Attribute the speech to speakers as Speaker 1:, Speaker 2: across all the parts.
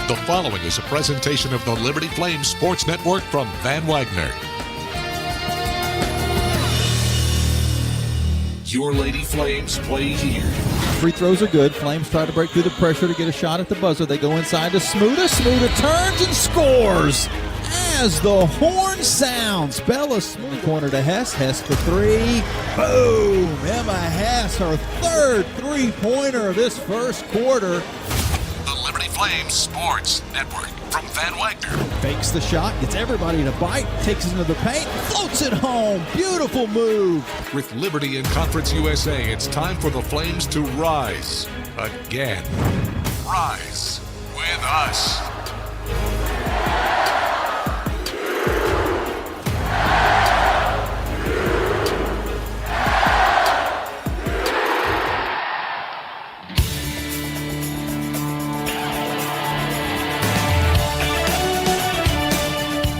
Speaker 1: The following is a presentation of the Liberty Flames Sports Network from Van Wagner. Your Lady Flames play here.
Speaker 2: Free throws are good. Flames try to break through the pressure to get a shot at the buzzer. They go inside to Smuda. Smuda turns and scores as the horn sounds. Bella Smuda corner to Hess. Hess for three. Boom! Emma Hess, her third three-pointer of this first quarter.
Speaker 1: The Liberty Flames Sports Network from Van Wagner.
Speaker 2: Fakes the shot, gets everybody to bite, takes it into the paint, floats it home. Beautiful move.
Speaker 1: With Liberty and Conference USA, it's time for the Flames to rise again. Rise with us.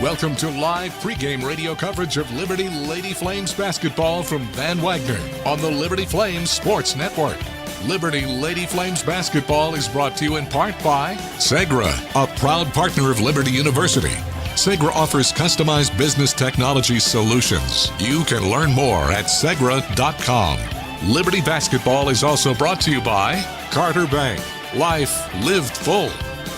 Speaker 1: Welcome to live pregame radio coverage of Liberty Lady Flames basketball from Van Wagner on the Liberty Flames Sports Network. Liberty Lady Flames basketball is brought to you in part by Segra, a proud partner of Liberty University. Segra offers customized business technology solutions. You can learn more at segra.com. Liberty basketball is also brought to you by Carter Bank. Life lived full.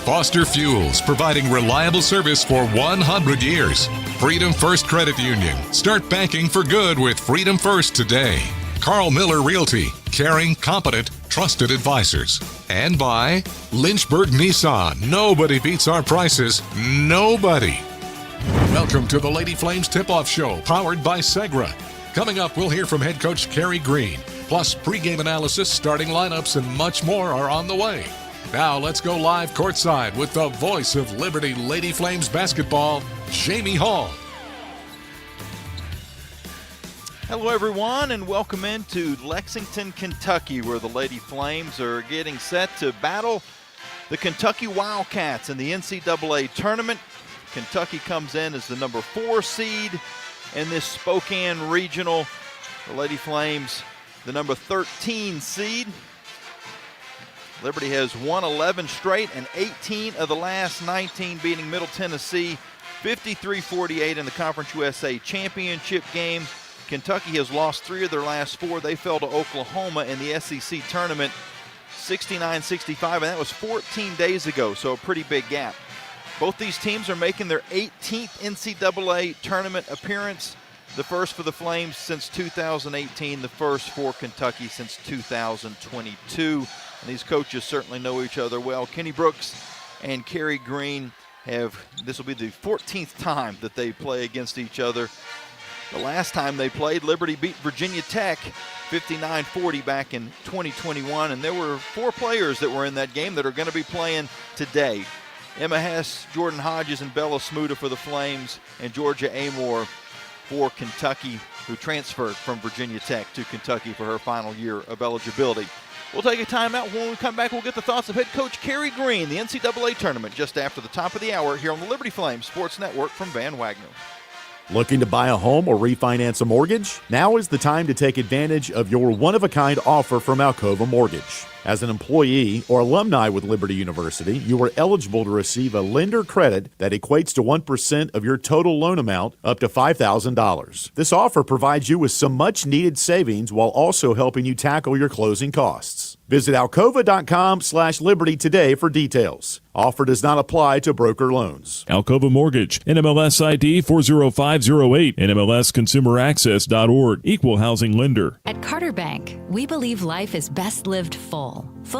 Speaker 1: Foster Fuels, providing reliable service for 100 years. Freedom First Credit Union. Start banking for good with Freedom First today. Carl Miller Realty, caring, competent, trusted advisors. And by Lynchburg Nissan. Nobody beats our prices. Nobody. Welcome to the Lady Flames Tip-Off Show, powered by Segra. Coming up, we'll hear from head coach Kerry Green. Plus, pregame analysis, starting lineups, and much more are on the way. Now let's go live courtside with the voice of Liberty Lady Flames basketball, Jamie Hall.
Speaker 3: Hello everyone and welcome into Lexington, Kentucky, where the Lady Flames are getting set to battle the Kentucky Wildcats in the NCAA Tournament. Kentucky comes in as the number 4 seed in this Spokane Regional. The Lady Flames, the number 13 seed. Liberty has won 11 straight and 18 of the last 19, beating Middle Tennessee 53-48 in the Conference USA Championship game. Kentucky has lost 3 of their last 4. They fell to Oklahoma in the SEC Tournament 69-65, and that was 14 days ago, so a pretty big gap. Both these teams are making their 18th NCAA Tournament appearance, the first for the Flames since 2018, the first for Kentucky since 2022. And these coaches certainly know each other well. Kenny Brooks and Kerry Green this will be the 14th time that they play against each other. The last time they played, Liberty beat Virginia Tech 59-40 back in 2021. And there were 4 players that were in that game that are going to be playing today. Emma Hess, Jordan Hodges, and Bella Smuda for the Flames, and Georgia Amore for Kentucky, who transferred from Virginia Tech to Kentucky for her final year of eligibility. We'll take a timeout. When we come back, we'll get the thoughts of head coach Kerry Green, the NCAA Tournament, just after the top of the hour here on the Liberty Flames Sports Network from Van Wagner.
Speaker 4: Looking to buy a home or refinance a mortgage? Now is the time to take advantage of your one-of-a-kind offer from Alcova Mortgage. As an employee or alumni with Liberty University, you are eligible to receive a lender credit that equates to 1% of your total loan amount, up to $5,000. This offer provides you with some much-needed savings while also helping you tackle your closing costs. Visit alcova.com/liberty today for details. Offer does not apply to broker loans.
Speaker 5: Alcova Mortgage, NMLS ID 40508, NMLSConsumerAccess.org, Equal Housing Lender.
Speaker 6: At Carter Bank, we believe life is best lived full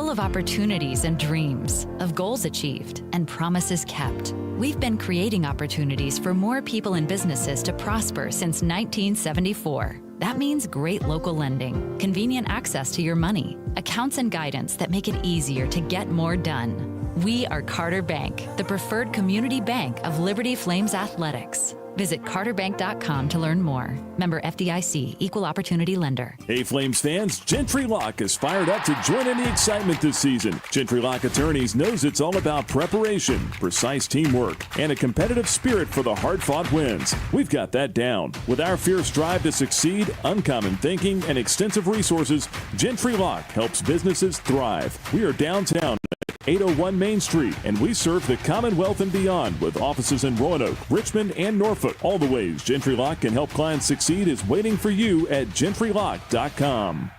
Speaker 6: of opportunities and dreams, of goals achieved and promises kept. We've been creating opportunities for more people and businesses to prosper since 1974. That means great local lending, convenient access to your money, accounts and guidance that make it easier to get more done. We are Carter Bank, the preferred community bank of Liberty Flames Athletics. Visit carterbank.com to learn more. Member FDIC, Equal Opportunity Lender.
Speaker 5: Hey Flames fans, Gentry Lock is fired up to join in the excitement this season. Gentry Lock Attorneys knows it's all about preparation, precise teamwork, and a competitive spirit for the hard-fought wins. We've got that down. With our fierce drive to succeed, uncommon thinking, and extensive resources, Gentry Lock helps businesses thrive. We are downtown at 801 Main Street, and we serve the Commonwealth and beyond with offices in Roanoke, Richmond, and Norfolk. All the ways Gentry Lock can help clients succeed is waiting for you at gentrylock.com.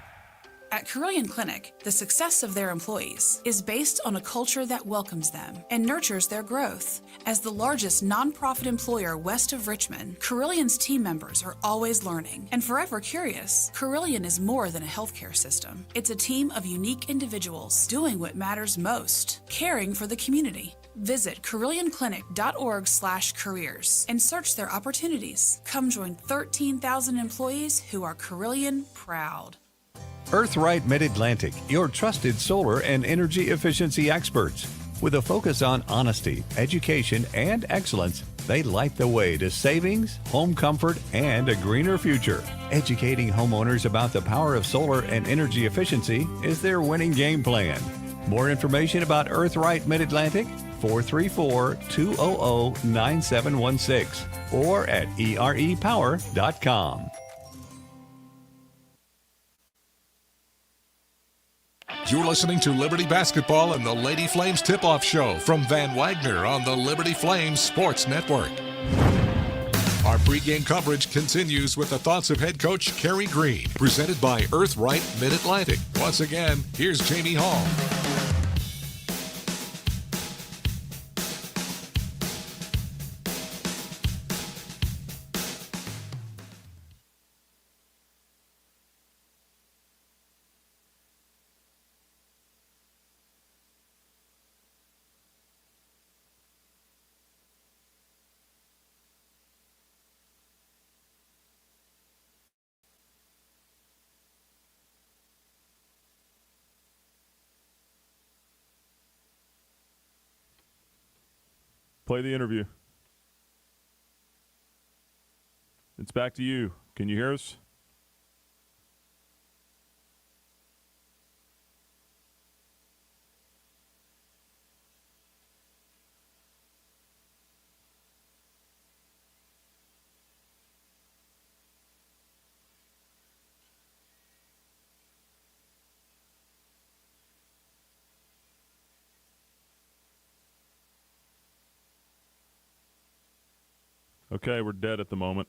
Speaker 7: At Carilion Clinic, the success of their employees is based on a culture that welcomes them and nurtures their growth. As the largest nonprofit employer west of Richmond, Carillion's team members are always learning and forever curious. Carilion is more than a healthcare system. It's a team of unique individuals doing what matters most, caring for the community. Visit CarillionClinic.org/careers and search their opportunities. Come join 13,000 employees who are Carilion proud.
Speaker 8: Earthright Mid-Atlantic, your trusted solar and energy efficiency experts. With a focus on honesty, education, and excellence, they light the way to savings, home comfort, and a greener future. Educating homeowners about the power of solar and energy efficiency is their winning game plan. More information about Earthright Mid-Atlantic? 434-200-9716 or at erepower.com.
Speaker 1: You're listening to Liberty Basketball and the Lady Flames Tip-Off Show from Van Wagner on the Liberty Flames Sports Network. Our pregame coverage continues with the thoughts of head coach Kerry Green, presented by Earthright Mid-Atlantic. Once again, here's Jamie Hall.
Speaker 5: Play the interview. It's back to you. Can you hear us? Okay, we're dead at the moment.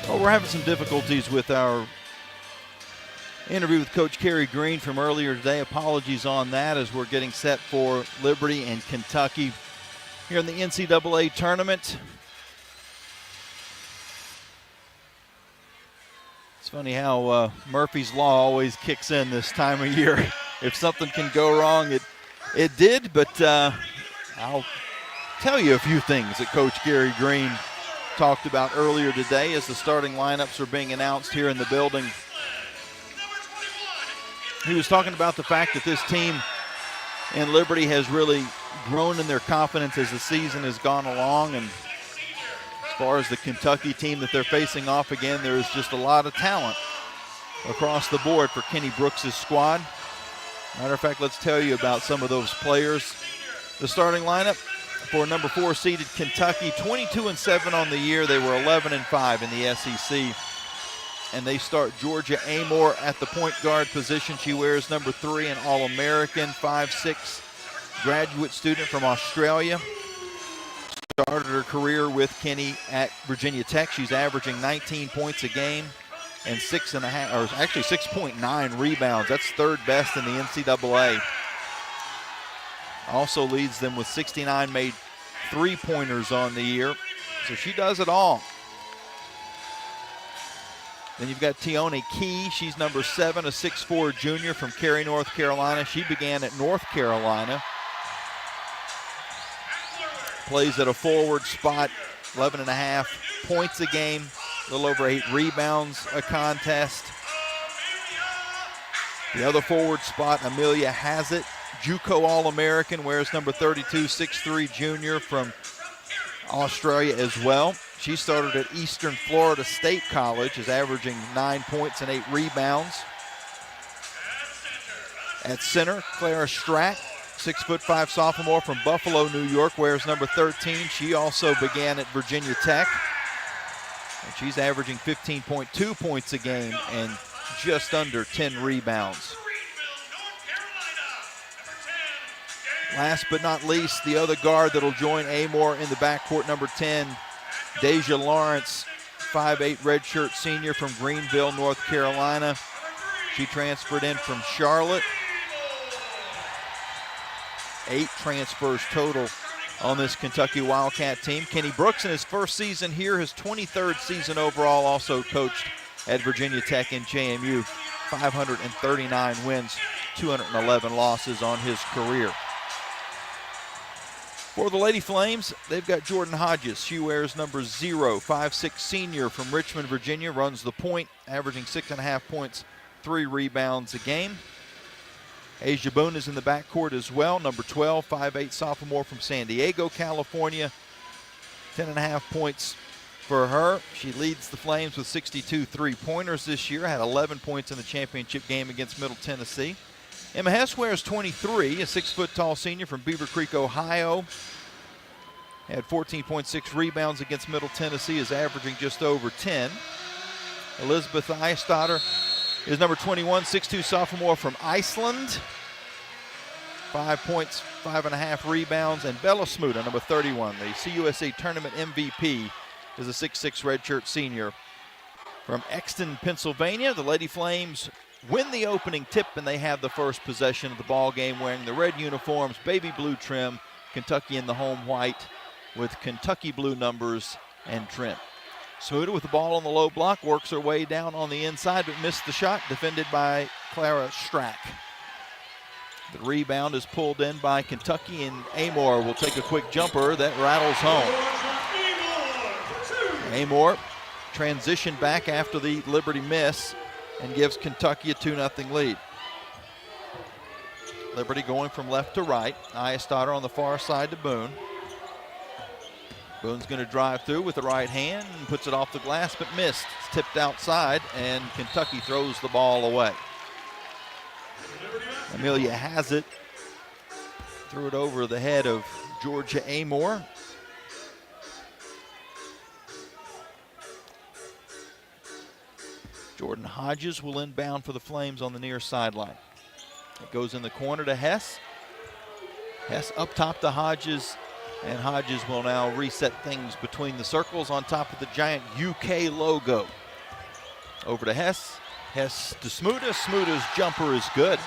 Speaker 3: Well, we're having some difficulties with our interview with Coach Kerry Green from earlier today. Apologies on that as we're getting set for Liberty and Kentucky here in the NCAA Tournament. It's funny how Murphy's Law always kicks in this time of year. If something can go wrong, it did, but I'll tell you a few things that Coach Kerry Green talked about earlier today as the starting lineups are being announced here in the building. He was talking about the fact that this team and Liberty has really grown in their confidence as the season has gone along, and as far as the Kentucky team that they're facing off again, there is just a lot of talent across the board for Kenny Brooks' squad. Matter of fact, let's tell you about some of those players. The starting lineup for number 4 seeded Kentucky, 22-7 on the year. They were 11-5 in the SEC. And they start Georgia Amore at the point guard position. She wears number 3, an All-American, 5'6", graduate student from Australia. Started her career with Kenny at Virginia Tech. She's averaging 19 points a game and 6.9 rebounds. That's third best in the NCAA. Also leads them with 69 made three-pointers on the year. So she does it all. Then you've got Tione Key. She's number 7, a 6'4 junior from Cary, North Carolina. She began at North Carolina. Plays at a forward spot, 11.5 points a game, a little over 8 rebounds a contest. The other forward spot, Amelia Hazett, JUCO All-American, wears number 32, 6'3 junior from Australia as well. She started at Eastern Florida State College, is averaging 9 points and 8 rebounds. At center, Clara Strack, 6'5" sophomore from Buffalo, New York, wears number 13. She also began at Virginia Tech. And she's averaging 15.2 points a game and just under 10 rebounds. Last but not least, the other guard that'll join Amor in the backcourt, number 10, Deja Lawrence, 5'8" redshirt senior from Greenville, North Carolina. She transferred in from Charlotte. 8 transfers total on this Kentucky Wildcat team. Kenny Brooks in his first season here, his 23rd season overall, also coached at Virginia Tech and JMU. 539 wins, 211 losses on his career. For the Lady Flames, they've got Jordan Hodges. She wears number 0, 5'6" senior from Richmond, Virginia, runs the point, averaging 6.5 points, 3 rebounds a game. Asia Boone is in the backcourt as well, number 12, 5'8" sophomore from San Diego, California. 10.5 points for her. She leads the Flames with 62 three-pointers this year, had 11 points in the championship game against Middle Tennessee. Emma Hess wears 23, a 6-foot-tall senior from Beaver Creek, Ohio. Had 14.6 rebounds against Middle Tennessee, is averaging just over 10. Elizabeth Eistadter is number 21, 6'2" sophomore from Iceland. 5 points, 5.5 rebounds. And Bella Smuda, number 31, the CUSA Tournament MVP, is a 6'6" redshirt senior from Exton, Pennsylvania. The Lady Flames win the opening tip, and they have the first possession of the ball game wearing the red uniforms, baby blue trim, Kentucky in the home white with Kentucky blue numbers and trim. Smuda with the ball on the low block, works her way down on the inside, but missed the shot, defended by Clara Strack. The rebound is pulled in by Kentucky, and Amor will take a quick jumper that rattles home. Amor transitioned back after the Liberty miss and gives Kentucky a 2-0 lead. Liberty going from left to right. Eistadter on the far side to Boone. Boone's going to drive through with the right hand and puts it off the glass, but missed. It's tipped outside, and Kentucky throws the ball away. Amelia Hazett threw it over the head of Georgia Amor. Jordan Hodges will inbound for the Flames on the near sideline. It goes in the corner to Hess. Hess up top to Hodges, and Hodges will now reset things between the circles on top of the giant UK logo. Over to Hess. Hess to Smuda. Smuda's jumper is good.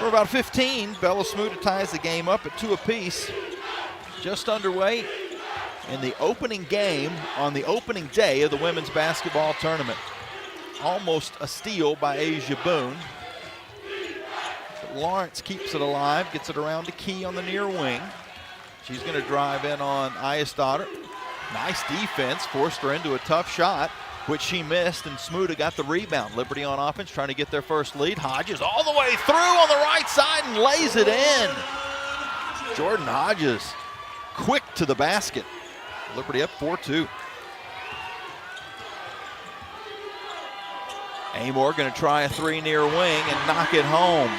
Speaker 3: For about 15, Bella Smuda ties the game up at 2 apiece. Just underway in the opening game on the opening day of the women's basketball tournament. Almost a steal by Asia Boone. But Lawrence keeps it alive, gets it around to Key on the near wing. She's going to drive in on Eistadter. Nice defense, forced her into a tough shot, which she missed, and Smuda got the rebound. Liberty on offense, trying to get their first lead. Hodges all the way through on the right side and lays it in. Jordan Hodges quick to the basket. Liberty up 4-2. Amor going to try a 3 near wing and knock it home.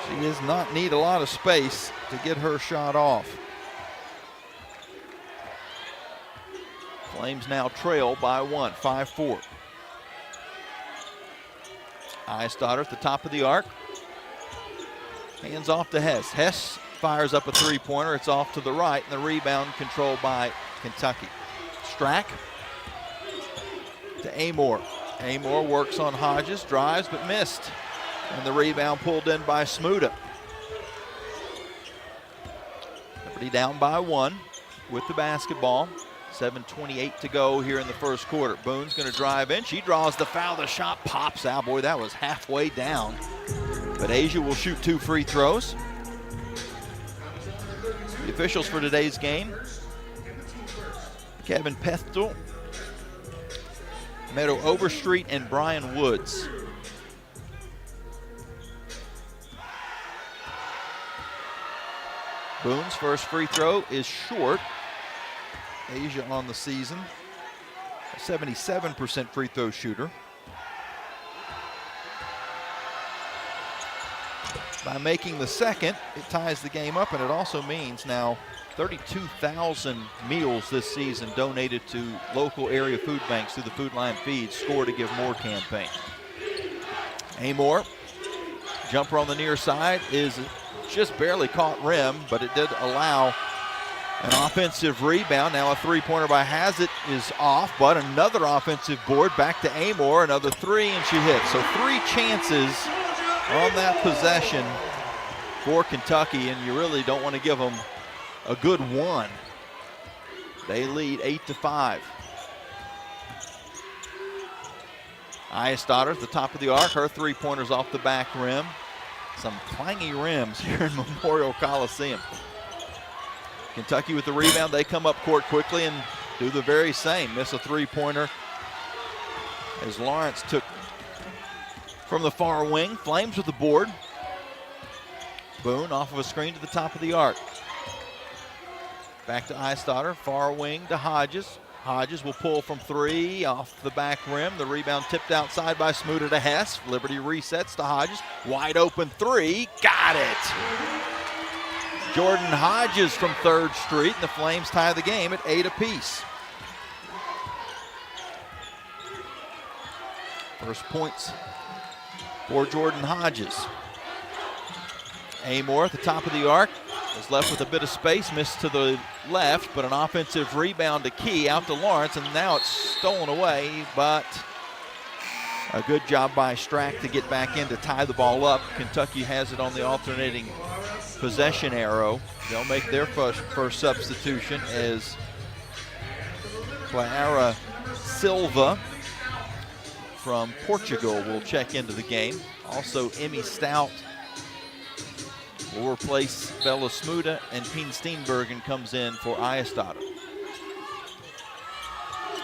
Speaker 3: She does not need a lot of space to get her shot off. Flames now trail by 1, 5-4. Eistadter at the top of the arc. Hands off to Hess. Hess fires up a 3-pointer. It's off to the right, and the rebound controlled by Kentucky. Strack to Amor. Amor works on Hodges, drives but missed. And the rebound pulled in by Smuda. Liberty down by 1 with the basketball. 7:28 to go here in the first quarter. Boone's going to drive in. She draws the foul. The shot pops out. Boy, that was halfway down. But Asia will shoot 2 free throws. The officials for today's game: Kevin Pethtel, Meadow Overstreet, and Brian Woods. Boone's first free throw is short. Asia on the season, a 77% free throw shooter. By making the second, it ties the game up, and it also means now 32,000 meals this season donated to local area food banks through the Food Line Feeds Score to Give More campaign. Amor, jumper on the near side, is just barely caught rim, but it did allow an offensive rebound. Now a three-pointer by Hazett is off, but another offensive board back to Amor, another 3, and she hits. So 3 chances on that possession for Kentucky, and you really don't want to give them a good one. They lead 8-5. Eisdotter at the top of the arc. Her three-pointers off the back rim. Some clangy rims here in Memorial Coliseum. Kentucky with the rebound. They come up court quickly and do the very same. Miss a three-pointer as Lawrence took from the far wing. Flames with the board. Boone off of a screen to the top of the arc. Back to Eisdotter, far wing to Hodges. Hodges will pull from 3 off the back rim. The rebound tipped outside by Smuda to Hess. Liberty resets to Hodges. Wide open 3, got it. Jordan Hodges from 3rd Street, and the Flames tie the game at 8 apiece. First points for Jordan Hodges. Amor at the top of the arc is left with a bit of space, missed to the left, but an offensive rebound to Key, out to Lawrence, and now it's stolen away, but a good job by Strack to get back in to tie the ball up. Kentucky has it on the alternating possession arrow. They'll make their first substitution as Clara Silva from Portugal will check into the game. Also, Emmy Stout will replace Bella Smuda, and Pien Steenbergen comes in for Eisdotter.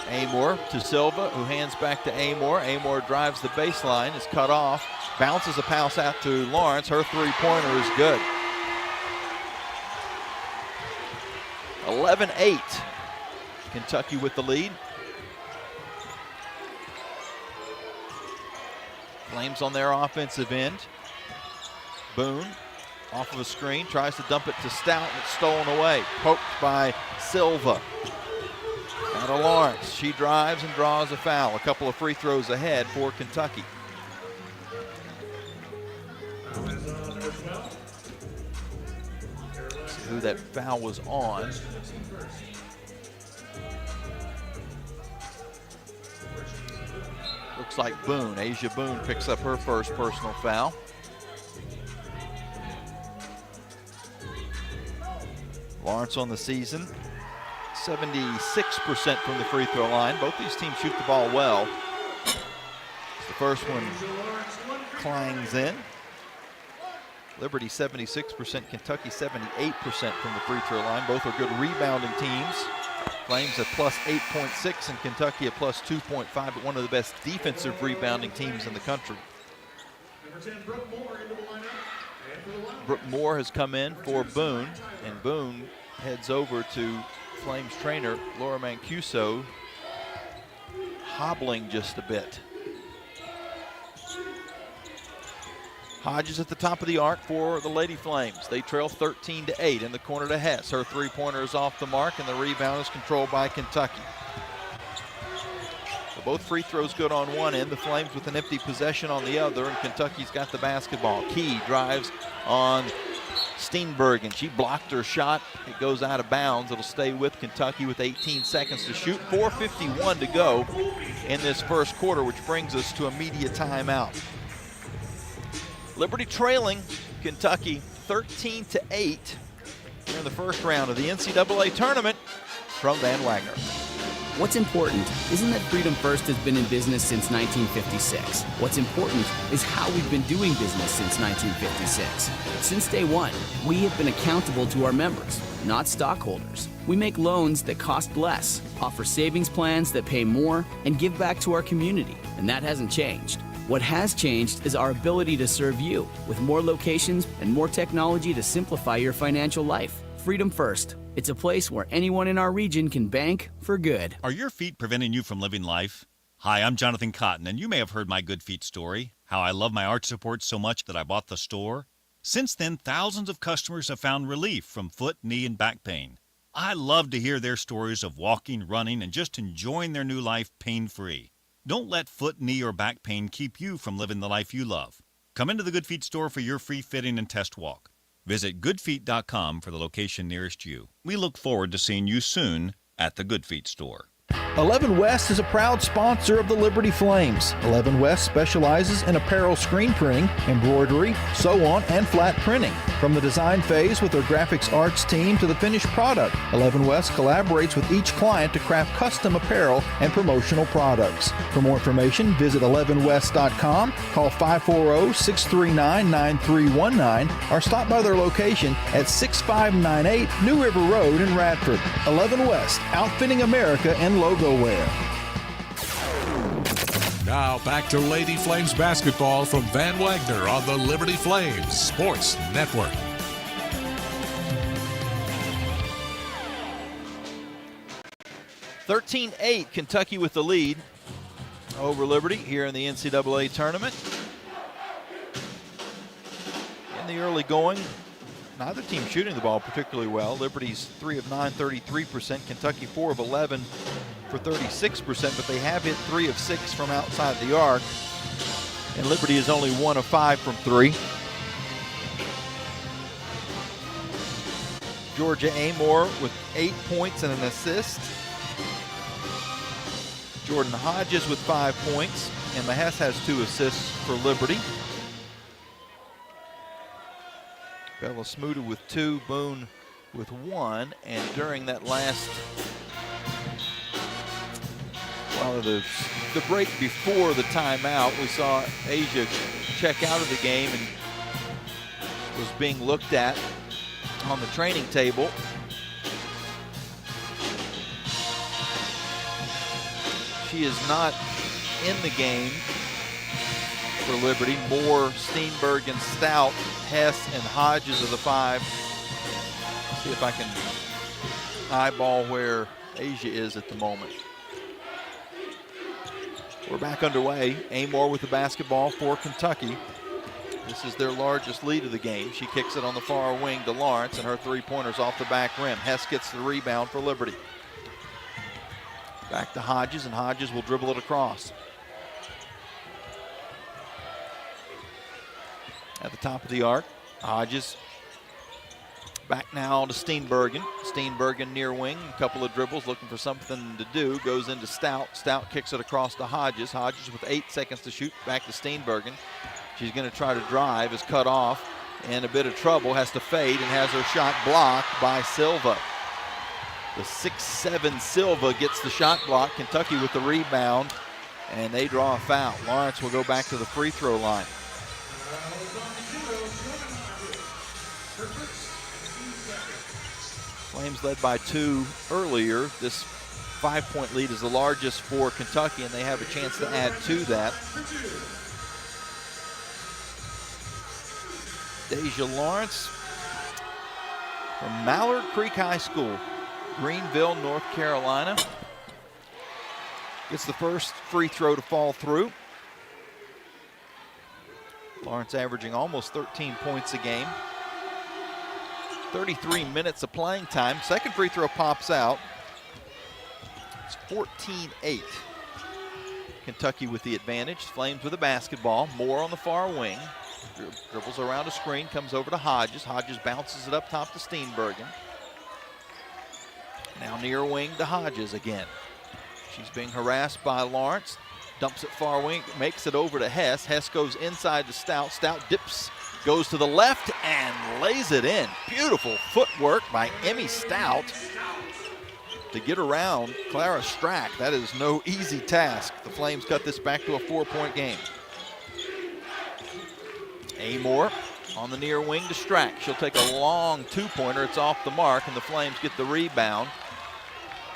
Speaker 3: Amor to Silva, who hands back to Amor. Amor drives the baseline, is cut off, bounces a pass out to Lawrence. Her three-pointer is good. 11-8. Kentucky with the lead. Flames on their offensive end. Boone off of a screen, tries to dump it to Stout, and it's stolen away. Poked by Silva. Now to Lawrence. She drives and draws a foul. A couple of free throws ahead for Kentucky. See who that foul was on. Looks like Boone. Asia Boone picks up her first personal foul. Lawrence on the season, 76% from the free throw line. Both these teams shoot the ball well. The first one clangs in. Liberty 76%, Kentucky 78% from the free throw line. Both are good rebounding teams. Flames at plus 8.6 and Kentucky at plus 2.5, but one of the best defensive rebounding teams in the country. Brooke Moore has come in for Boone, and Boone heads over to Flames trainer Laura Mancuso, hobbling just a bit. Hodges at the top of the arc for the Lady Flames. They trail 13-8 in the corner to Hess. Her three-pointer is off the mark, and the rebound is controlled by Kentucky. So both free throws good on one end. The Flames with an empty possession on the other, and Kentucky's got the basketball. Key drives on Steenbergen. She blocked her shot. It goes out of bounds. It'll stay with Kentucky with 18 seconds to shoot. 4:51 to go in this first quarter, which brings us to a media timeout. Liberty trailing Kentucky 13-8 here in the first round of the NCAA Tournament from Van Wagner.
Speaker 9: What's important isn't that Freedom First has been in business since 1956. What's important is how we've been doing business since 1956. Since day one, we have been accountable to our members, not stockholders. We make loans that cost less, offer savings plans that pay more, and give back to our community. And that hasn't changed. What has changed is our ability to serve you with more locations and more technology to simplify your financial life. Freedom First. It's a place where anyone in our region can bank for good.
Speaker 10: Are your feet preventing you from living life? Hi, I'm Jonathan Cotton, and you may have heard my Good Feet story, how I love my arch support so much that I bought the store. Since then, thousands of customers have found relief from foot, knee, and back pain. I love to hear their stories of walking, running, and just enjoying their new life pain-free. Don't let foot, knee, or back pain keep you from living the life you love. Come into the Good Feet store for your free fitting and test walk. Visit goodfeet.com for the location nearest you. We look forward to seeing you soon at the Good Feet store.
Speaker 11: 11 West is a proud sponsor of the Liberty Flames. 11 West specializes in apparel screen printing, embroidery, sew-on, and flat printing. From the design phase with their graphics arts team to the finished product, 11 West collaborates with each client to craft custom apparel and promotional products. For more information, visit 11west.com, call 540-639-9319, or stop by their location at 6598 New River Road in Radford. 11 West, outfitting America and logo wear.
Speaker 1: Now back to Lady Flames basketball from Van Wagner on the Liberty Flames Sports Network.
Speaker 3: (13-8) Kentucky with the lead over Liberty here in the NCAA Tournament. In the early going, neither team shooting the ball particularly well. Liberty's 3 of 9, 33%. Kentucky 4 of 11 for 36%, but they have hit 3 of 6 from outside the arc. And Liberty is only 1 of 5 from 3. Georgia Amore with 8 points and an assist. Jordan Hodges with 5 points, and Mahes has 2 assists for Liberty. Bella Smuda with 2, Boone with 1, and during that last, well, the break before the timeout, we saw Asia check out of the game and was being looked at on the training table. She is not in the game for Liberty. Moore, Steenberg, and Stout, Hess, and Hodges are the 5. See if I can eyeball where Asia is at the moment. We're back underway. Amore with the basketball for Kentucky. This is their largest lead of the game. She kicks it on the far wing to Lawrence, and her three-pointer's off the back rim. Hess gets the rebound for Liberty. Back to Hodges, and Hodges will dribble it across. At the top of the arc, Hodges back now to Steenbergen. Steenbergen near wing, a couple of dribbles, looking for something to do. Goes into Stout. Stout kicks it across to Hodges. Hodges with 8 seconds to shoot, back to Steenbergen. She's going to try to drive, is cut off, and a bit of trouble, has to fade, and has her shot blocked by Silva. The 6'7" Silva gets the shot block. Kentucky with the rebound, and they draw a foul. Lawrence will go back to the free throw line. Flames led by 2 earlier. This 5-point lead is the largest for Kentucky, and they have a chance to add to that. Deja Lawrence from Mallard Creek High School, Greenville, North Carolina. Gets the first free throw to fall through. Lawrence averaging almost 13 points a game. 33 minutes of playing time. Second free throw pops out. It's 14-8. Kentucky with the advantage. Flames with the basketball. Moore on the far wing. Dribbles around a screen, comes over to Hodges. Hodges bounces it up top to Steenbergen. Now near wing to Hodges again. She's being harassed by Lawrence. Dumps it far wing, makes it over to Hess. Hess goes inside to Stout. Stout dips, goes to the left, and lays it in. Beautiful footwork by Emmy Stout. to get around Clara Strack. That is no easy task. The Flames cut this back to a 4-point game. Amor on the near wing to Strack. She'll take a long two-pointer. It's off the mark, and the Flames get the rebound.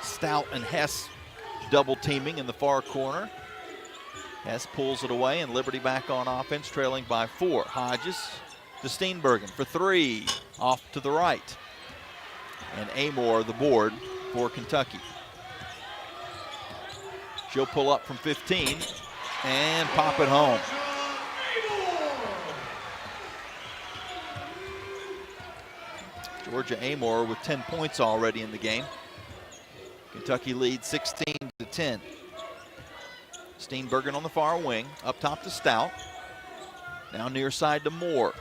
Speaker 3: Stout and Hess double teaming in the far corner. Hess pulls it away, and Liberty back on offense, trailing by 4. Hodges to Steenbergen for 3, off to the right. And Amor the board for Kentucky. She'll pull up from 15 and pop it home. Georgia Amor with 10 points already in the game. Kentucky leads 16-10. Steenbergen on the far wing, up top to Stout. Now near side to Moore.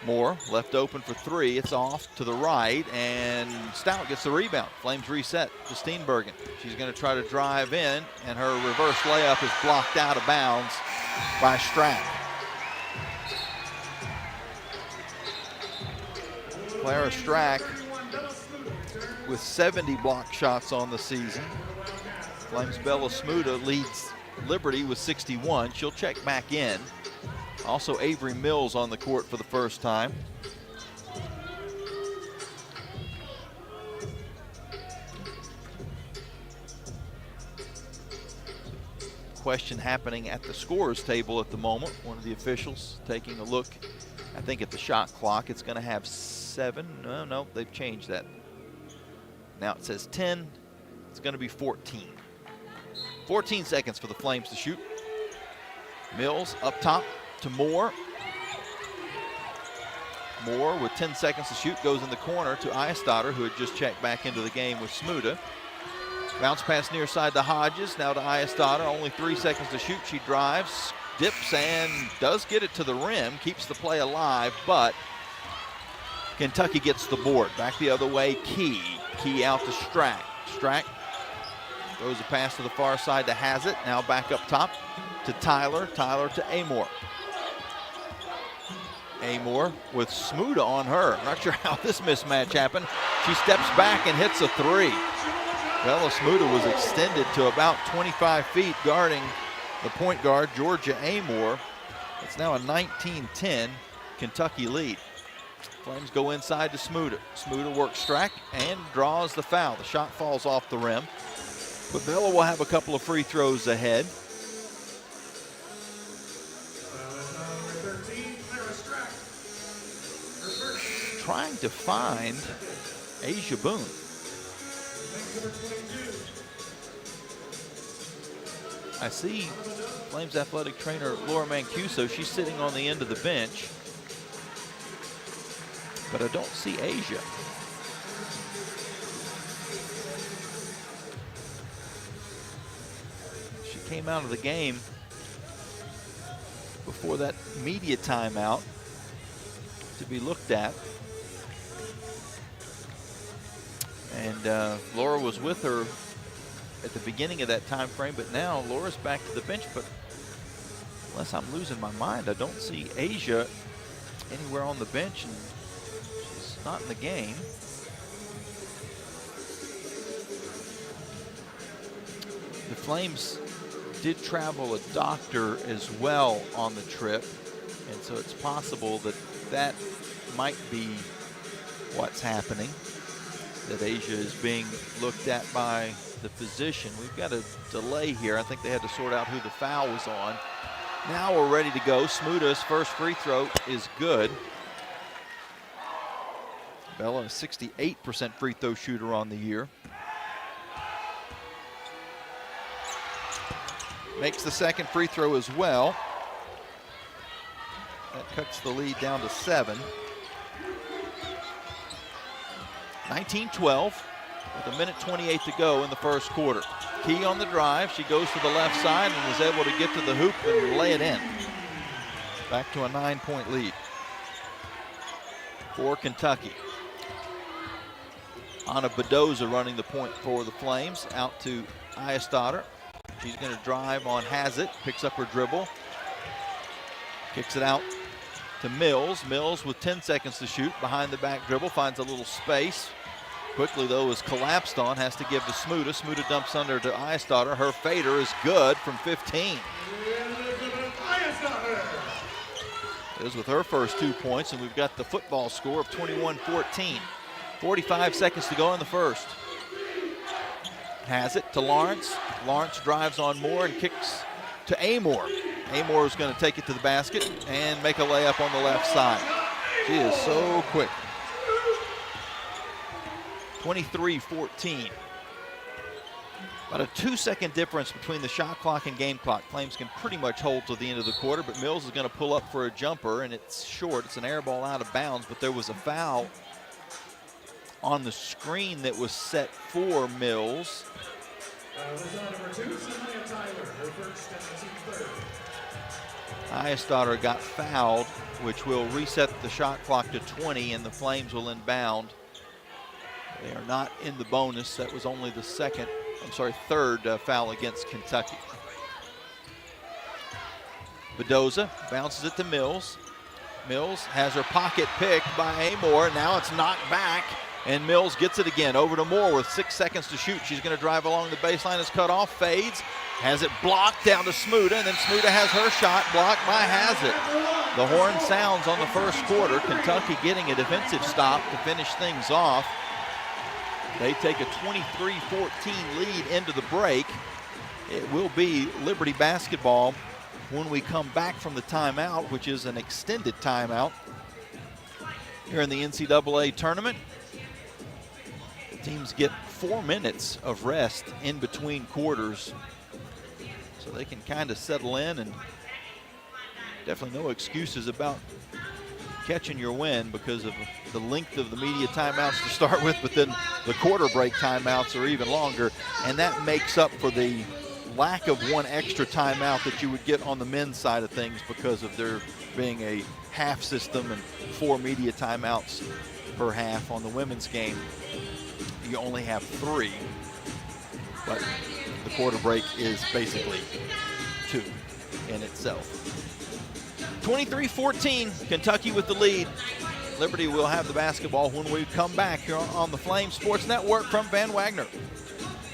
Speaker 3: Moore left open for 3. It's off to the right, and Stout gets the rebound. Flames reset to Steenbergen. She's going to try to drive in, and her reverse layup is blocked out of bounds by Strack. Clara Strack with 70 block shots on the season. Flames Bella Smuda leads Liberty with 61. She'll check back in. Also Avery Mills on the court for the first time. Question happening at the scorers table at the moment. One of the officials taking a look, I think, at the shot clock. It's going to have 7. No, they've changed that. Now it says 10. It's going to be 14. 14 seconds for the Flames to shoot. Mills up top to Moore. Moore with 10 seconds to shoot goes in the corner to Eierstatter, who had just checked back into the game with Smuda. Bounce pass near side to Hodges, now to Eierstatter. Only 3 seconds to shoot. She drives, dips, and does get it to the rim. Keeps the play alive, but Kentucky gets the board. Back the other way, Key. Key out to Strack. Strack throws a pass to the far side to Hazett. Now back up top to Tyler. Tyler to Amor. Amor with Smuda on her. Not sure how this mismatch happened. She steps back and hits a 3. Bella Smuda was extended to about 25 feet guarding the point guard, Georgia Amor. It's now a 19-10 Kentucky lead. Flames go inside to Smuda. Smuda works Strack and draws the foul. The shot falls off the rim. But Bella will have a couple of free throws ahead. Trying to find Asia Boone. I see Flames athletic trainer Laura Mancuso. She's sitting on the end of the bench, but I don't see Asia. She came out of the game before that media timeout to be looked at. And Laura was with her at the beginning of that time frame, but now Laura's back to the bench. But unless I'm losing my mind, I don't see Asia anywhere on the bench, and she's not in the game. The Flames did travel a doctor as well on the trip, and so it's possible that that might be what's happening, that Asia is being looked at by the physician. We've got a delay here. I think they had to sort out who the foul was on. Now we're ready to go. Smuda's first free throw is good. Bella, a 68% free throw shooter on the year. Makes the second free throw as well. That cuts the lead down to 7. 19-12 with 1:28 to go in the first quarter. Key on the drive. She goes to the left side and is able to get to the hoop and lay it in. Back to a 9-point lead for Kentucky. Anna Bedoza running the point for the Flames. Out to Eierstatter. She's going to drive on Hazett. Picks up her dribble. Kicks it out to Mills. Mills with 10 seconds to shoot. Behind the back dribble. Finds a little space. Quickly, though, is collapsed on, has to give to Smuda. Smuda dumps under to Eisdotter. Her fader is good from 15. Is with her first 2 points, and we've got the football score of 21-14. 45 seconds to go in the first. Has it to Lawrence. Lawrence drives on Moore and kicks to Amor. Amor is going to take it to the basket and make a layup on the left side. She is so quick. 23-14. About a 2-second difference between the shot clock and game clock. Flames can pretty much hold till the end of the quarter, but Mills is going to pull up for a jumper, and it's short. It's an air ball out of bounds, but there was a foul on the screen that was set for Mills. Eisdotter got fouled, which will reset the shot clock to 20, and the Flames will inbound. They are not in the bonus. That was only the third foul against Kentucky. Bedoza bounces it to Mills. Mills has her pocket picked by Amor. Now it's knocked back, and Mills gets it again. Over to Moore with 6 seconds to shoot. She's going to drive along the baseline. Is cut off, fades, has it blocked down to Smuda, and then Smuda has her shot blocked by Hazard. The horn sounds on the first quarter. Kentucky getting a defensive stop to finish things off. They take a 23-14 lead into the break. It will be Liberty basketball when we come back from the timeout, which is an extended timeout here in the NCAA tournament. The teams get 4 minutes of rest in between quarters, so they can kind of settle in, and definitely no excuses about catching your win because of the length of the media timeouts to start with, but then the quarter break timeouts are even longer, and that makes up for the lack of one extra timeout that you would get on the men's side of things because of there being a half system and 4 media timeouts per half. On the women's game, you only have 3, but the quarter break is basically 2 in itself. 23-14, Kentucky with the lead. Liberty will have the basketball when we come back here on the Flame Sports Network from Van Wagner.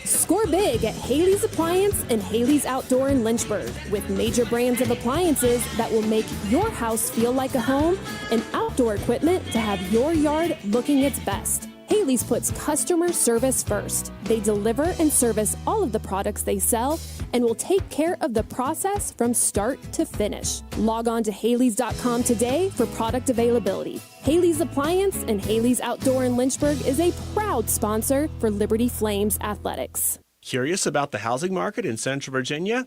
Speaker 12: Score big at Haley's Appliance and Haley's Outdoor in Lynchburg, with major brands of appliances that will make your house feel like a home and outdoor equipment to have your yard looking its best. Haley's puts customer service first. They deliver and service all of the products they sell and will take care of the process from start to finish. Log on to Haley's.com today for product availability. Haley's Appliance and Haley's Outdoor in Lynchburg is a proud sponsor for Liberty Flames Athletics.
Speaker 13: Curious about the housing market in Central Virginia?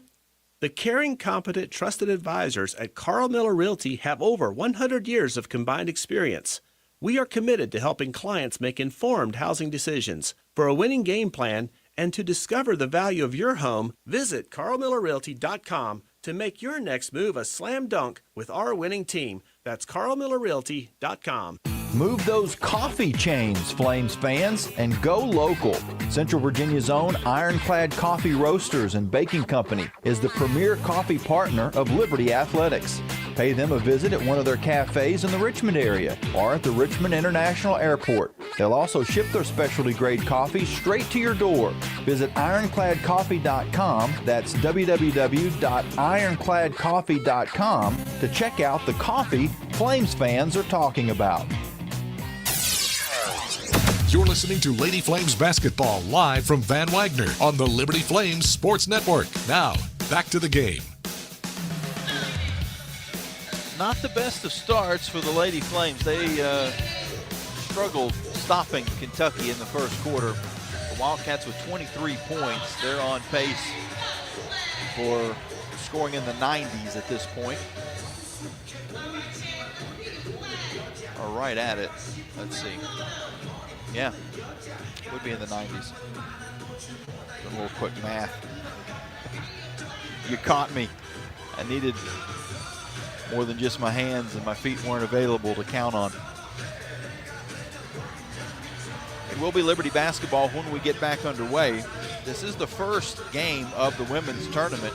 Speaker 13: The caring, competent, trusted advisors at Carl Miller Realty have over 100 years of combined experience. We are committed to helping clients make informed housing decisions. For a winning game plan and to discover the value of your home, visit carlmillerrealty.com to make your next move a slam dunk with our winning team. That's carlmillerrealty.com.
Speaker 11: Move those coffee chains, Flames fans, and go local. Central Virginia's own Ironclad Coffee Roasters and Baking Company is the premier coffee partner of Liberty Athletics. Pay them a visit at one of their cafes in the Richmond area or at the Richmond International Airport. They'll also ship their specialty grade coffee straight to your door. Visit ironcladcoffee.com, that's www.ironcladcoffee.com, to check out the coffee Flames fans are talking about.
Speaker 1: You're listening to Lady Flames basketball live from Van Wagner on the Liberty Flames Sports Network. Now, back to the game.
Speaker 3: Not the best of starts for the Lady Flames. They struggled stopping Kentucky in the first quarter. The Wildcats with 23 points. They're on pace for scoring in the 90s at this point. Or right at it. Let's see. Yeah, would be in the 90s. A little quick math. You caught me. I needed more than just my hands, and my feet weren't available to count on. It will be Liberty basketball when we get back underway. This is the first game of the women's tournament.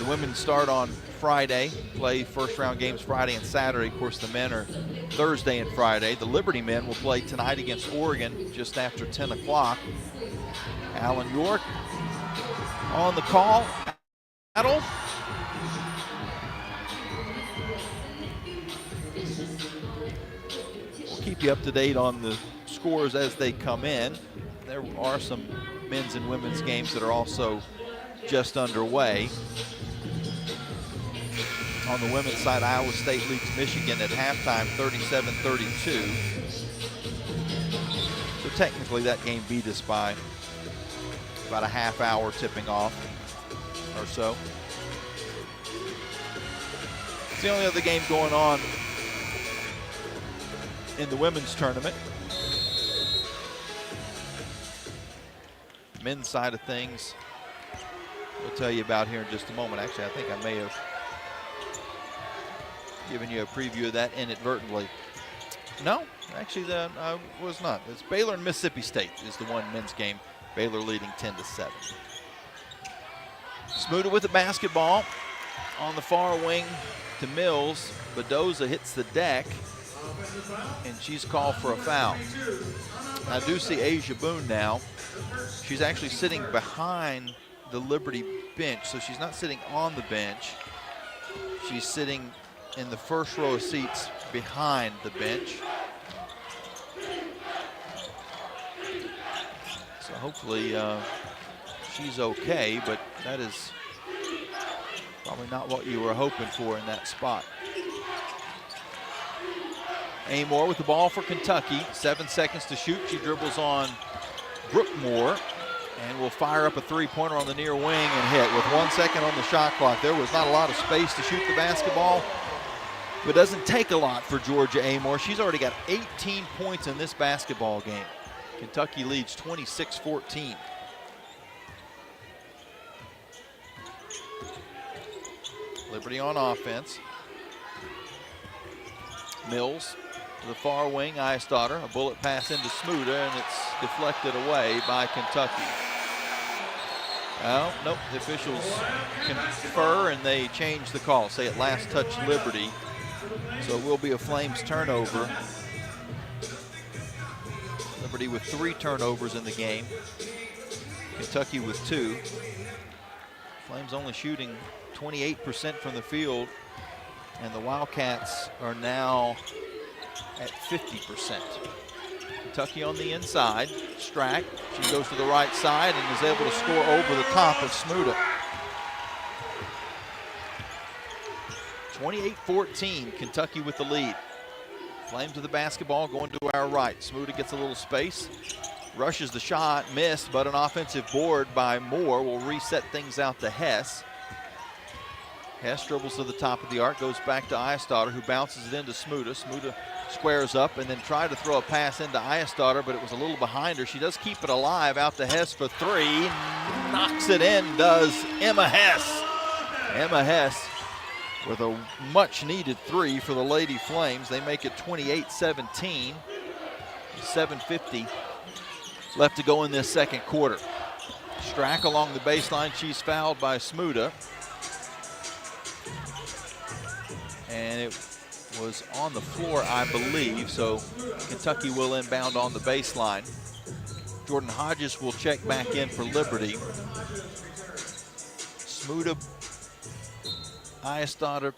Speaker 3: The women start on Friday, play first-round games Friday and Saturday. Of course, the men are Thursday and Friday. The Liberty men will play tonight against Oregon just after 10 o'clock. Alan York on the call. Battle. We'll keep you up to date on the scores as they come in. There are some men's and women's games that are also just underway. On the women's side, Iowa State leads Michigan at halftime, 37-32. So technically that game beat us by about a half hour tipping off or so. It's the only other game going on in the women's tournament. Men's side of things, we'll tell you about here in just a moment. Actually, I think I may have given you a preview of that inadvertently. No, actually, I was not. It's Baylor and Mississippi State is the one men's game. Baylor leading 10-7. Smuda with the basketball on the far wing to Mills. Bedoza hits the deck, and she's called for a foul. I do see Asia Boone now. She's actually sitting behind the Liberty bench, so she's not sitting on the bench. She's sitting in the first row of seats behind the bench. So hopefully she's okay, but that is probably not what you were hoping for in that spot. Amore with the ball for Kentucky. 7 seconds to shoot. She dribbles on Brookmore and will fire up a three-pointer on the near wing and hit with 1 second on the shot clock. There was not a lot of space to shoot the basketball, but it doesn't take a lot for Georgia Amore. She's already got 18 points in this basketball game. Kentucky leads 26-14. Liberty on offense. Mills to the far wing, Eisdotter. A bullet pass into Smuda, and it's deflected away by Kentucky. Oh, nope, the officials confer and they change the call. Say it last touch Liberty. So it will be a Flames turnover. Liberty with 3 turnovers in the game. Kentucky with 2. Flames only shooting 28% from the field, and the Wildcats are now at 50%. Kentucky on the inside. Strack, she goes to the right side and is able to score over the top of Smuda. 28-14, Kentucky with the lead. Flames with the basketball going to our right. Smuda gets a little space, rushes the shot, missed, but an offensive board by Moore will reset things out to Hess. Hess dribbles to the top of the arc, goes back to Eisdotter, who bounces it into Smuda. Smuda squares up and then tried to throw a pass into Eisdotter, but it was a little behind her. She does keep it alive, out to Hess for 3. Knocks it in, does Emma Hess. Emma Hess with a much-needed 3 for the Lady Flames. They make it 28-17. 7:50 left to go in this second quarter. Strack along the baseline. She's fouled by Smuda. And it was on the floor, I believe, so Kentucky will inbound on the baseline. Jordan Hodges will check back in for Liberty. Smuda, Eisdotter,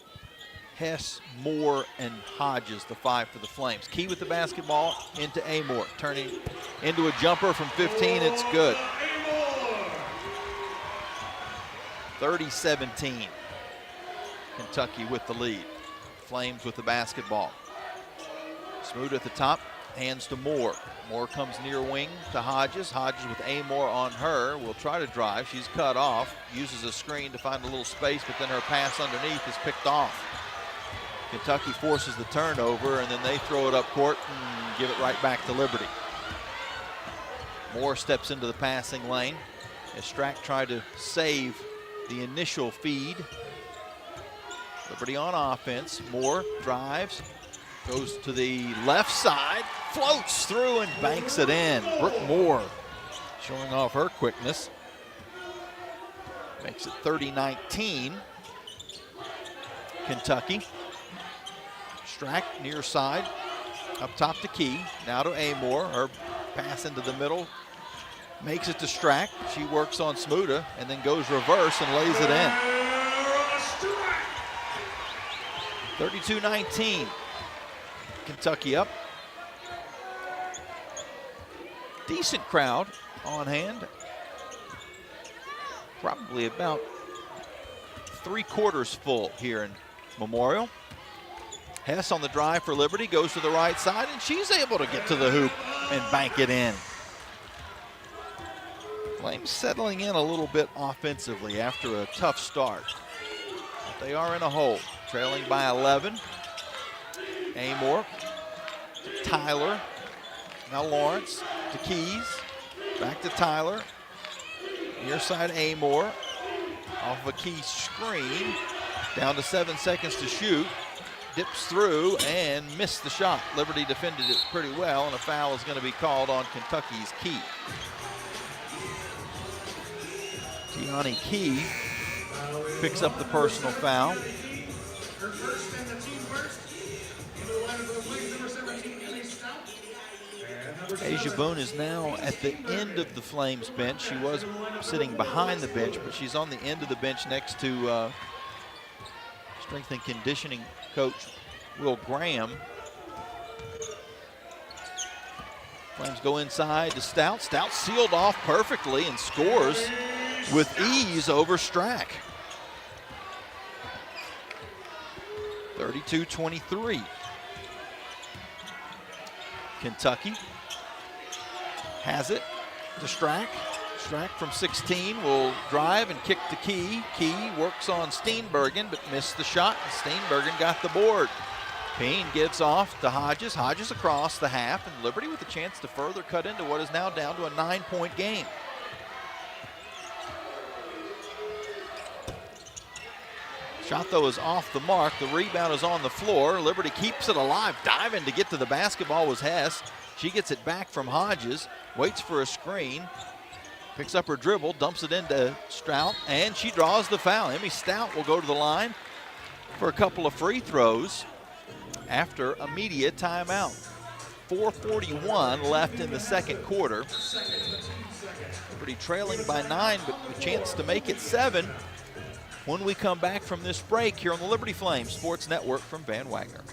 Speaker 3: Hess, Moore, and Hodges, the 5 for the Flames. Key with the basketball into Amore, turning into a jumper from 15, it's good. 30-17, Kentucky with the lead. Flames with the basketball. Smuda at the top, hands to Moore. Moore comes near wing to Hodges. Hodges with Amore on her, will try to drive. She's cut off, uses a screen to find a little space, but then her pass underneath is picked off. Kentucky forces the turnover, and then they throw it up court and give it right back to Liberty. Moore steps into the passing lane as Strack tried to save the initial feed. Liberty on offense. Moore drives, goes to the left side, floats through and banks it in. Brooke Moore showing off her quickness. Makes it 30-19. Kentucky. Strack near side, up top to Key, now to Amore. Her pass into the middle, makes it to Strack. She works on Smuda and then goes reverse and lays it in. 32-19, Kentucky up. Decent crowd on hand. Probably about 3/4 full here in Memorial. Hess on the drive for Liberty, goes to the right side, and she's able to get to the hoop and bank it in. Flames settling in a little bit offensively after a tough start. But they are in a hole, trailing by 11. Amore to Tyler, now Lawrence to Keys, back to Tyler. Near side Amore, off of a Key screen, down to 7 seconds to shoot. Dips through and missed the shot. Liberty defended it pretty well, and a foul is going to be called on Kentucky's Key. Tiani Key picks up the personal foul. Asia Boone is now at the end of the Flames bench. She was sitting behind the bench, but she's on the end of the bench next to strength and conditioning coach Will Graham. Flames go inside to Stout. Stout sealed off perfectly and scores with ease over Strack. 32-23. Kentucky has it to Strack. Strack from 16 will drive and kick to Key. Key works on Steenbergen, but missed the shot, and Steenbergen got the board. Payne gives off to Hodges. Hodges across the half, and Liberty with a chance to further cut into what is now down to a 9-point game. Shot, though, is off the mark. The rebound is on the floor. Liberty keeps it alive. Diving to get to the basketball was Hess. She gets it back from Hodges, waits for a screen, picks up her dribble, dumps it into Stout, and she draws the foul. Emmy Stout will go to the line for a couple of free throws after a media timeout. 4:41 left in the second quarter. Liberty trailing by 9, but a chance to make it 7 when we come back from this break here on the Liberty Flames Sports Network from Van Wagner.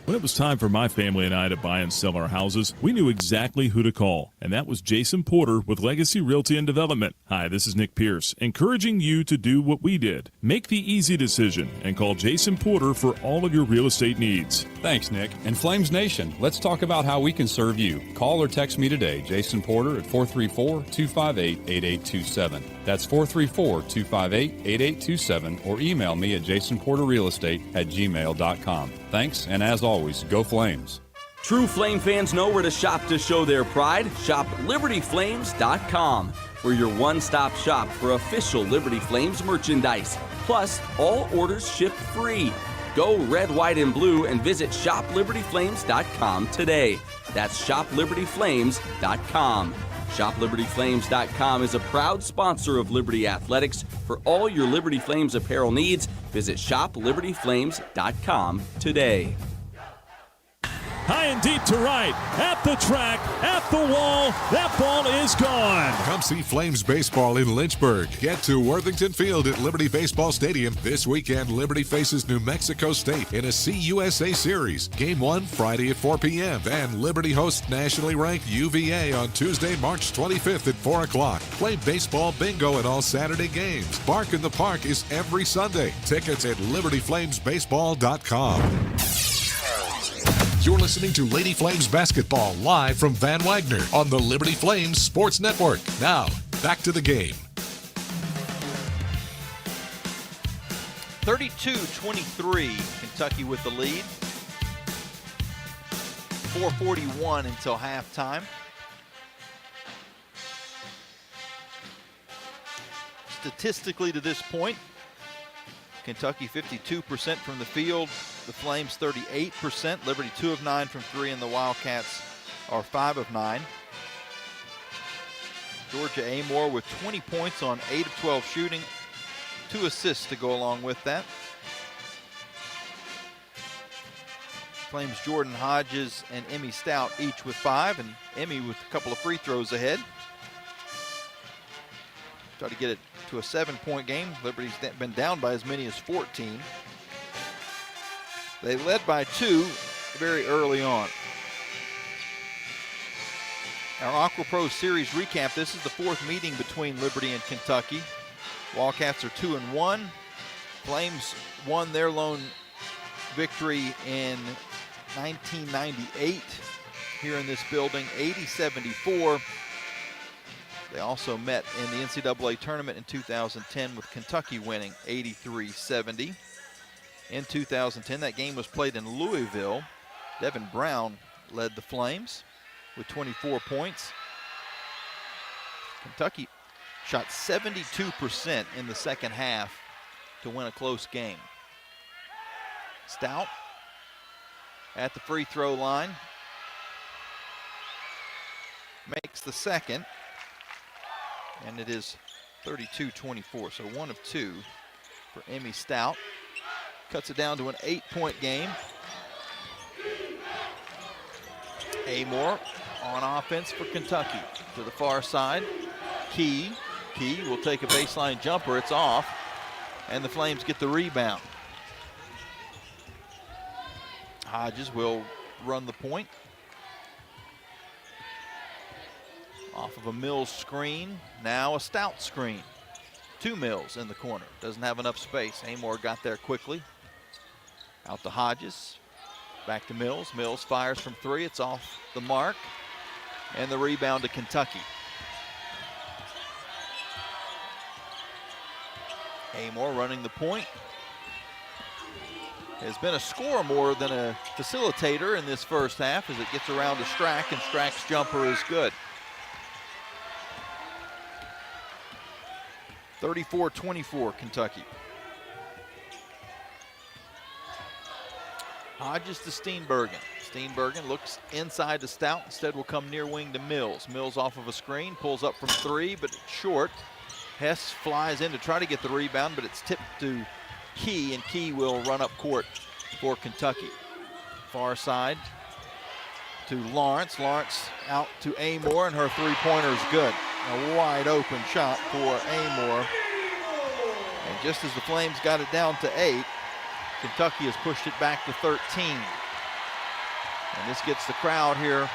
Speaker 5: When it was time for my family and I to buy and sell our houses, we knew exactly who to call, and that was Jason Porter with Legacy Realty and Development. Hi, this is Nick Pierce, encouraging you to do what we did. Make the easy decision and call Jason Porter for all of your real estate needs.
Speaker 14: Thanks, Nick. And Flames Nation, let's talk about how we can serve you. Call or text me today, Jason Porter, at 434-258-8827. That's 434-258-8827, or email me at jasonporterrealestate@gmail.com. Thanks, and as always, go Flames.
Speaker 15: True Flame fans know where to shop to show their pride. Shop LibertyFlames.com. We're your one-stop shop for official Liberty Flames merchandise. Plus, all orders ship free. Go red, white, and blue and visit ShopLibertyFlames.com today. That's ShopLibertyFlames.com. ShopLibertyFlames.com is a proud sponsor of Liberty Athletics. For all your Liberty Flames apparel needs, visit ShopLibertyFlames.com today.
Speaker 5: High and deep to right, at the track, at the wall, that ball is gone.
Speaker 1: Come see Flames baseball in Lynchburg. Get to Worthington Field at Liberty Baseball Stadium. This weekend, Liberty faces New Mexico State in a CUSA Series. Game 1, Friday at 4 p.m. Then Liberty hosts nationally ranked UVA on Tuesday, March 25th at 4 o'clock. Play baseball bingo at all Saturday games. Bark in the Park is every Sunday. Tickets at LibertyFlamesBaseball.com. You're listening to Lady Flames basketball live from Van Wagner on the Liberty Flames Sports Network. Now, back to the game.
Speaker 3: 32-23, Kentucky with the lead. 4:41 until halftime. Statistically to this point, Kentucky 52% from the field, the Flames 38%, Liberty 2 of 9 from 3, and the Wildcats are 5 of 9. Georgia Amore with 20 points on 8 of 12 shooting, 2 assists to go along with that. Flames Jordan Hodges and Emmy Stout each with 5, and Emmy with a couple of free throws ahead. Try to get it to a 7-point game. Liberty's been down by as many as 14. They led by 2 very early on. Our Aqua Pro Series recap. This is the 4th meeting between Liberty and Kentucky. Wildcats are 2-1. Flames won their lone victory in 1998 here in this building, 80-74. They also met in the NCAA Tournament in 2010 with Kentucky winning 83-70. In 2010, that game was played in Louisville. Devin Brown led the Flames with 24 points. Kentucky shot 72% in the second half to win a close game. Stout at the free throw line. Makes the second. And it is 32-24, so 1 of 2 for Emmy Stout. Cuts it down to an 8-point game. Amore on offense for Kentucky. To the far side, Key will take a baseline jumper, it's off, and the Flames get the rebound. Hodges will run the point. Off of a Mills screen, now a Stout screen. 2 Mills in the corner, doesn't have enough space. Amore got there quickly. Out to Hodges, back to Mills. Mills fires from 3, it's off the mark. And the rebound to Kentucky. Amore running the point. Has been a scorer more than a facilitator in this first half as it gets around to Strack, and Strack's jumper is good. 34-24 Kentucky. Hodges to Steenbergen. Steenbergen looks inside to Stout, instead will come near wing to Mills. Mills off of a screen, pulls up from 3, but it's short. Hess flies in to try to get the rebound, but it's tipped to Key, and Key will run up court for Kentucky. Far side to Lawrence. Lawrence out to Amore, and her three-pointer is good. A wide open shot for Amore. And just as the Flames got it down to 8, Kentucky has pushed it back to 13. And this gets the crowd here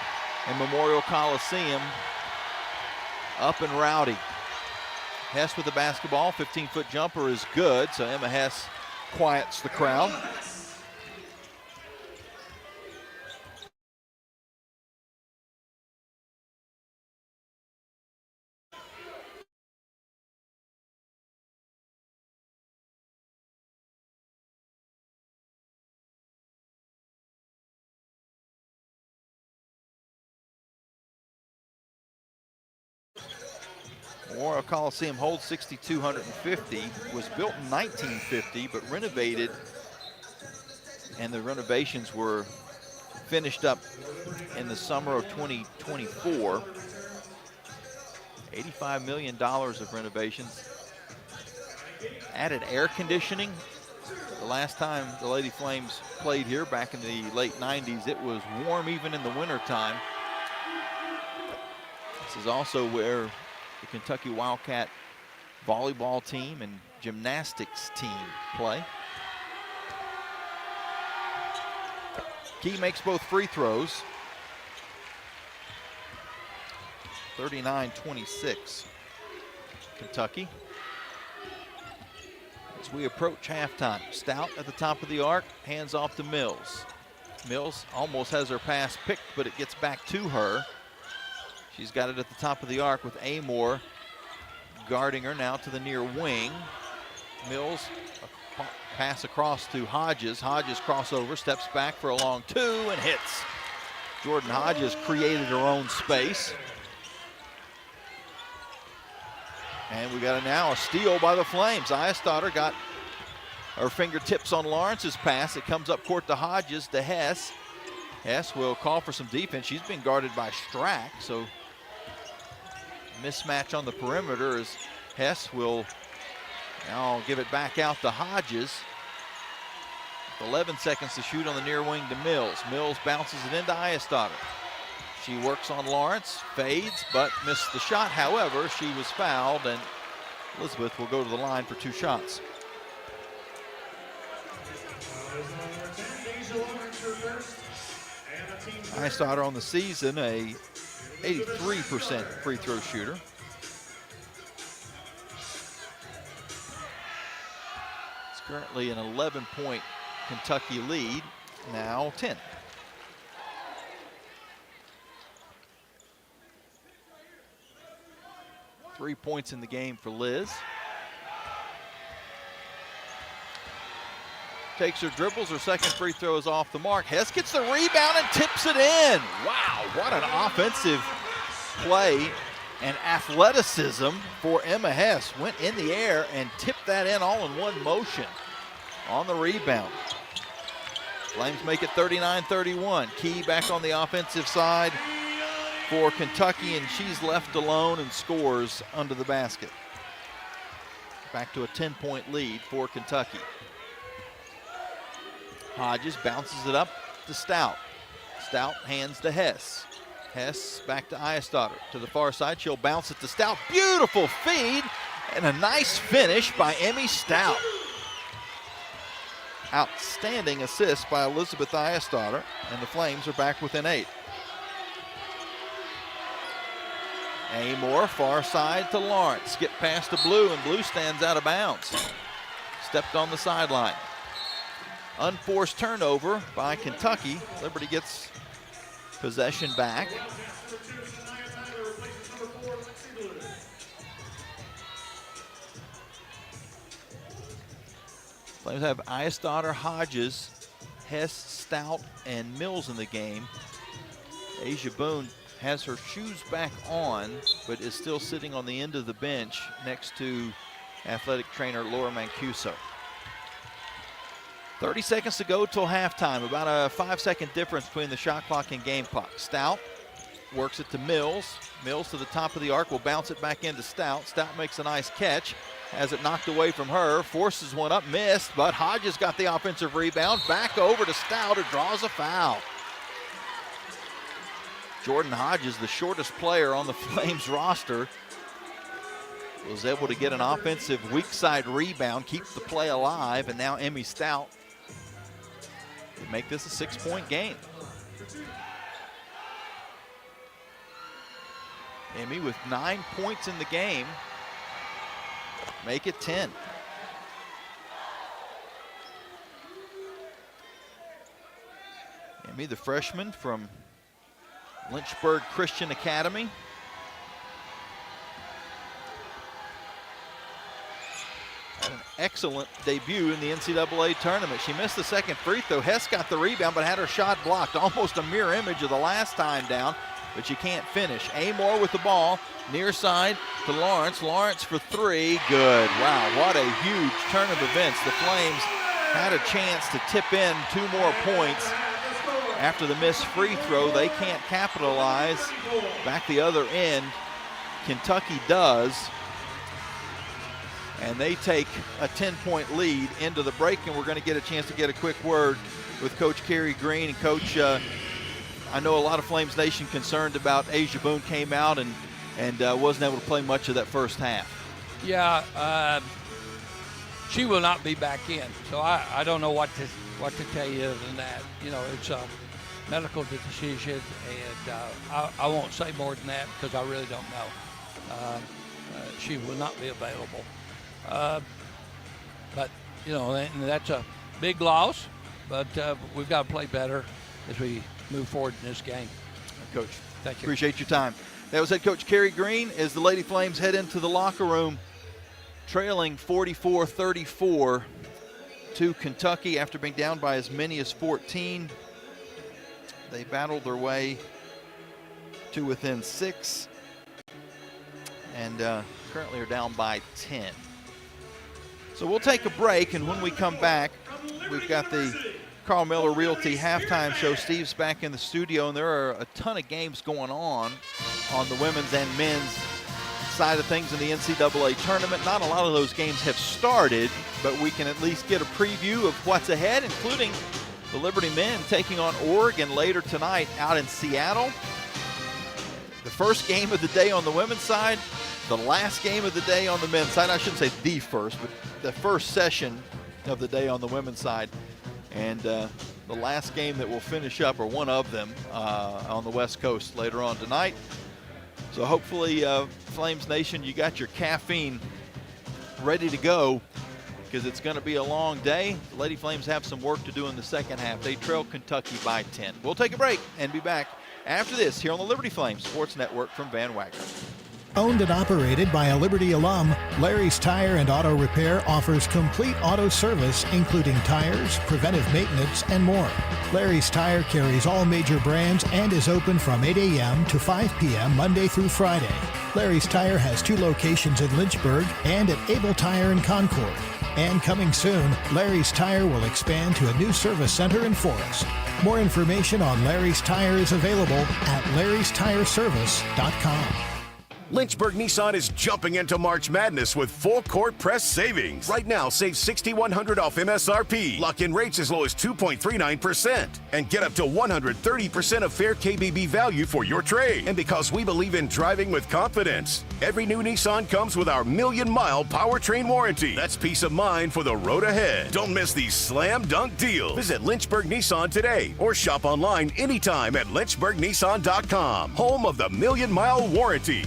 Speaker 3: in Memorial Coliseum up and rowdy. Hess with the basketball, 15-foot jumper is good, so Emma Hess quiets the crowd. Memorial Coliseum holds 6,250, was built in 1950, but renovated, and the renovations were finished up in the summer of 2024. $85 million of renovations. Added air conditioning. The last time the Lady Flames played here back in the late 90s, it was warm even in the wintertime. This is also where the Kentucky Wildcat volleyball team and gymnastics team play. Key makes both free throws. 39-26, Kentucky. As we approach halftime, Stout at the top of the arc, hands off to Mills. Mills almost has her pass picked, but it gets back to her. She's got it at the top of the arc with Amore guarding her now to the near wing. Mills, a pass across to Hodges. Hodges crossover, steps back for a long 2 and hits. Jordan Hodges created her own space. And we got now a steal by the Flames. Eyestadter got her fingertips on Lawrence's pass. It comes up court to Hodges to Hess. Hess will call for some defense. She's being guarded by Strack, so mismatch on the perimeter as Hess will now give it back out to Hodges. 11 seconds to shoot on the near wing to Mills. Mills bounces it into Ayestadter. She works on Lawrence, fades, but missed the shot. However, she was fouled, and Elizabeth will go to the line for 2 shots. Ayestadter on the season, a 83% free throw shooter. It's currently an 11-point Kentucky lead, now 10. Three points in the game for Liz. Takes her dribbles, her second free throw is off the mark. Hess gets the rebound and tips it in. Wow, what an offensive play and athleticism for Emma Hess. Went in the air and tipped that in all in one motion on the rebound. Flames make it 39-31. Key back on the offensive side for Kentucky, and she's left alone and scores under the basket. Back to a 10-point lead for Kentucky. Hodges bounces it up to Stout. Stout hands to Hess. Hess back to Ayestadter to the far side. She'll bounce it to Stout. Beautiful feed and a nice finish by Emmy Stout. Outstanding assist by Elizabeth Ayestadter, and the Flames are back within 8. Amor, far side to Lawrence. Skip past the Blue, and Blue stands out of bounds. Stepped on the sideline. Unforced turnover by Kentucky. Liberty gets possession back. Flames have Ayestadter, Hodges, Hess, Stout, and Mills in the game. Asia Boone has her shoes back on, but is still sitting on the end of the bench next to athletic trainer Laura Mancuso. 30 seconds to go till halftime, about a 5-second difference between the shot clock and game clock. Stout works it to Mills. Mills to the top of the arc, will bounce it back into Stout. Stout makes a nice catch, has it knocked away from her, forces one up, missed, but Hodges got the offensive rebound. Back over to Stout, who draws a foul. Jordan Hodges, the shortest player on the Flames roster, was able to get an offensive weak side rebound, keep the play alive, and now Emmy Stout would make this a 6-point game. Emmy with 9 points in the game, make it 10. Emmy, the freshman from Lynchburg Christian Academy. Had an excellent debut in the NCAA tournament. She missed the second free throw. Hess got the rebound, but had her shot blocked. Almost a mirror image of the last time down, but she can't finish. Amor with the ball, near side to Lawrence. Lawrence for 3, good. Wow, what a huge turn of events. The Flames had a chance to tip in 2 more points. After the missed free throw, they can't capitalize. Back the other end, Kentucky does. And they take a 10-point lead into the break, and we're going to get a chance to get a quick word with Coach Carrie Green. And Coach, I know a lot of Flames Nation concerned about Asia Boone came out and wasn't able to play much of that first half.
Speaker 16: Yeah, she will not be back in, so I don't know what to tell you other than that. You know, it's a medical decision, and I won't say more than that because I really don't know. She will not be available. But, you know, and that's a big loss, but we've got to play better as we move forward in this game.
Speaker 3: Coach,
Speaker 16: thank you.
Speaker 3: Appreciate your time. That was head coach Carrie Green as the Lady Flames head into the locker room, trailing 44-34 to Kentucky after being down by as many as 14. They battled their way to within 6 and currently are down by 10. So we'll take a break, and when we come back, we've got the Carl Miller Realty halftime show. Steve's back in the studio, and there are a ton of games going on the women's and men's side of things in the NCAA tournament. Not a lot of those games have started, but we can at least get a preview of what's ahead, including the Liberty men taking on Oregon later tonight out in Seattle. The first game of the day on the women's side, the last game of the day on the men's side. I shouldn't say the first, but the first session of the day on the women's side. And the last game that will finish up, or one of them, on the West Coast later on tonight. So hopefully, Flames Nation, you got your caffeine ready to go, because it's going to be a long day. The Lady Flames have some work to do in the second half. They trail Kentucky by 10. We'll take a break and be back after this here on the Liberty Flames Sports Network from Van Wagner.
Speaker 17: Owned and operated by a Liberty alum, Larry's Tire and Auto Repair offers complete auto service, including tires, preventive maintenance, and more. Larry's Tire carries all major brands and is open from 8 a.m. to 5 p.m. Monday through Friday. Larry's Tire has 2 locations in Lynchburg and at Able Tire in Concord. And coming soon, Larry's Tire will expand to a new service center in Forest. More information on Larry's Tire is available at larrystireservice.com.
Speaker 18: Lynchburg Nissan is jumping into March Madness with full-court press savings. Right now, save $6,100 off MSRP. Lock in rates as low as 2.39%. And get up to 130% of fair KBB value for your trade. And because we believe in driving with confidence, every new Nissan comes with our million-mile powertrain warranty. That's peace of mind for the road ahead. Don't miss these slam-dunk deals. Visit Lynchburg Nissan today or shop online anytime at lynchburgnissan.com. Home of the million-mile warranty.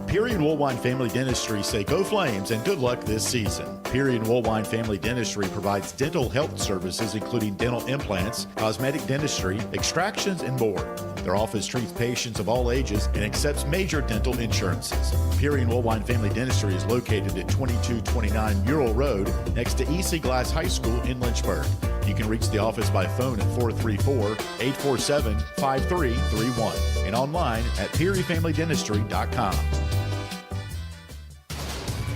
Speaker 4: Period Woolwine Family Dentistry say go Flames and good luck this season. Period Woolwine Family Dentistry provides dental health services including dental implants, cosmetic dentistry, extractions, and more. Their office treats patients of all ages and accepts major dental insurances. Period Woolwine Family Dentistry is located at 2229 Mural Road next to EC Glass High School in Lynchburg. You can reach the office by phone at 434-847-5331 and online at perryfamilydentistry.com.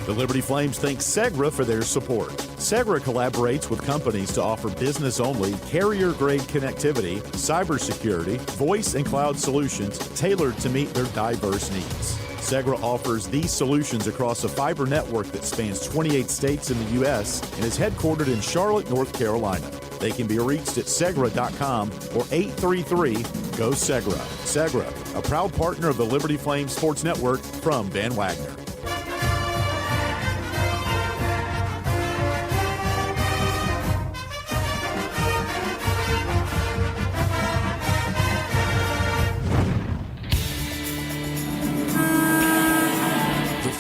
Speaker 4: The Liberty Flames thank Segra for their support. Segra collaborates with companies to offer business-only, carrier-grade connectivity, cybersecurity, voice and cloud solutions tailored to meet their diverse needs. Segra offers these solutions across a fiber network that spans 28 states in the U.S. and is headquartered in Charlotte, North Carolina. They can be reached at Segra.com or 833-GO-SEGRA. Segra, a proud partner of the Liberty Flames Sports Network from Van Wagner.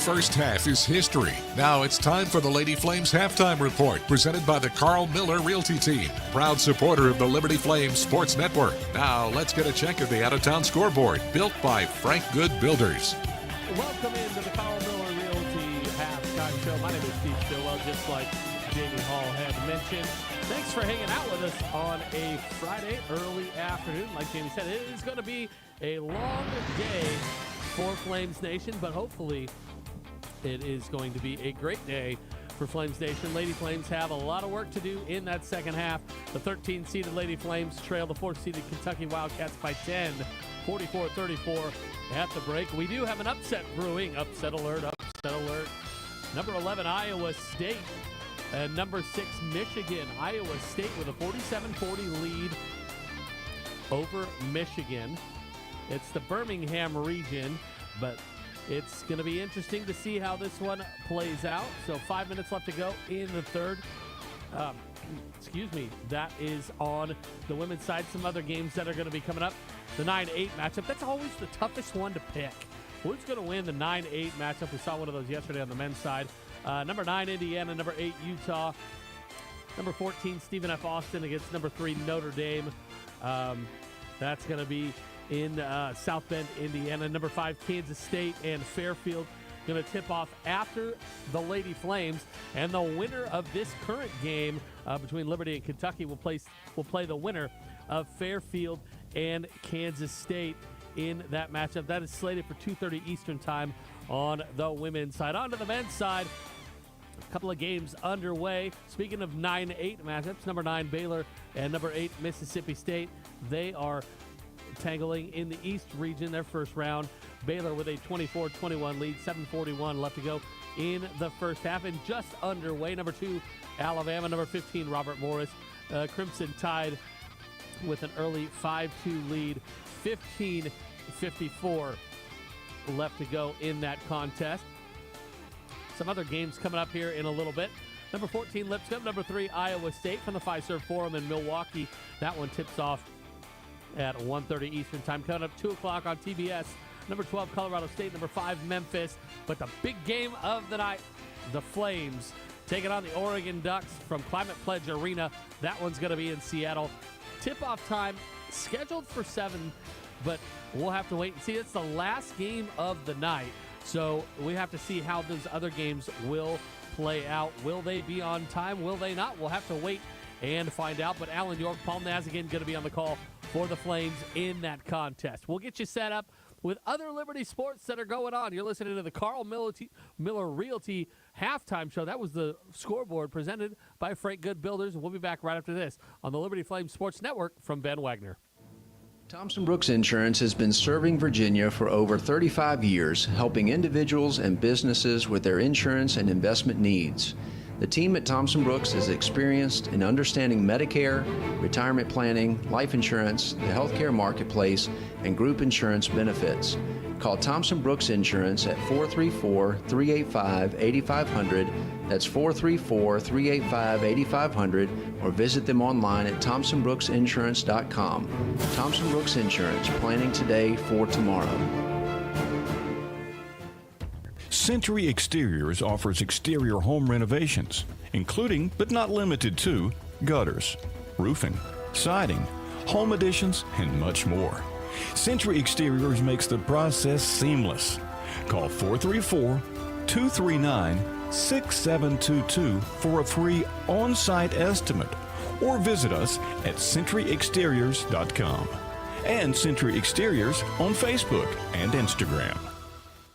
Speaker 1: First half is history. Now it's time for the Lady Flames halftime report, presented by the Carl Miller Realty Team, proud supporter of the Liberty Flames Sports Network. Now let's get a check of the out-of-town scoreboard, built by Frank Good Builders.
Speaker 19: Welcome into the Carl Miller Realty halftime show. My name is Steve Stillwell, just like Jamie Hall had mentioned. Thanks for hanging out with us on a Friday early afternoon. Like Jamie said, it is going to be a long day for Flames Nation, but hopefully it is going to be a great day for Flames Nation. Lady Flames have a lot of work to do in that second half. The 13-seeded Lady Flames trail the 4th-seeded Kentucky Wildcats by 10, 44-34 at the break. We do have an upset brewing. Upset alert, upset alert. Number 11, Iowa State. And number 6, Michigan. Iowa State with a 47-40 lead over Michigan. It's the Birmingham region, but it's going to be interesting to see how this one plays out. So 5 minutes left to go in the third. That is on the women's side. Some other games that are going to be coming up. The 9-8 matchup. That's always the toughest one to pick. Who's going to win the 9-8 matchup? We saw one of those yesterday on the men's side. Number 9, Indiana. Number 8, Utah. Number 14, Stephen F. Austin against number 3, Notre Dame. That's going to be in South Bend, Indiana. Number 5, Kansas State and Fairfield going to tip off after the Lady Flames. And the winner of this current game between Liberty and Kentucky will play the winner of Fairfield and Kansas State in that matchup. That is slated for 2:30 Eastern time on the women's side. On to the men's side. A couple of games underway. Speaking of 9-8 matchups, number 9 Baylor and number 8 Mississippi State. They are tangling in the East region, their first round. Baylor with a 24-21 lead, 7:41 left to go in the first half. And just underway, number 2 Alabama. Number 15, Robert Morris. Crimson Tide with an early 5-2 lead, 15:54 left to go in that contest. Some other games coming up here in a little bit. Number 14, Lipscomb. Number 3, Iowa State from the Fiserv Forum in Milwaukee. That one tips off at 1:30 Eastern Time. Coming up 2 o'clock on TBS. Number 12, Colorado State. Number 5, Memphis. But the big game of the night, the Flames taking on the Oregon Ducks from Climate Pledge Arena. That one's going to be in Seattle. Tip-off time scheduled for 7, but we'll have to wait and see. It's the last game of the night, so we have to see how those other games will play out. Will they be on time? Will they not? We'll have to wait and find out. But Alan York, Paul Nazigan going to be on the call for the Flames in that contest. We'll get you set up with other Liberty sports that are going on. You're listening to the Carl Miller Realty halftime show. That was the scoreboard presented by Freight Good Builders. We'll be back right after this on the Liberty Flames Sports Network from Van Wagner.
Speaker 20: Thompson Brooks Insurance has been serving Virginia for over 35 years, helping individuals and businesses with their insurance and investment needs. The team at Thompson Brooks is experienced in understanding Medicare, retirement planning, life insurance, the healthcare marketplace, and group insurance benefits. Call Thompson Brooks Insurance at 434-385-8500. That's 434-385-8500, or visit them online at thompsonbrooksinsurance.com. Thompson Brooks Insurance, planning today for tomorrow.
Speaker 21: Century Exteriors offers exterior home renovations, including but not limited to gutters, roofing, siding, home additions, and much more. Century Exteriors makes the process seamless. Call 434-239-6722 for a free on-site estimate, or visit us at centuryexteriors.com and Century Exteriors on Facebook and Instagram.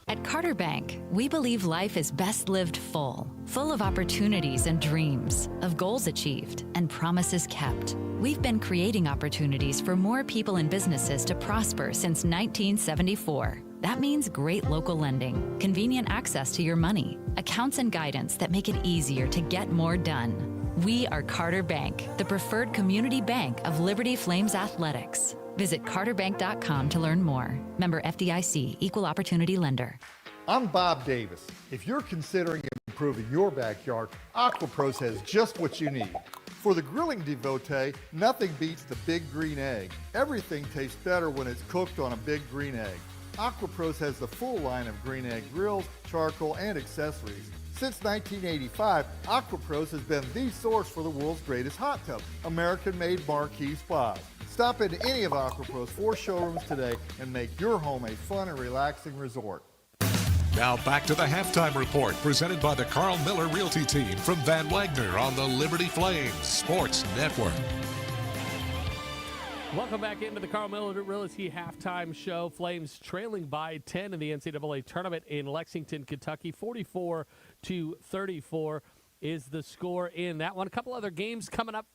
Speaker 6: At Carter Bank, we believe life is best lived full of opportunities and dreams, of goals achieved and promises kept. We've been creating opportunities for more people and businesses to prosper since 1974. That means great local lending, convenient access to your money, accounts and guidance that make it easier to get more done. We are Carter Bank, the preferred community bank of Liberty Flames Athletics. Visit carterbank.com to learn more. Member FDIC, Equal Opportunity Lender.
Speaker 22: I'm Bob Davis. If you're considering improving your backyard, AquaPros has just what you need. For the grilling devotee, nothing beats the big green egg. Everything tastes better when it's cooked on a big green egg. AquaPros has the full line of green egg grills, charcoal, and accessories. Since 1985, AquaPros has been the source for the world's greatest hot tub, American-made marquee spas. Stop into any of AquaPro's 4 showrooms today and make your home a fun and relaxing resort.
Speaker 1: Now back to the halftime report presented by the Carl Miller Realty Team from Van Wagner on the Liberty Flames Sports Network.
Speaker 19: Welcome back into the Carl Miller Realty halftime show. Flames trailing by 10 in the NCAA Tournament in Lexington, Kentucky. 44-34 is the score in that one. A couple other games coming up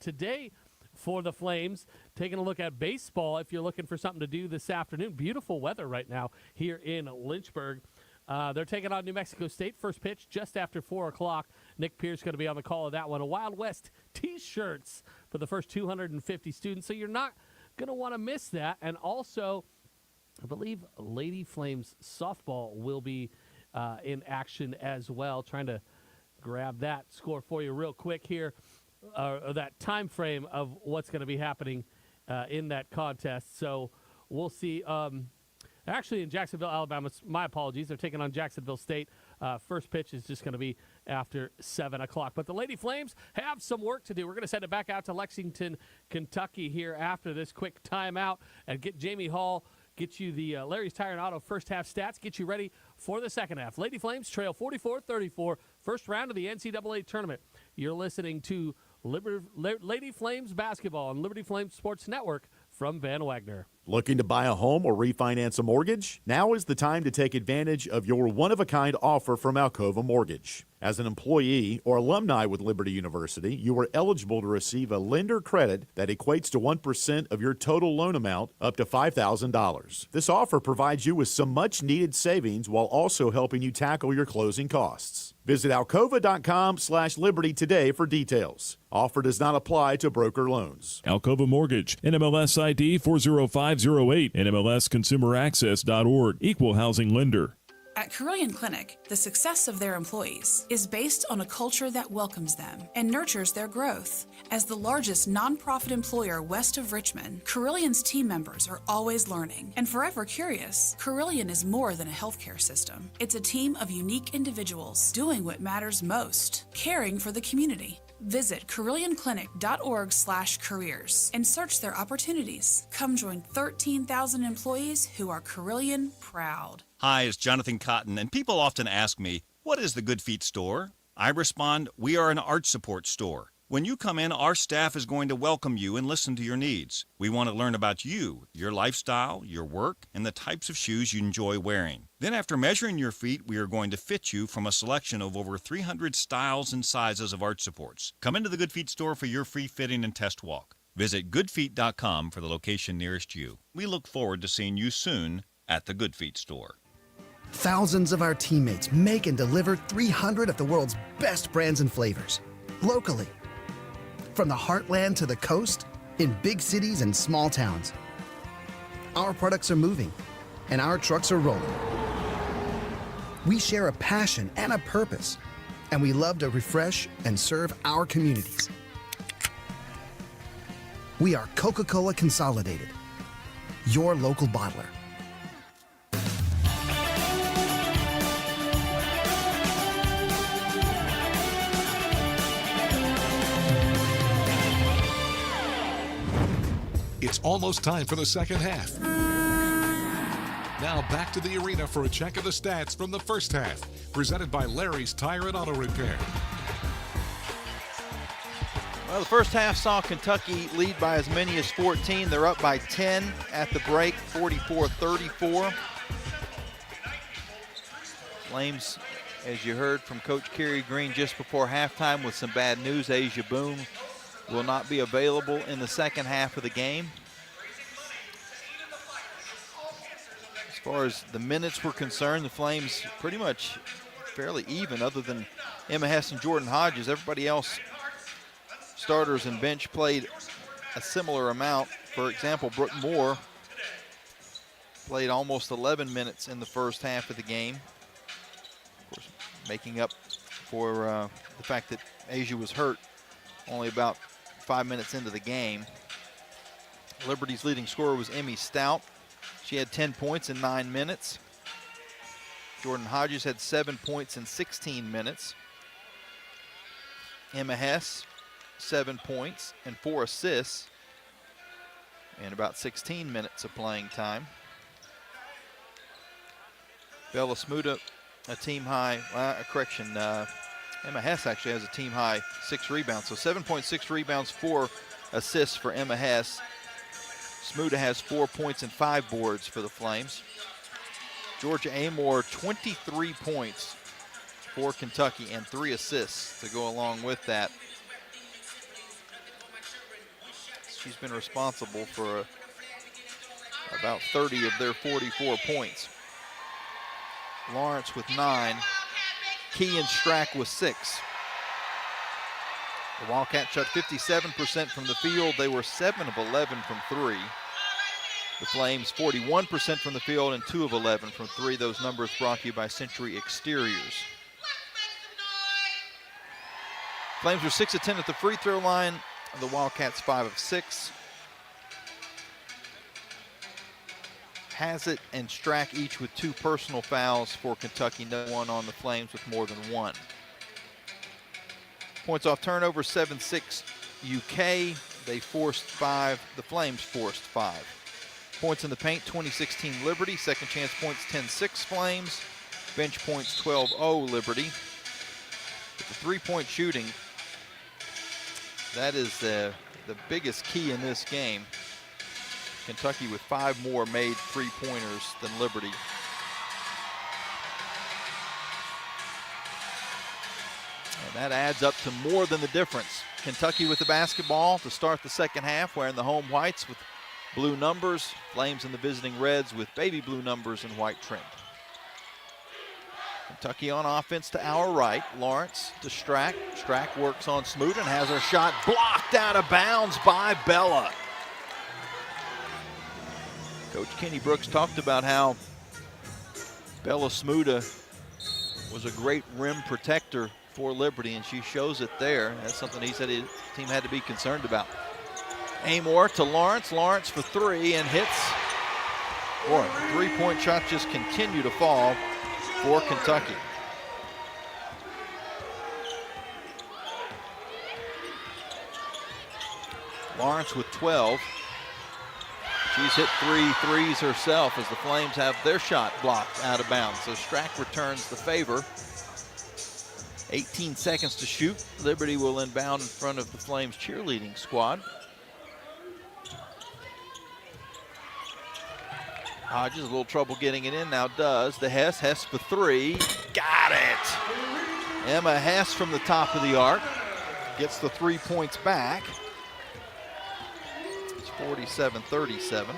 Speaker 19: today for the Flames. Taking a look at baseball if you're looking for something to do this afternoon. Beautiful weather right now here in Lynchburg. They're taking on New Mexico State. First pitch just after 4 o'clock. Nick Pierce going to be on the call of that one. A Wild West T-shirts for the first 250 students, so you're not going to want to miss that. And also, I believe Lady Flames softball will be in action as well. Trying to grab that score for you real quick here. That time frame of what's going to be happening in that contest. So we'll see. Actually, in Jacksonville, Alabama, my apologies, they're taking on Jacksonville State. First pitch is just going to be after 7 o'clock. But the Lady Flames have some work to do. We're going to send it back out to Lexington, Kentucky here after this quick timeout and get Jamie Hall, get you the Larry's Tire and Auto first half stats, get you ready for the second half. Lady Flames trail 44-34, first round of the NCAA Tournament. You're listening to Lady Flames basketball on Liberty Flames Sports Network from Van Wagner.
Speaker 4: Looking to buy a home or refinance a mortgage? Now is the time to take advantage of your one-of-a-kind offer from Alcova Mortgage. As an employee or alumni with Liberty University, you are eligible to receive a lender credit that equates to 1% of your total loan amount up to $5,000. This offer provides you with some much-needed savings while also helping you tackle your closing costs. Visit alcova.com/liberty today for details. Offer does not apply to broker loans.
Speaker 5: Alcova Mortgage, NMLS ID 40508, NMLSconsumeraccess.org, Equal Housing Lender.
Speaker 2: At Carillion Clinic, the success of their employees is based on a culture that welcomes them and nurtures their growth. As the largest nonprofit employer west of Richmond, Carillion's team members are always learning and forever curious. Carillion is more than a healthcare system. It's a team of unique individuals doing what matters most, caring for the community. Visit CarillionClinic.org/careers and search their opportunities. Come join 13,000 employees who are Carillion proud.
Speaker 10: Hi, it's Jonathan Cotton, and people often ask me, what is the Good Feet store? I respond, we are an arch support store. When you come in, our staff is going to welcome you and listen to your needs. We want to learn about you, your lifestyle, your work, and the types of shoes you enjoy wearing. Then after measuring your feet, we are going to fit you from a selection of over 300 styles and sizes of arch supports. Come into the Good Feet store for your free fitting and test walk. Visit goodfeet.com for the location nearest you. We look forward to seeing you soon at the Good Feet store.
Speaker 7: Thousands of our teammates make and deliver 300 of the world's best brands and flavors, locally. From the heartland to the coast, in big cities and small towns. Our products are moving, and our trucks are rolling. We share a passion and a purpose, and we love to refresh and serve our communities. We are Coca-Cola Consolidated, your local bottler.
Speaker 1: It's almost time for the second half. Now back to the arena for a check of the stats from the first half, presented by Larry's Tire and Auto Repair.
Speaker 3: Well, the first half saw Kentucky lead by as many as 14. They're up by 10 at the break, 44-34. Flames, as you heard from Coach Kerry Green just before halftime, with some bad news. Asia Boone will not be available in the second half of the game. As far as the minutes were concerned, the Flames pretty much fairly even, other than Emma Hess and Jordan Hodges. Everybody else, starters and bench, played a similar amount. For example, Brooke Moore played almost 11 minutes in the first half of the game. Of course, making up for the fact that Asia was hurt only about 5 minutes into the game. Liberty's leading scorer was Emmy Stout. She had 10 points in 9 minutes. Jordan Hodges had 7 points in 16 minutes. Emma Hess, 7 points and 4 assists in about 16 minutes of playing time. Bella Smuda, a team high, Emma Hess actually has a team high 6 rebounds. So 7.6 rebounds, 4 assists for Emma Hess. Smuda has 4 points and 5 boards for the Flames. Georgia Amor, 23 points for Kentucky and 3 assists to go along with that. She's been responsible for about 30 of their 44 points. Lawrence with 9. Key and Strack with 6. The Wildcats shot 57% from the field. They were 7 of 11 from 3. The Flames 41% from the field and 2 of 11 from 3. Those numbers brought to you by Century Exteriors. Flames were 6 of 10 at the free throw line. The Wildcats 5 of 6. Hazzett and Strack each with 2 personal fouls for Kentucky. No one on the Flames with more than 1. Points off turnover, 7-6 UK. They forced 5. The Flames forced 5. Points in the paint, 2016 Liberty. Second chance points, 10-6 Flames. Bench points, 12-0 Liberty. But the three-point shooting, that is the biggest key in this game. Kentucky with 5 more made three-pointers than Liberty. And that adds up to more than the difference. Kentucky with the basketball to start the second half, wearing the home whites with blue numbers. Flames and the visiting Reds with baby blue numbers and white trim. Kentucky on offense to our right. Lawrence to Strack. Strack works on Smoot and has her shot blocked out of bounds by Bella. Coach Kenny Brooks talked about how Bella Smuda was a great rim protector for Liberty, and she shows it there. That's something he said his team had to be concerned about. Amor to Lawrence. Lawrence for three and hits. Boy, three-point shots just continue to fall for Kentucky. Lawrence with 12. She's hit 3 threes herself as the Flames have their shot blocked out of bounds. So Strack returns the favor. 18 seconds to shoot. Liberty will inbound in front of the Flames cheerleading squad. Hodges a little trouble getting it in, now does. The Hess for three. Got it! Emma Hess from the top of the arc gets the 3 points back. It's 47-37.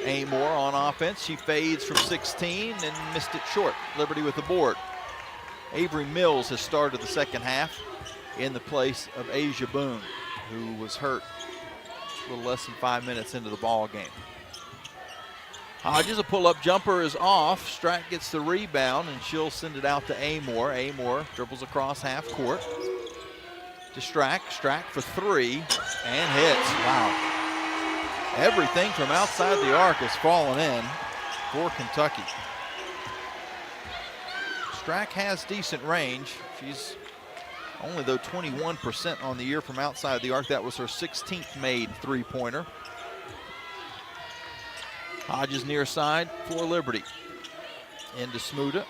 Speaker 3: Amor on offense. She fades from 16 and missed it short. Liberty with the board. Avery Mills has started the second half in the place of Asia Boone, who was hurt a little less than 5 minutes into the ball game. Hodges, a pull-up jumper is off. Strack gets the rebound, and she'll send it out to Amor. Amor dribbles across half court to Strack. Strack for three and hits. Wow. Everything from outside the arc has fallen in for Kentucky. Strack has decent range. She's only, though, 21% on the year from outside the arc. That was her 16th made three-pointer. Hodges near side for Liberty. Into Smuda.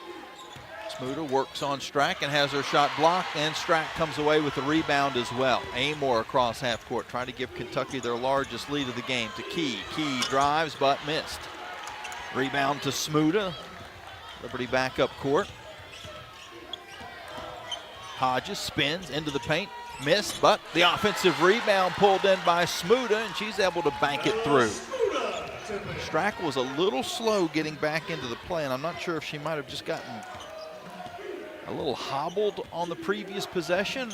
Speaker 3: Smuda works on Strack and has her shot blocked, and Strack comes away with the rebound as well. Amor across half court, trying to give Kentucky their largest lead of the game to Key. Key drives but missed. Rebound to Smuda. Liberty back up court. Hodges spins into the paint, missed, but the offensive rebound pulled in by Smuda, and she's able to bank it through. Strack was a little slow getting back into the play, and I'm not sure if she might have just gotten a little hobbled on the previous possession,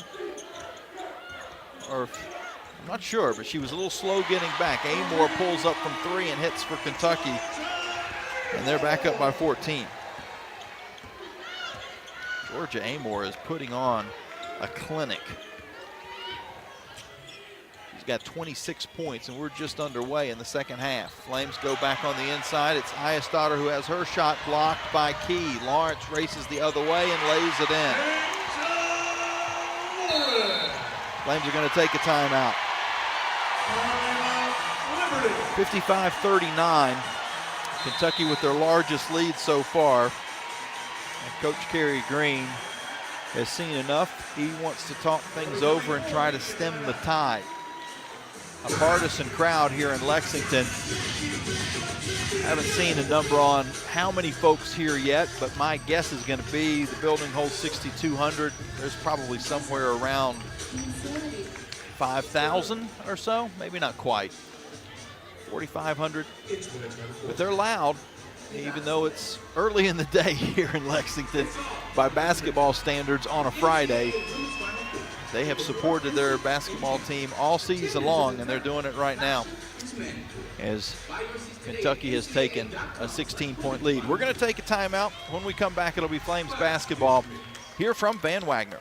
Speaker 3: or I'm not sure, but she was a little slow getting back. Amor pulls up from three and hits for Kentucky, and they're back up by 14. Georgia Amor is putting on a clinic. She's got 26 points, and we're just underway in the second half. Flames go back on the inside. It's Ayestadter who has her shot blocked by Key. Lawrence races the other way and lays it in. Flames are going to take a timeout. 55-39. Kentucky with their largest lead so far. Coach Kerry Green has seen enough. He wants to talk things over and try to stem the tide. A partisan crowd here in Lexington. I haven't seen a number on how many folks here yet, but my guess is going to be the building holds 6,200. There's probably somewhere around 5,000 or so, maybe not quite. 4,500. But they're loud. Even though it's early in the day here in Lexington, by basketball standards on a Friday, they have supported their basketball team all season long, and they're doing it right now as Kentucky has taken a 16-point lead. We're going to take a timeout. When we come back, it'll be Flames basketball here from Van Wagner.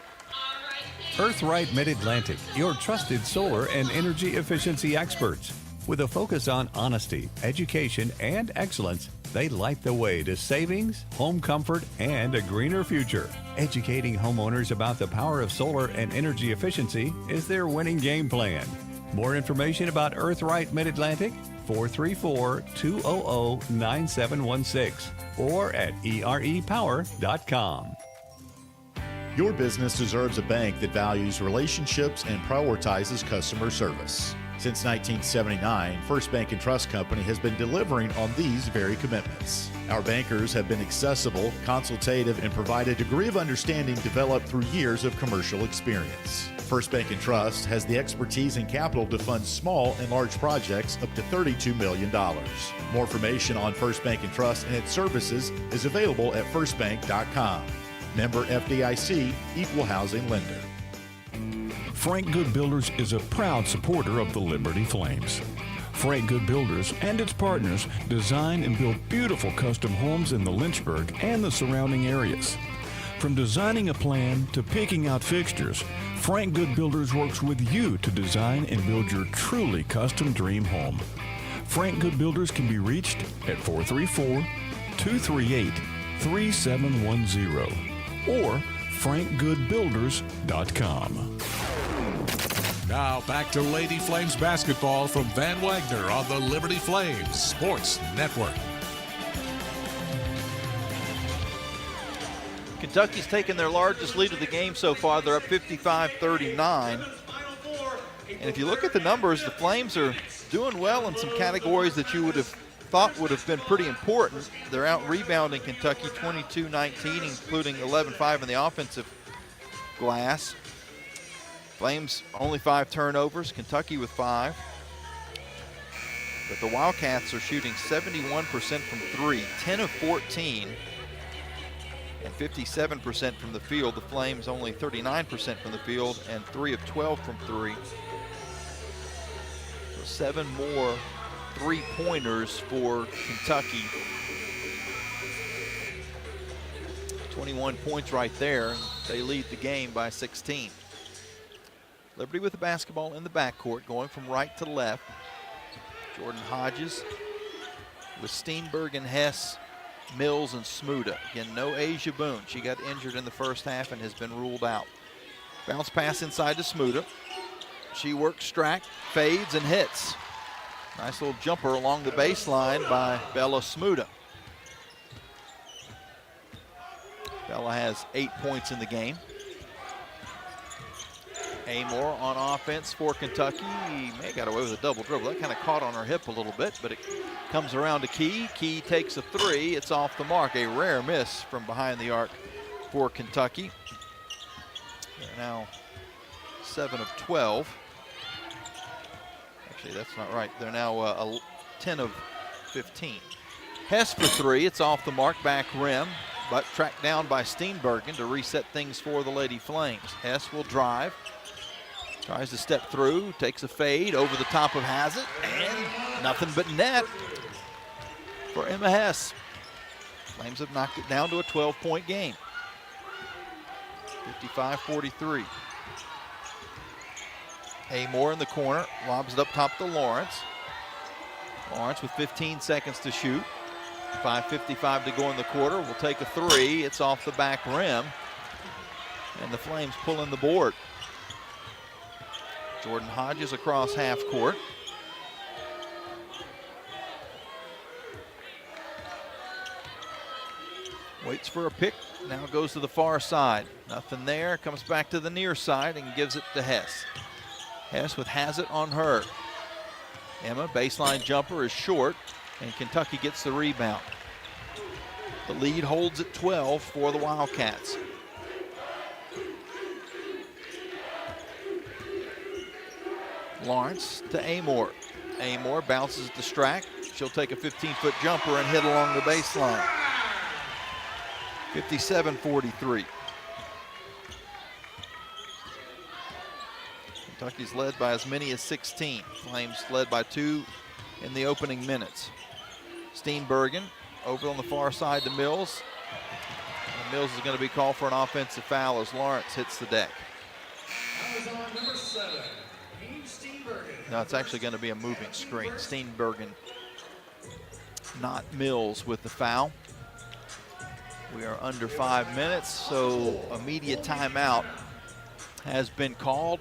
Speaker 8: Earthright Mid-Atlantic, your trusted solar and energy efficiency experts. With a focus on honesty, education, and excellence, they light the way to savings, home comfort, and a greener future. Educating homeowners about the power of solar and energy efficiency is their winning game plan. More information about Earthright Mid-Atlantic, 434-200-9716, or at erepower.com.
Speaker 4: Your business deserves a bank that values relationships and prioritizes customer service. Since 1979, First Bank & Trust Company has been delivering on these very commitments. Our bankers have been accessible, consultative, and provide a degree of understanding developed through years of commercial experience. First Bank & Trust has the expertise and capital to fund small and large projects up to $32 million. More information on First Bank & Trust and its services is available at firstbank.com. Member FDIC, Equal Housing Lender.
Speaker 21: Frank Good Builders is a proud supporter of the Liberty Flames. Frank Good Builders and its partners design and build beautiful custom homes in the Lynchburg and the surrounding areas. From designing a plan to picking out fixtures, Frank Good Builders works with you to design and build your truly custom dream home. Frank Good Builders can be reached at 434-238-3710 or frankgoodbuilders.com.
Speaker 1: Now back to Lady Flames basketball from Van Wagner on the Liberty Flames Sports Network.
Speaker 3: Kentucky's taken their largest lead of the game so far. They're up 55-39. And if you look at the numbers, the Flames are doing well in some categories that you would have thought would have been pretty important. They're out rebounding Kentucky 22-19, including 11-5 in the offensive glass. Flames only 5 turnovers, Kentucky with 5. But the Wildcats are shooting 71% from 3, 10 of 14, and 57% from the field. The Flames only 39% from the field and 3 of 12 from 3. So 7 more three-pointers for Kentucky. 21 points right there. They lead the game by 16. Liberty with the basketball in the backcourt, going from right to left. Jordan Hodges with Steenberg and Hess, Mills and Smuda. Again, no Asia Boone. She got injured in the first half and has been ruled out. Bounce pass inside to Smuda. She works Strack, fades and hits. Nice little jumper along the baseline by Bella Smuda. Bella has 8 points in the game. Amore on offense for Kentucky. May have got away with a double dribble. That kind of caught on her hip a little bit, but it comes around to Key. Key takes a three. It's off the mark. A rare miss from behind the arc for Kentucky. They're now 7 of 12. Actually, that's not right. They're now 10 of 15. Hess for three. It's off the mark, back rim, but tracked down by Steenbergen to reset things for the Lady Flames. Hess will drive. Tries to step through, takes a fade over the top of Hazzett, and nothing but net for Emma Hess. Flames have knocked it down to a 12-point game. 55-43. Amore in the corner, lobs it up top to Lawrence. Lawrence with 15 seconds to shoot. 5:55 to go in the quarter. Will take a three. It's off the back rim. And the Flames pull in the board. Jordan Hodges across half court. Waits for a pick, now goes to the far side. Nothing there, comes back to the near side and gives it to Hess. Hess with Hazzett on her. Emma, baseline jumper is short, and Kentucky gets the rebound. The lead holds at 12 for the Wildcats. Lawrence to Amore. Amore bounces to Strack. She'll take a 15-foot jumper and hit along the baseline. 57-43. Kentucky's led by as many as 16. Flames led by 2 in the opening minutes. Steenbergen over on the far side to Mills. And Mills is going to be called for an offensive foul as Lawrence hits the deck.
Speaker 9: Number 7.
Speaker 3: No, it's actually going to be a moving screen. Steenbergen, not Mills with the foul. We are under 5 minutes, so immediate timeout has been called.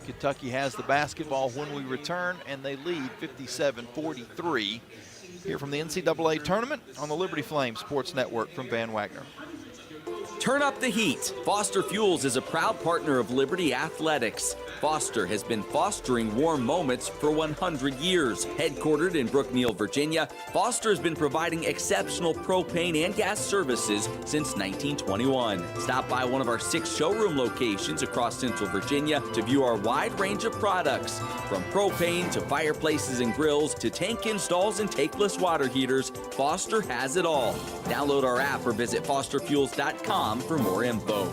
Speaker 3: Kentucky has the basketball when we return, and they lead 57-43 here from the NCAA Tournament on the Liberty Flames Sports Network from Van Wagner.
Speaker 15: Turn up the heat. Foster Fuels is a proud partner of Liberty Athletics. Foster has been fostering warm moments for 100 years. Headquartered in Brookneal, Virginia, Foster has been providing exceptional propane and gas services since 1921. Stop by one of our 6 showroom locations across Central Virginia to view our wide range of products. From propane to fireplaces and grills to tank installs and tankless water heaters, Foster has it all. Download our app or visit fosterfuels.com for more info.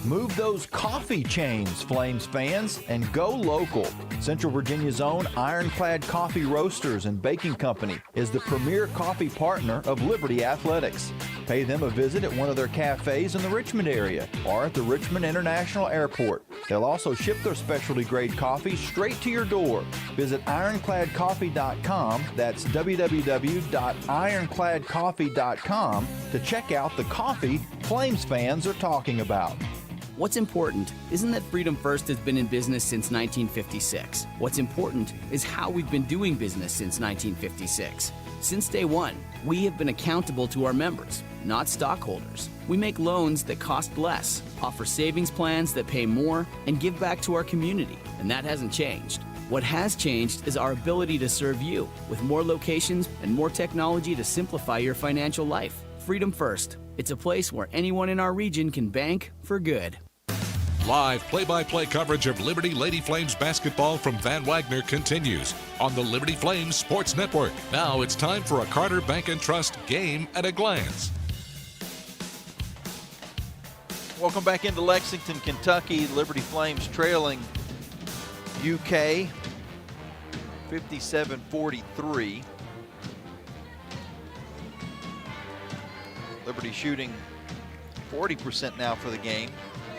Speaker 11: Move those coffee chains, Flames fans, and go local. Central Virginia's own Ironclad Coffee Roasters and Baking Company is the premier coffee partner of Liberty Athletics. Pay them a visit at one of their cafes in the Richmond area or at the Richmond International Airport. They'll also ship their specialty grade coffee straight to your door. Visit ironcladcoffee.com, that's www.ironcladcoffee.com, to check out the coffee Flames fans are talking about.
Speaker 12: What's important isn't that Freedom First has been in business since 1956. What's important is how we've been doing business since 1956. Since day one, we have been accountable to our members, not stockholders. We make loans that cost less, offer savings plans that pay more, and give back to our community, and that hasn't changed. What has changed is our ability to serve you with more locations and more technology to simplify your financial life. Freedom First. It's a place where anyone in our region can bank for good.
Speaker 1: Live play-by-play coverage of Liberty Lady Flames basketball from Van Wagner continues on the Liberty Flames Sports Network. Now it's time for a Carter Bank & Trust game at a glance.
Speaker 3: Welcome back into Lexington, Kentucky. Liberty Flames trailing UK 57-43. Liberty shooting 40% now for the game.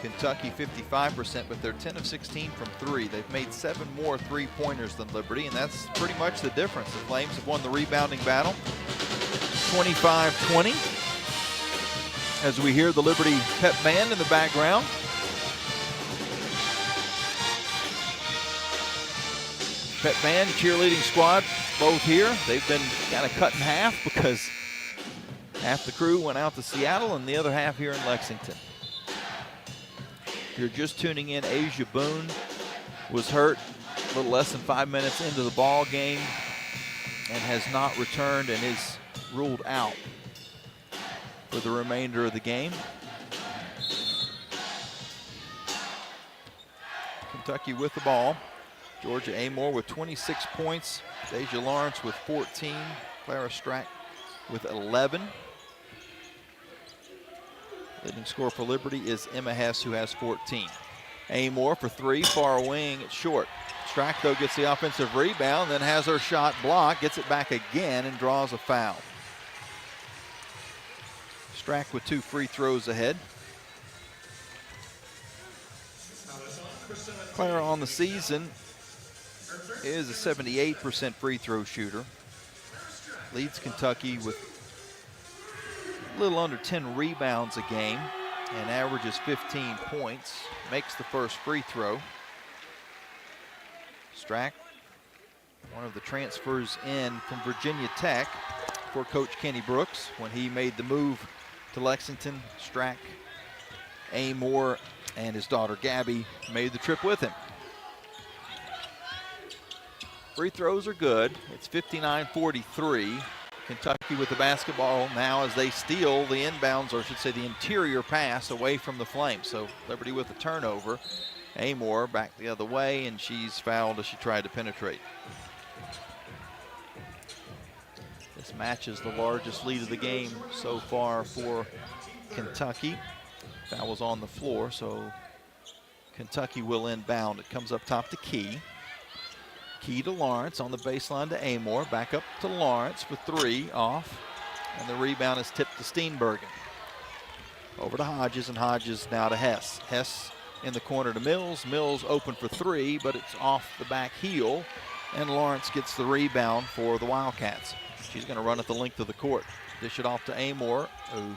Speaker 3: Kentucky 55%, but they're 10 of 16 from 3. They've made 7 more three-pointers than Liberty, and that's pretty much the difference. The Flames have won the rebounding battle 25-20. As we hear the Liberty pep band in the background. Pep band, cheerleading squad, both here. They've been kind of cut in half because half the crew went out to Seattle and the other half here in Lexington. If you're just tuning in, Asia Boone was hurt a little less than 5 minutes into the ball game and has not returned and is ruled out for the remainder of the game. Kentucky with the ball. Georgia Amore with 26 points. Deja Lawrence with 14. Clara Strack with 11. Leading scorer for Liberty is Emma Hess, who has 14. Amore for 3, far wing, it's short. Strack, though, gets the offensive rebound, then has her shot blocked, gets it back again, and draws a foul. Strack with 2 free throws ahead. Clara on the season is a 78% free throw shooter. Leads Kentucky with a little under 10 rebounds a game and averages 15 points. Makes the first free throw. Strack, one of the transfers in from Virginia Tech for Coach Kenny Brooks when he made the move to Lexington. Strack, Amore, and his daughter Gabby made the trip with him. Free throws are good. It's 59-43. Kentucky with the basketball now as they steal the inbounds, or I should say the interior pass away from the Flames. So Liberty with the turnover. Amore back the other way, and she's fouled as she tried to penetrate. This matches the largest lead of the game so far for Kentucky. Foul was on the floor, so Kentucky will inbound. It comes up top to Key. Key to Lawrence on the baseline to Amore. Back up to Lawrence for 3, off. And the rebound is tipped to Steenbergen. Over to Hodges, and Hodges now to Hess. Hess in the corner to Mills. Mills open for 3, but it's off the back heel. And Lawrence gets the rebound for the Wildcats. She's going to run at the length of the court. Dish it off to Amore, who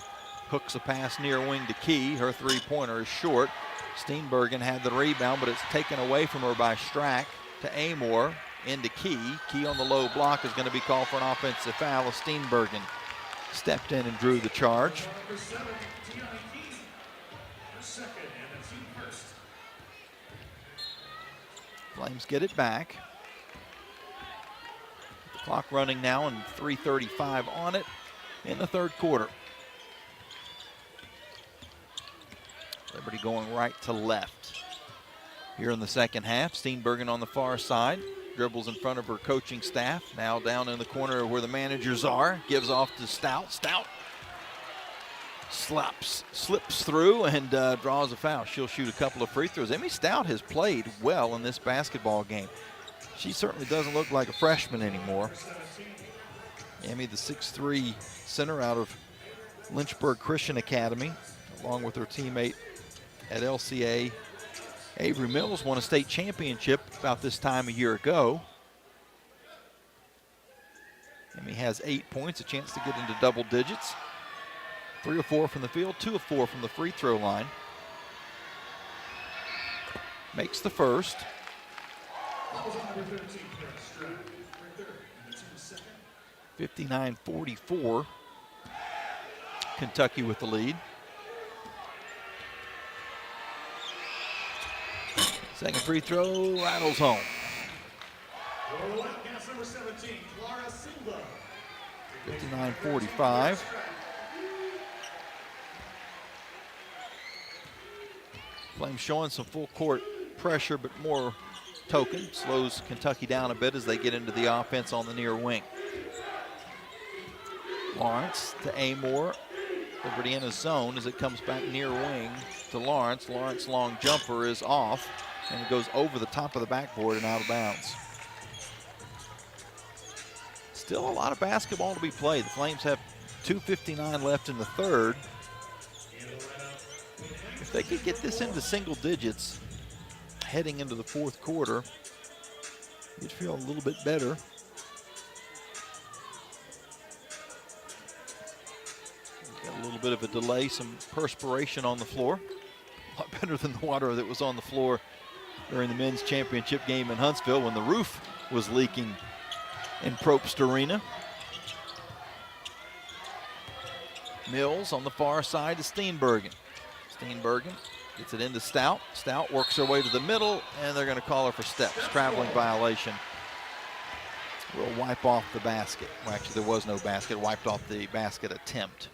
Speaker 3: hooks a pass near wing to Key. Her three-pointer is short. Steenbergen had the rebound, but it's taken away from her by Strack. To Amore, into Key. Key on the low block is going to be called for an offensive foul as Steenbergen stepped in and drew the charge. Flames get it back. The clock running now and 3:35 on it in the third quarter. Liberty going right to left. Here in the second half, Steenbergen on the far side. Dribbles in front of her coaching staff. Now down in the corner where the managers are. Gives off to Stout. Stout slips through and draws a foul. She'll shoot a couple of free throws. Emmy Stout has played well in this basketball game. She certainly doesn't look like a freshman anymore. Emmy, the 6'3" center out of Lynchburg Christian Academy, along with her teammate at LCA, Avery Mills, won a state championship about this time a year ago. Emmy has 8 points, a chance to get into double digits. 3 of 4 from the field, 2 of 4 from the free throw line. Makes the first. 59-44. Kentucky with the lead. Second free throw rattles home. 59-45. Flames showing some full court pressure, but more token. Slows Kentucky down a bit as they get into the offense on the near wing. Lawrence to Amore. Liberty in a zone as it comes back near wing to Lawrence. Lawrence long jumper is off, and it goes over the top of the backboard and out of bounds. Still a lot of basketball to be played. The Flames have 2:59 left in the third. If they could get this into single digits heading into the fourth quarter, you'd feel a little bit better. Got a little bit of a delay, some perspiration on the floor. A lot better than the water that was on the floor during the men's championship game in Huntsville when the roof was leaking in Probst Arena. Mills on the far side to Steenbergen. Steenbergen gets it into Stout. Stout works her way to the middle, and they're going to call her for steps. Traveling violation. Will wipe off the basket. Well, actually, there was no basket. Wiped off the basket attempt.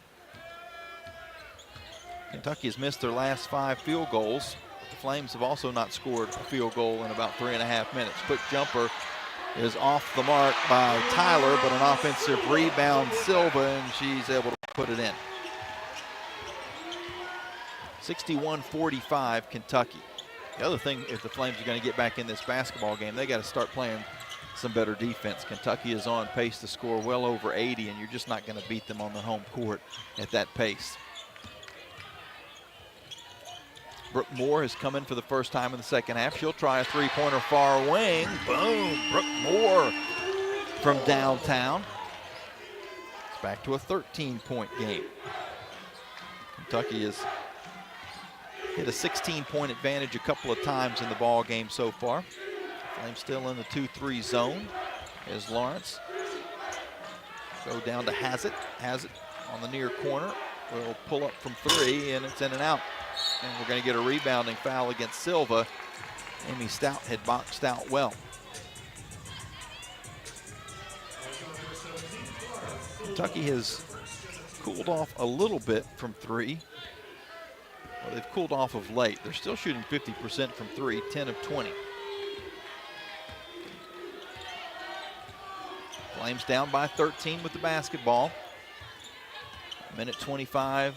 Speaker 3: Kentucky has missed their last 5 field goals. The Flames have also not scored a field goal in about 3.5 minutes. Quick jumper is off the mark by Tyler, but an offensive rebound, Silva, and she's able to put it in. 61-45 Kentucky. The other thing, if the Flames are going to get back in this basketball game, they got to start playing some better defense. Kentucky is on pace to score well over 80, and you're just not going to beat them on the home court at that pace. Brooke Moore has come in for the first time in the second half. She'll try a three-pointer far wing. Boom! Brooke Moore from downtown. It's back to a 13-point game. Kentucky has hit a 16-point advantage a couple of times in the ball game so far. Flames still in the 2-3 zone as Lawrence go down to Hazzett. Hazzett on the near corner will pull up from 3, and it's in and out. And we're going to get a rebounding foul against Silva. Amy Stout had boxed out well. Kentucky has cooled off a little bit from 3. Well, they've cooled off of late. They're still shooting 50% from 3, 10 of 20. Flames down by 13 with the basketball. Minute 25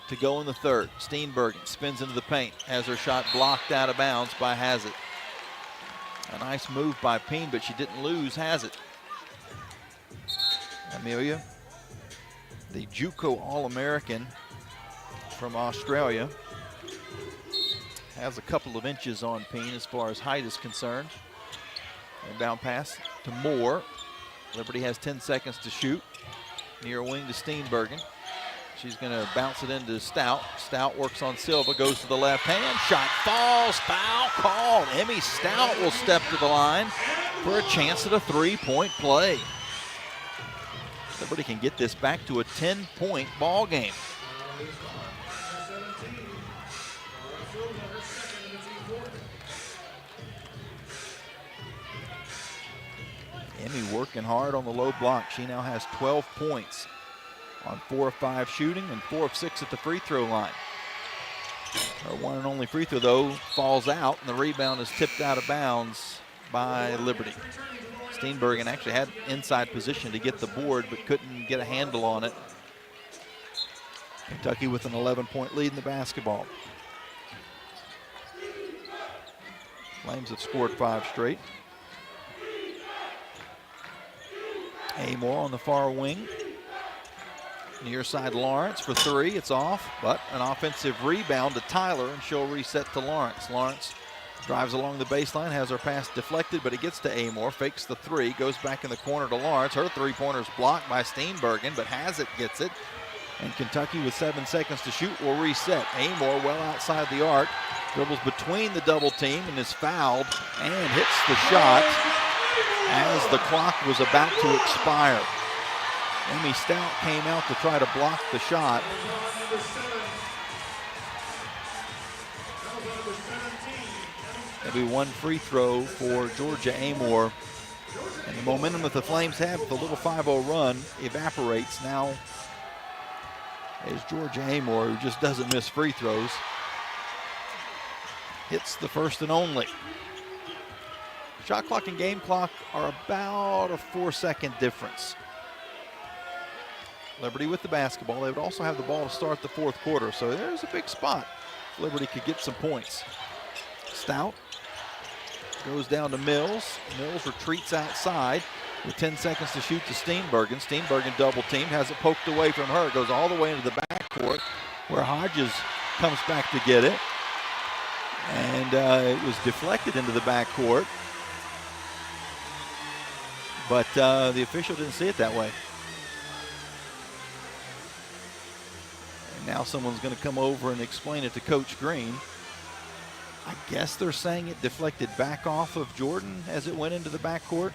Speaker 3: to go in the third. Steenbergen spins into the paint, has her shot blocked out of bounds by Hazzett. A nice move by Peen, but she didn't lose Hazzett. Amelia, the JUCO All-American from Australia, has a couple of inches on Peen as far as height is concerned. Inbound pass to Moore. Liberty has 10 seconds to shoot. Near wing to Steenbergen. She's going to bounce it into Stout. Stout works on Silva, goes to the left hand. Shot falls, foul called. Emmy Stout will step to the line for a chance at a 3-point play. Liberty can get this back to a 10-point ball game. working hard on the low block. She now has 12 points on 4 of 5 shooting and 4 of 6 at the free throw line. Her one and only free throw, though, falls out, and the rebound is tipped out of bounds by Liberty. Steenbergen actually had inside position to get the board, but couldn't get a handle on it. Kentucky with an 11-point lead in the basketball. Flames have scored 5 straight. Amore on the far wing. Near side Lawrence for 3. It's off, but an offensive rebound to Tyler, and she'll reset to Lawrence. Lawrence drives along the baseline, has her pass deflected, but it gets to Amore, fakes the 3, goes back in the corner to Lawrence. Her three-pointer's blocked by Steenbergen, but has it, gets it. And Kentucky with 7 seconds to shoot will reset. Amore well outside the arc, dribbles between the double team and is fouled and hits the shot as the clock was about to expire. Amy Stout came out to try to block the shot. There'll be 1 free throw for Georgia Amore. And the momentum that the Flames have with a little 5-0 run evaporates now as Georgia Amore, who just doesn't miss free throws, hits the first and only. Shot clock and game clock are about a 4-second difference. Liberty with the basketball. They would also have the ball to start the 4th quarter, so there's a big spot. Liberty could get some points. Stout goes down to Mills. Mills retreats outside with 10 seconds to shoot to Steenbergen. Steenbergen double teamed, has it poked away from her. It goes all the way into the backcourt where Hodges comes back to get it. And it was deflected into the backcourt. But the official didn't see it that way. And now someone's going to come over and explain it to Coach Green. I guess they're saying it deflected back off of Jordan as it went into the backcourt.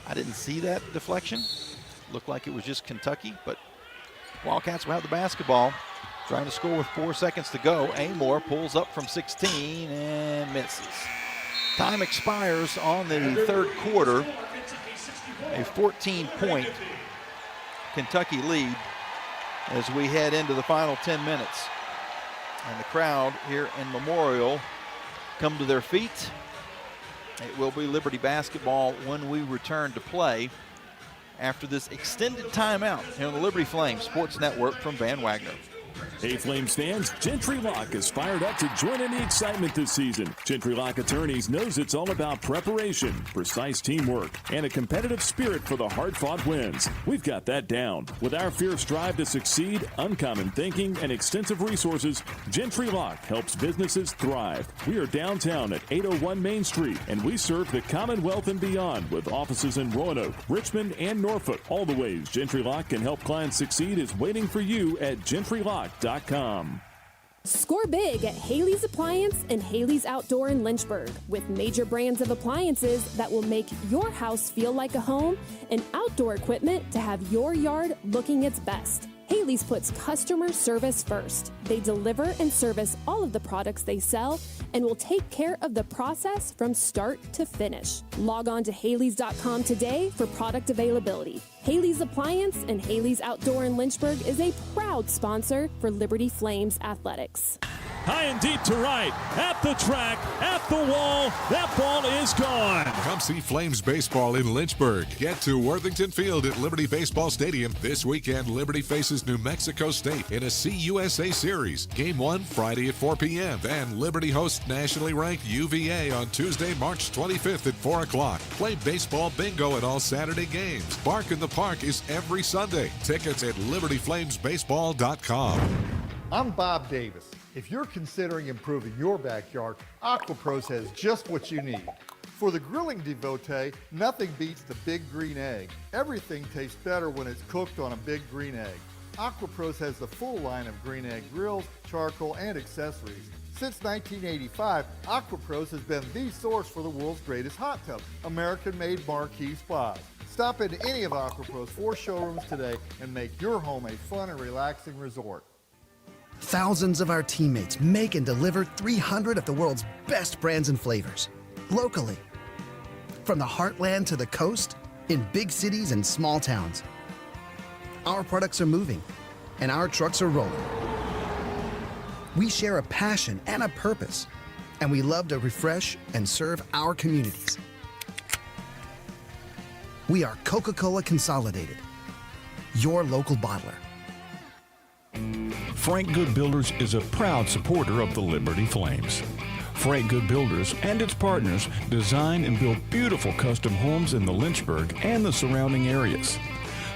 Speaker 3: I didn't see that deflection. Looked like it was just Kentucky, but Wildcats will have the basketball. Trying to score with 4 seconds to go. Amore pulls up from 16 and misses. Time expires on the 3rd quarter. A 14-point Kentucky lead as we head into the final 10 minutes. And the crowd here in Memorial come to their feet. It will be Liberty basketball when we return to play after this extended timeout here on the Liberty Flames Sports Network from Van Wagner.
Speaker 5: Hey, Flames fans, Gentry Lock is fired up to join in the excitement this season. Gentry Lock Attorneys knows it's all about preparation, precise teamwork, and a competitive spirit for the hard-fought wins. We've got that down. With our fierce drive to succeed, uncommon thinking, and extensive resources, Gentry Lock helps businesses thrive. We are downtown at 801 Main Street, and we serve the Commonwealth and beyond with offices in Roanoke, Richmond, and Norfolk. All the ways Gentry Lock can help clients succeed is waiting for you at GentryLock.com.
Speaker 13: Score big at Haley's Appliance and Haley's Outdoor in Lynchburg with major brands of appliances that will make your house feel like a home and outdoor equipment to have your yard looking its best. Haley's puts customer service first. They deliver and service all of the products they sell and will take care of the process from start to finish. Log on to Haleys.com today for product availability. Haley's Appliance and Haley's Outdoor in Lynchburg is a proud sponsor for Liberty Flames Athletics.
Speaker 5: High and deep to right, at the track, at the wall, that ball is gone.
Speaker 1: Come see Flames baseball in Lynchburg. Get to Worthington Field at Liberty Baseball Stadium. This weekend, Liberty faces New Mexico State in a CUSA Series. Game 1, Friday at 4 p.m. Then Liberty hosts nationally ranked UVA on Tuesday, March 25th at 4 o'clock. Play baseball bingo at all Saturday games. Bark in the Park is every Sunday. Tickets at libertyflamesbaseball.com.
Speaker 22: I'm Bob Davis. If you're considering improving your backyard, AquaPros has just what you need. For the grilling devotee, nothing beats the big green egg. Everything tastes better when it's cooked on a big green egg. AquaPros has the full line of green egg grills, charcoal, and accessories. Since 1985, AquaPros has been the source for the world's greatest hot tub, American-made marquee spas. Stop into any of AquaPros 4 showrooms today and make your home a fun and relaxing resort.
Speaker 7: Thousands of our teammates make and deliver 300 of the world's best brands and flavors, locally. From the heartland to the coast, in big cities and small towns. Our products are moving, and our trucks are rolling. We share a passion and a purpose, and we love to refresh and serve our communities. We are Coca-Cola Consolidated, your local bottler.
Speaker 21: Frank Good Builders is a proud supporter of the Liberty Flames. Frank Good Builders and its partners design and build beautiful custom homes in the Lynchburg and the surrounding areas.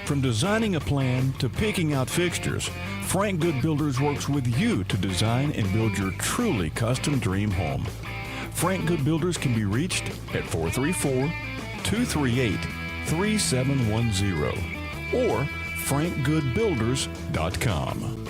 Speaker 21: From designing a plan to picking out fixtures, Frank Good Builders works with you to design and build your truly custom dream home. Frank Good Builders can be reached at 434-238-3710 or frankgoodbuilders.com.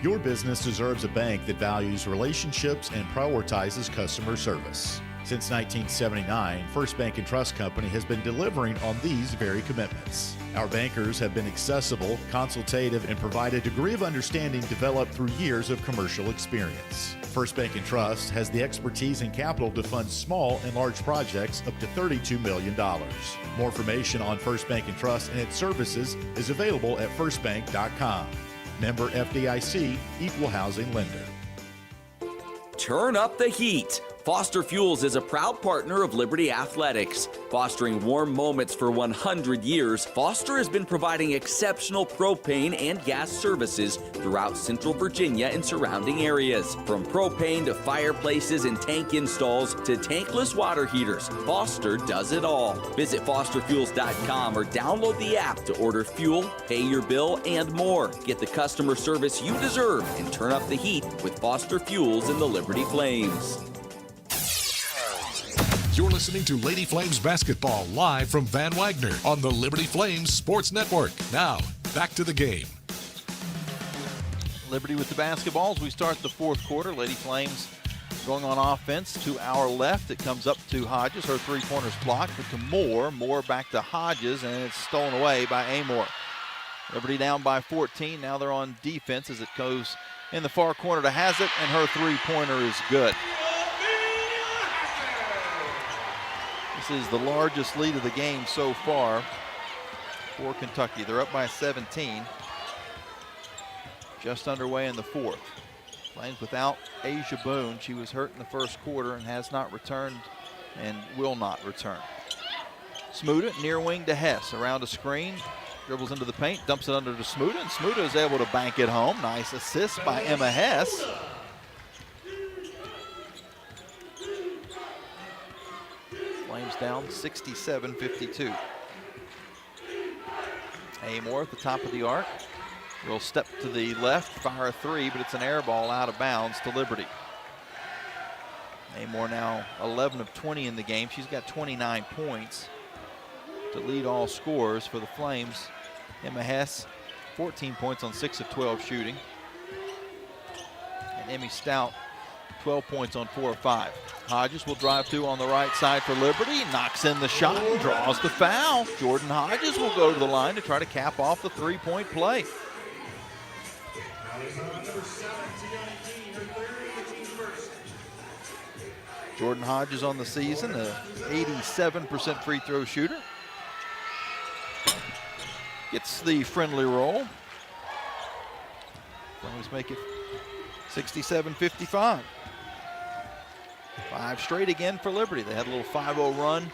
Speaker 4: Your business deserves a bank that values relationships and prioritizes customer service. Since 1979, First Bank & Trust Company has been delivering on these very commitments. Our bankers have been accessible, consultative, and provide a degree of understanding developed through years of commercial experience. First Bank & Trust has the expertise and capital to fund small and large projects up to $32 million. More information on First Bank & Trust and its services is available at firstbank.com. Member FDIC, Equal Housing Lender.
Speaker 15: Turn up the heat. Foster Fuels is a proud partner of Liberty Athletics. Fostering warm moments for 100 years, Foster has been providing exceptional propane and gas services throughout Central Virginia and surrounding areas. From propane to fireplaces and tank installs to tankless water heaters, Foster does it all. Visit fosterfuels.com or download the app to order fuel, pay your bill, and more. Get the customer service you deserve and turn up the heat with Foster Fuels and the Liberty Flames.
Speaker 1: You're listening to Lady Flames basketball live from Van Wagner on the Liberty Flames Sports Network. Now, back to the game.
Speaker 3: Liberty with the basketballs. We start the fourth quarter. Lady Flames going on offense to our left. It comes up to Hodges. Her three-pointer's blocked, but to Moore. Moore back to Hodges, and it's stolen away by Amore. Liberty down by 14. Now they're on defense as it goes in the far corner to Hazard, and her three-pointer is good. This is the largest lead of the game so far for Kentucky. They're up by 17. Just underway in the fourth. Flames without Asia Boone. She was hurt in the first quarter and has not returned and will not return. Smuda near wing to Hess. Around a screen. Dribbles into the paint. Dumps it under to Smuda. And Smuda is able to bank it home. Nice assist by Emma Hess. Flames down 67-52. Amore at the top of the arc. Will step to the left, fire a three, but it's an air ball out of bounds to Liberty. Amore now 11 of 20 in the game. She's got 29 points to lead all scorers for the Flames. Emma Hess, 14 points on 6 of 12 shooting. And Emmy Stout, 12 points on 4 of 5. Hodges will drive through on the right side for Liberty. Knocks in the shot and draws the foul. Jordan Hodges will go to the line to try to cap off the three-point play. Jordan Hodges on the season, an 87% free throw shooter. Gets the friendly roll. Flames make it 67-55. 5 straight again for Liberty. They had a little 5-0 run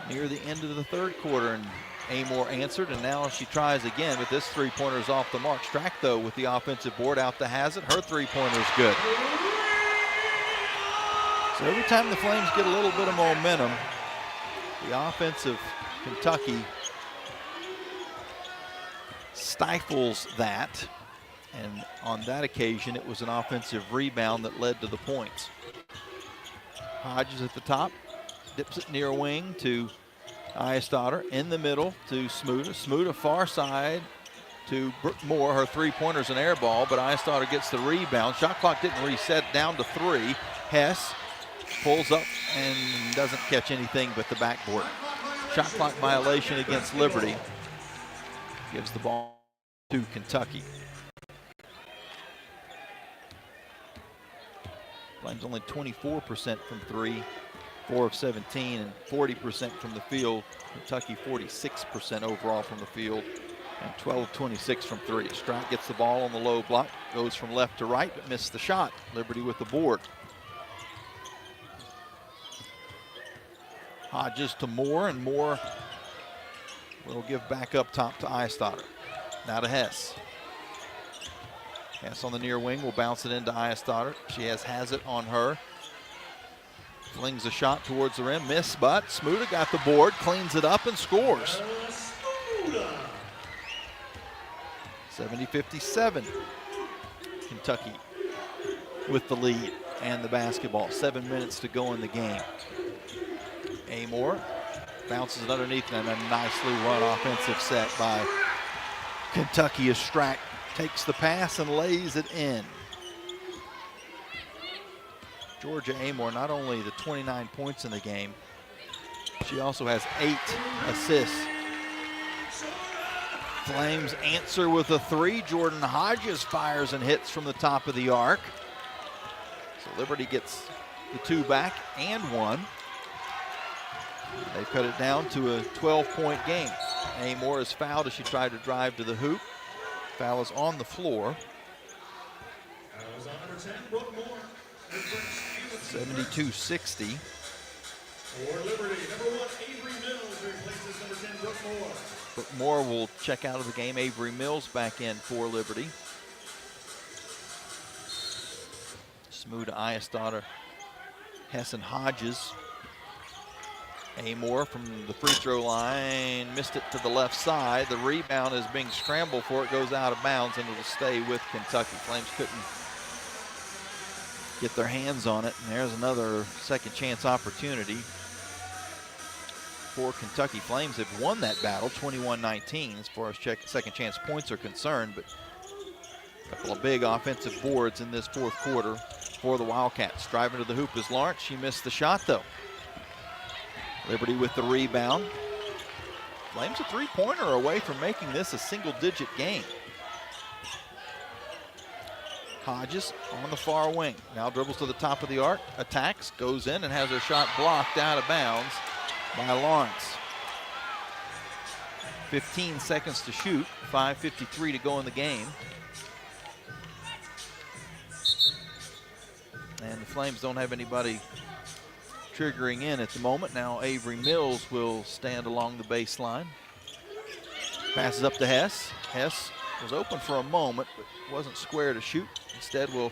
Speaker 3: near the end of the third quarter, and Amore answered, and now she tries again, but this three-pointer is off the mark. Strack, though, with the offensive board out to Hazard. Her three-pointer is good. So every time the Flames get a little bit of momentum, the offense of Kentucky stifles that, and on that occasion, it was an offensive rebound that led to the points. Hodges at the top, dips it near wing to Eyestader, in the middle to Smuda. Smuda far side to Moore. Her three-pointer's an air ball, but Eyestader gets the rebound. Shot clock didn't reset, down to 3. Hess pulls up and doesn't catch anything but the backboard. Shot clock violation against Liberty. Gives the ball to Kentucky. Flames only 24% from 3 4 of 17 and 40% from the field. Kentucky 46% overall from the field and 12 of 26 from 3. Strack gets the ball on the low block, goes from left to right, but missed the shot. Liberty with the board. Hodges to Moore, and Moore will give back up top to Eistotter. Now to Hess. Hess on the near wing will bounce it into Eistotter. She has it on her. Flings a shot towards the rim, miss, but Smuda got the board, cleans it up, and scores. 70-57. Kentucky with the lead and the basketball. 7 minutes to go in the game. Amore bounces it underneath, and a nicely run offensive set by Kentucky as Strack takes the pass and lays it in. Georgia Amore, not only the 29 points in the game, she also has 8 assists. Flames answer with a 3. Jordan Hodges fires and hits from the top of the arc. So Liberty gets the 2 back and 1. They cut it down to a 12-point game. Amore is fouled as she tried to drive to the hoop. Foul is on the floor. 72-60.
Speaker 9: For Liberty, number 1, Avery Mills replaces number 10, Brooke Moore.
Speaker 3: Brooke Moore will check out of the game. Avery Mills back in for Liberty. Smuda, Eistotter, Hess, and Hodges. Amore from the free throw line, missed it to the left side. The rebound is being scrambled for. It goes out of bounds, and it'll stay with Kentucky. Flames couldn't get their hands on it, and there's another second chance opportunity for Kentucky. Flames have won that battle 21-19 as far as second chance points are concerned, but a couple of big offensive boards in this fourth quarter for the Wildcats. Driving to the hoop is Lawrence. She missed the shot though. Liberty with the rebound. Flames a three-pointer away from making this a single-digit game. Hodges on the far wing. Now dribbles to the top of the arc, attacks, goes in, and has her shot blocked out of bounds by Lawrence. 15 seconds to shoot, 5:53 to go in the game. And the Flames don't have anybody triggering in at the moment. Now Avery Mills will stand along the baseline. Passes up to Hess. Hess was open for a moment, but wasn't square to shoot. Instead will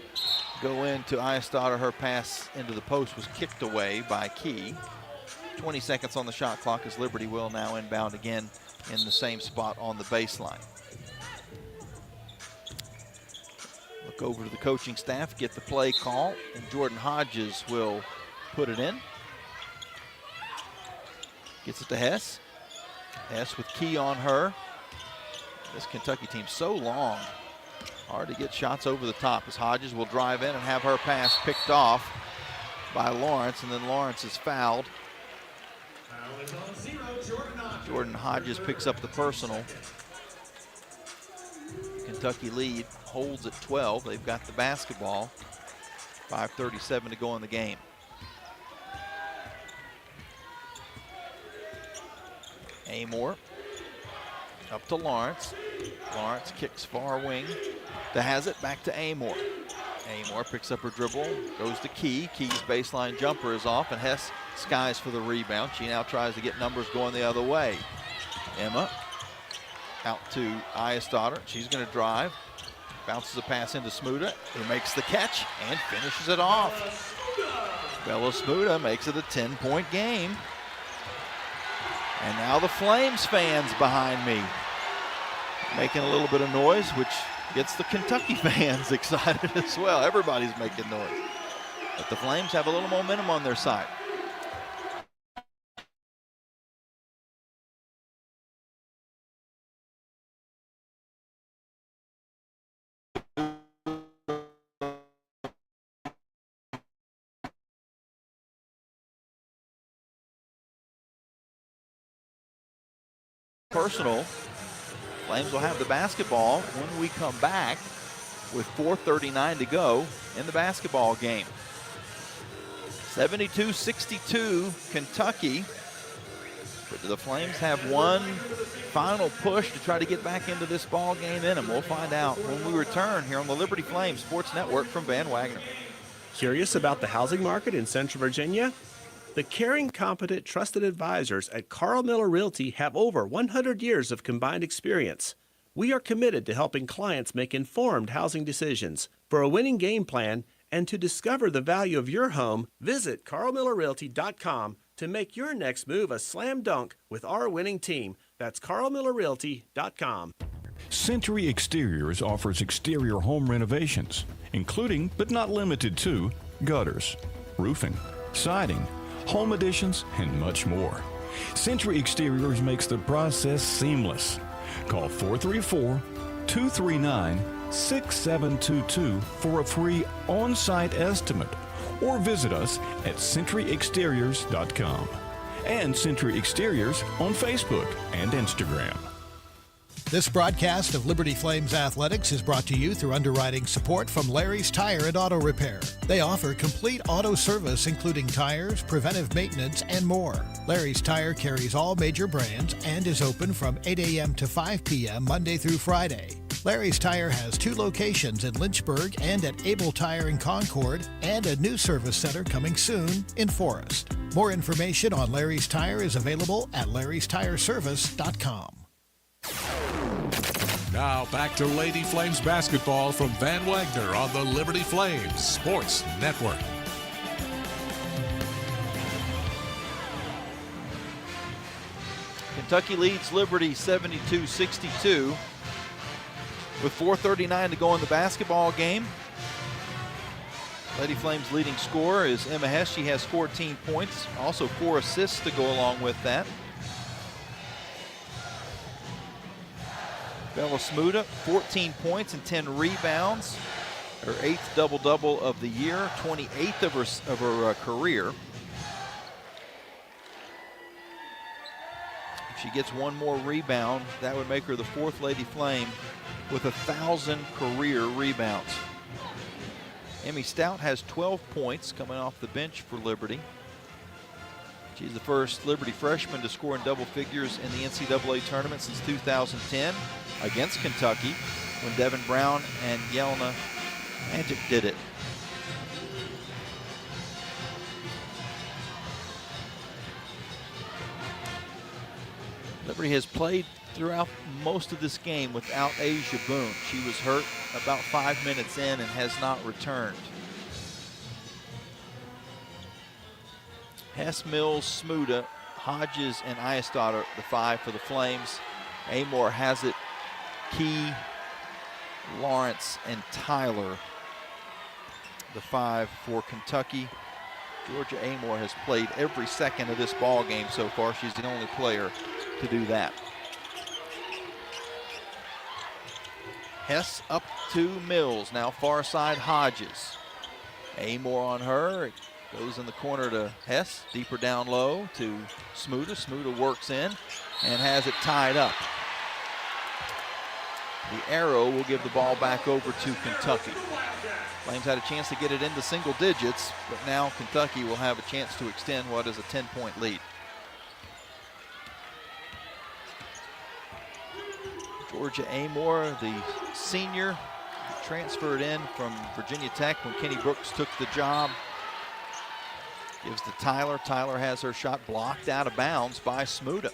Speaker 3: go into Eistotter. Her pass into the post was kicked away by Key. 20 seconds on the shot clock as Liberty will now inbound again in the same spot on the baseline. Look over to the coaching staff, get the play call, and Jordan Hodges will put it in. Gets it to Hess. Hess with Key on her. This Kentucky team so long. Hard to get shots over the top as Hodges will drive in and have her pass picked off by Lawrence, and then Lawrence is fouled.
Speaker 9: Foul is on 0, Jordan Hodges.
Speaker 3: Jordan Hodges picks up the personal. Kentucky lead holds at 12. They've got the basketball. 5:37 to go in the game. Amore up to Lawrence. Lawrence kicks far wing to has it back to Amore. Amore picks up her dribble, goes to Key. Key's baseline jumper is off, and Hess skies for the rebound. She now tries to get numbers going the other way. Emma out to Eistotter. She's going to drive. Bounces a pass into Smuda, who makes the catch and finishes it off. Bella Smuda makes it a 10-point game. And now the Flames fans behind me making a little bit of noise, which gets the Kentucky fans excited as well. Everybody's making noise. But the Flames have a little momentum on their side. Personal. Flames will have the basketball when we come back with 4:39 to go in the basketball game. 72-62, Kentucky. But do the Flames have one final push to try to get back into this ball game in them? We'll find out when we return here on the Liberty Flames Sports Network from Van Wagner.
Speaker 14: Curious about the housing market in Central Virginia? The caring, competent, trusted advisors at Carl Miller Realty have over 100 years of combined experience. We are committed to helping clients make informed housing decisions. For a winning game plan and to discover the value of your home, visit carlmillerrealty.com to make your next move a slam dunk with our winning team. That's carlmillerrealty.com.
Speaker 21: Century Exteriors offers exterior home renovations, including but not limited to gutters, roofing, siding, home additions, and much more. Century Exteriors makes the process seamless. Call 434-239-6722 for a free on-site estimate, or visit us at centuryexteriors.com and Century Exteriors on Facebook and Instagram.
Speaker 17: This broadcast of Liberty Flames Athletics is brought to you through underwriting support from Larry's Tire and Auto Repair. They offer complete auto service, including tires, preventive maintenance, and more. Larry's Tire carries all major brands and is open from 8 a.m. to 5 p.m. Monday through Friday. Larry's Tire has 2 locations in Lynchburg and at Able Tire in Concord, and a new service center coming soon in Forest. More information on Larry's Tire is available at larrystireservice.com.
Speaker 1: Now back to Lady Flames basketball from Van Wagner on the Liberty Flames Sports Network.
Speaker 3: Kentucky leads Liberty 72-62 with 4:39 to go in the basketball game. Lady Flames leading scorer is Emma Hess. She has 14 points, also 4 assists to go along with that. Bella Smuda, 14 points and 10 rebounds. Her 8th double-double of the year, 28th of her career. If she gets one more rebound, that would make her the 4th Lady Flame with 1,000 career rebounds. Emmy Stout has 12 points coming off the bench for Liberty. She's the first Liberty freshman to score in double figures in the NCAA Tournament since 2010 against Kentucky, when Devin Brown and Yelena Antic did it. Liberty has played throughout most of this game without Asia Boone. She was hurt about 5 minutes in and has not returned. Hess, Mills, Smuda, Hodges, and Iastad, the 5 for the Flames. Amor has it. Key, Lawrence, and Tyler, the 5 for Kentucky. Georgia Amor has played every second of this ball game so far. She's the only player to do that. Hess up to Mills, now far side Hodges. Amor on her, it goes in the corner to Hess, deeper down low to Smuda. Smuda works in and has it tied up. The arrow will give the ball back over to Kentucky. Flames had a chance to get it into single digits, but now Kentucky will have a chance to extend what is a 10-point lead. Georgia Amor, the senior, transferred in from Virginia Tech when Kenny Brooks took the job. Gives to Tyler. Tyler has her shot blocked out of bounds by Smuda.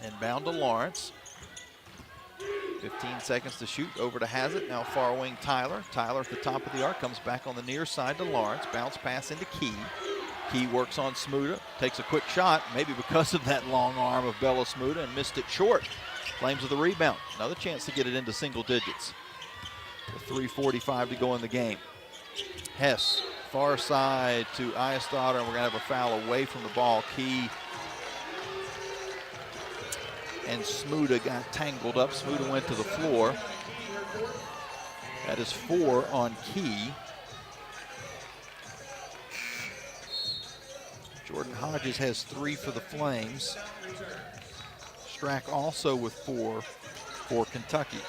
Speaker 3: Inbound to Lawrence. 15 seconds to shoot. Over to Hazard. Now far wing Tyler. Tyler at the top of the arc. Comes back on the near side to Lawrence. Bounce pass into Key. Key works on Smuda. Takes a quick shot. Maybe because of that long arm of Bella Smuda, and missed it short. Flames with the rebound. Another chance to get it into single digits. With 3:45 to go in the game. Hess. Far side to Iastad, and we're going to have a foul away from the ball. Key and Smuda got tangled up. Smuda went to the floor. That is 4 on Key. Jordan Hodges has 3 for the Flames. Strack also with 4 for Kentucky.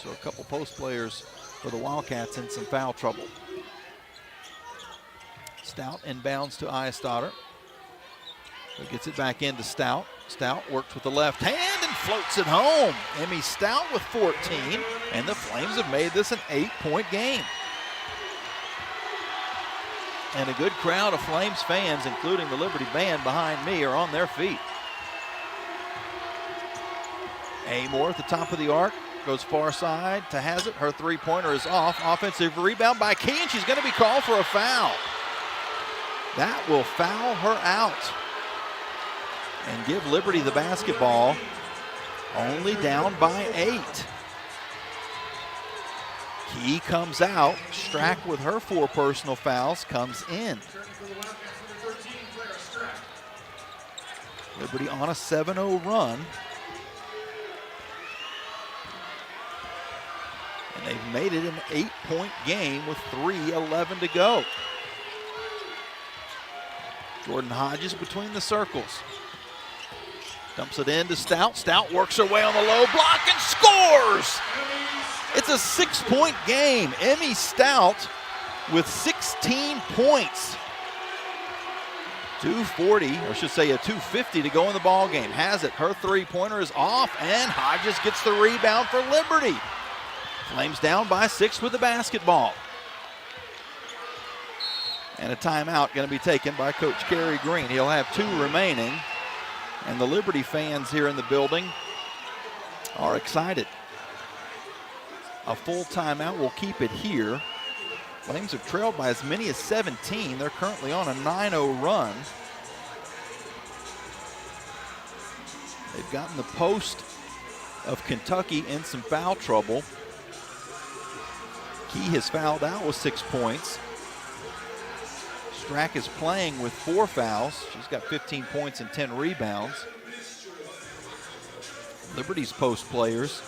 Speaker 3: So a couple post players for the Wildcats in some foul trouble. Stout inbounds to Eyestader, who gets it back into Stout. Stout works with the left hand and floats it home. Emmy Stout with 14, and the Flames have made this an 8-point game. And a good crowd of Flames fans, including the Liberty Band behind me, are on their feet. Amore at the top of the arc, goes far side to Hazard. Her three-pointer is off. Offensive rebound by Key, and she's going to be called for a foul. That will foul her out and give Liberty the basketball, only down by 8. Key comes out. Strack with her 4 personal fouls comes in. Liberty on a 7-0 run. And they've made it an 8-point game with 3:11 to go. Jordan Hodges between the circles. Dumps it in to Stout. Stout works her way on the low block and scores! It's a 6-point game. Emmy Stout with 16 points. 2:40, or I should say a 2:50 to go in the ball game. Has it. Her three-pointer is off, and Hodges gets the rebound for Liberty. Flames down by 6 with the basketball. And a timeout going to be taken by Coach Kerry Green. He'll have 2 remaining. And the Liberty fans here in the building are excited. A full timeout will keep it here. Flames have trailed by as many as 17. They're currently on a 9-0 run. They've gotten the post of Kentucky in some foul trouble. Key has fouled out with 6 points. Strack is playing with 4 fouls. She's got 15 points and 10 rebounds. Liberty's post players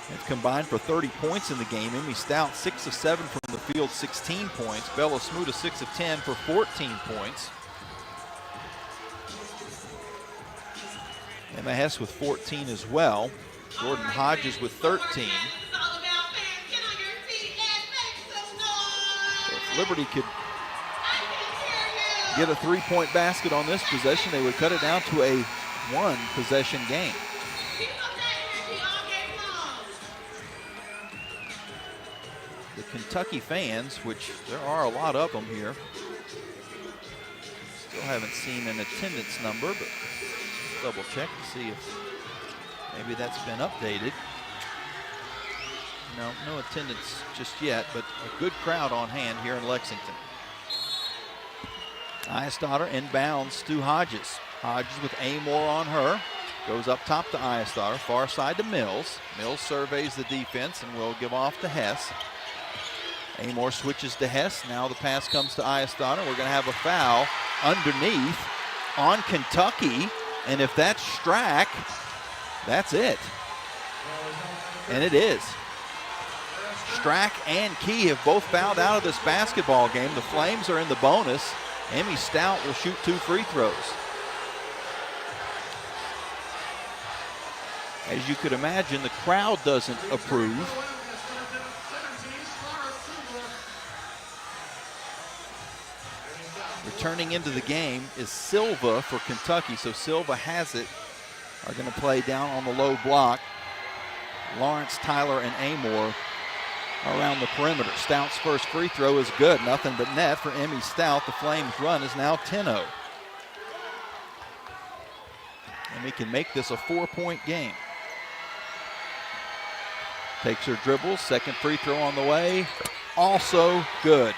Speaker 3: have combined for 30 points in the game. Emmy Stout, 6 of 7 from the field, 16 points. Bella Smuda, 6 of 10 for 14 points. Emma Hess with 14 as well. Jordan Hodges with 13. So if Liberty could get a 3-point basket on this possession, they would cut it down to a 1-possession game. The Kentucky fans, which there are a lot of them here, still haven't seen an attendance number, but double check to see if maybe that's been updated. No attendance just yet, but a good crowd on hand here in Lexington. Eyestader inbounds to Hodges. Hodges with Amore on her. Goes up top to Eyestader, far side to Mills. Mills surveys the defense and will give off to Hess. Amore switches to Hess. Now the pass comes to Eyestader. We're going to have a foul underneath on Kentucky. And if that's Strack, that's it. And it is. Strack and Key have both fouled out of this basketball game. The Flames are in the bonus. Emmy Stout will shoot 2 free throws. As you could imagine, the crowd doesn't approve. Returning into the game is Silva for Kentucky. So Silva has it. Are going to play down on the low block. Lawrence, Tyler, and Amore around the perimeter. Stout's first free throw is good. Nothing but net for Emmy Stout. The Flames run is now 10-0. Emmy can make this a 4-point game. Takes her dribbles. Second free throw on the way. Also good.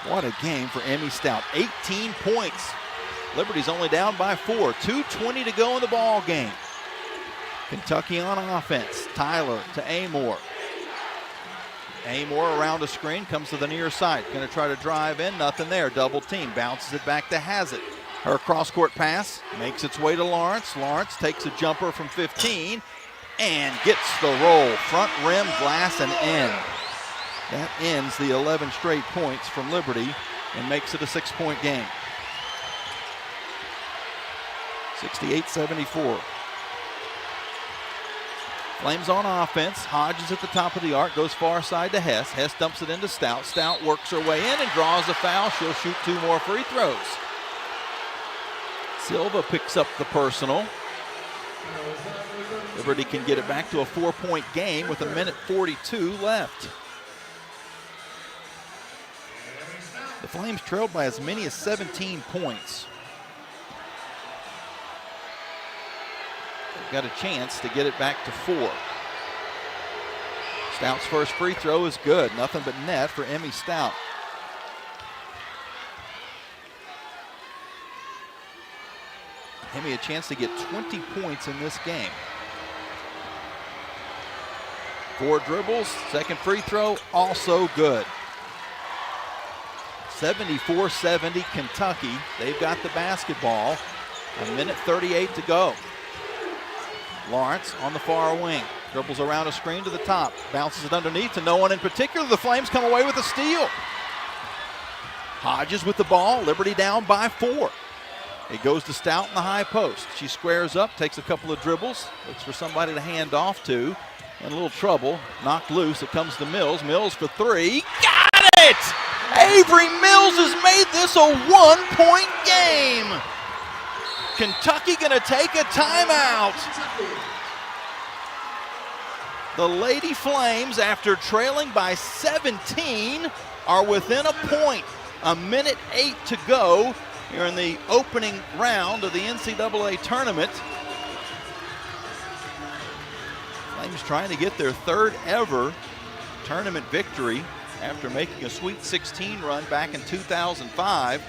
Speaker 3: What a game for Emmy Stout. 18 points. Liberty's only down by 4. 2:20 to go in the ball game. Kentucky on offense. Tyler to Amore. Amore around a screen, comes to the near side. Going to try to drive in, nothing there. Double team, bounces it back to Hazard. Her cross-court pass makes its way to Lawrence. Lawrence takes a jumper from 15 and gets the roll. Front rim, glass, and in. That ends the 11 straight points from Liberty and makes it a 6-point game. 68-74. Flames on offense. Hodges at the top of the arc, goes far side to Hess. Hess dumps it into Stout. Stout works her way in and draws a foul. She'll shoot 2 more free throws. Silva picks up the personal. Liberty can get it back to a 4-point game with 1:42 left. The Flames trailed by as many as 17 points. They've got a chance to get it back to 4. Stout's first free throw is good. Nothing but net for Emmy Stout. Emmy a chance to get 20 points in this game. 4 dribbles, second free throw, also good. 74-70 Kentucky. They've got the basketball. 1:38 to go. Lawrence on the far wing. Dribbles around a screen to the top. Bounces it underneath to no one in particular. The Flames come away with a steal. Hodges with the ball. Liberty down by 4. It goes to Stout in the high post. She squares up, takes a couple of dribbles, looks for somebody to hand off to. In a little trouble. Knocked loose. It comes to Mills. Mills for 3. Got it! Avery Mills has made this a 1-point game. Kentucky going to take a timeout. The Lady Flames, after trailing by 17, are within a point. 1:08 to go here in the opening round of the NCAA Tournament. Flames trying to get their 3rd ever tournament victory after making a Sweet 16 run back in 2005.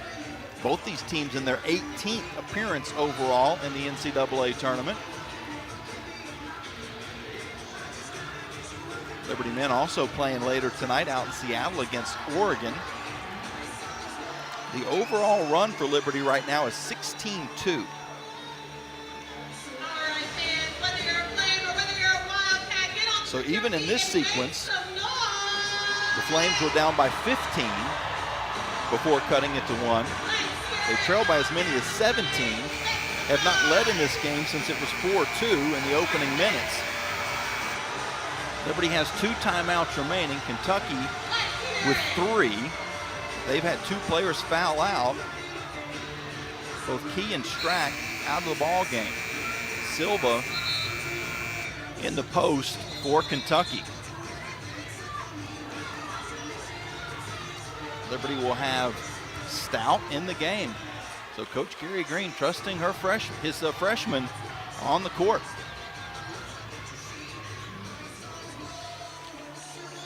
Speaker 3: Both these teams in their 18th appearance overall in the NCAA Tournament. Liberty men also playing later tonight out in Seattle against Oregon. The overall run for Liberty right now is 16-2. So even in this sequence, the Flames were down by 15 before cutting it to 1. They trailed by as many as 17, have not led in this game since it was 4-2 in the opening minutes. Liberty has 2 timeouts remaining. Kentucky with 3. They've had 2 players foul out. Both Key and Strack out of the ball game. Silva in the post for Kentucky. Liberty will have Stout in the game. So Coach Gary Green trusting his freshman on the court.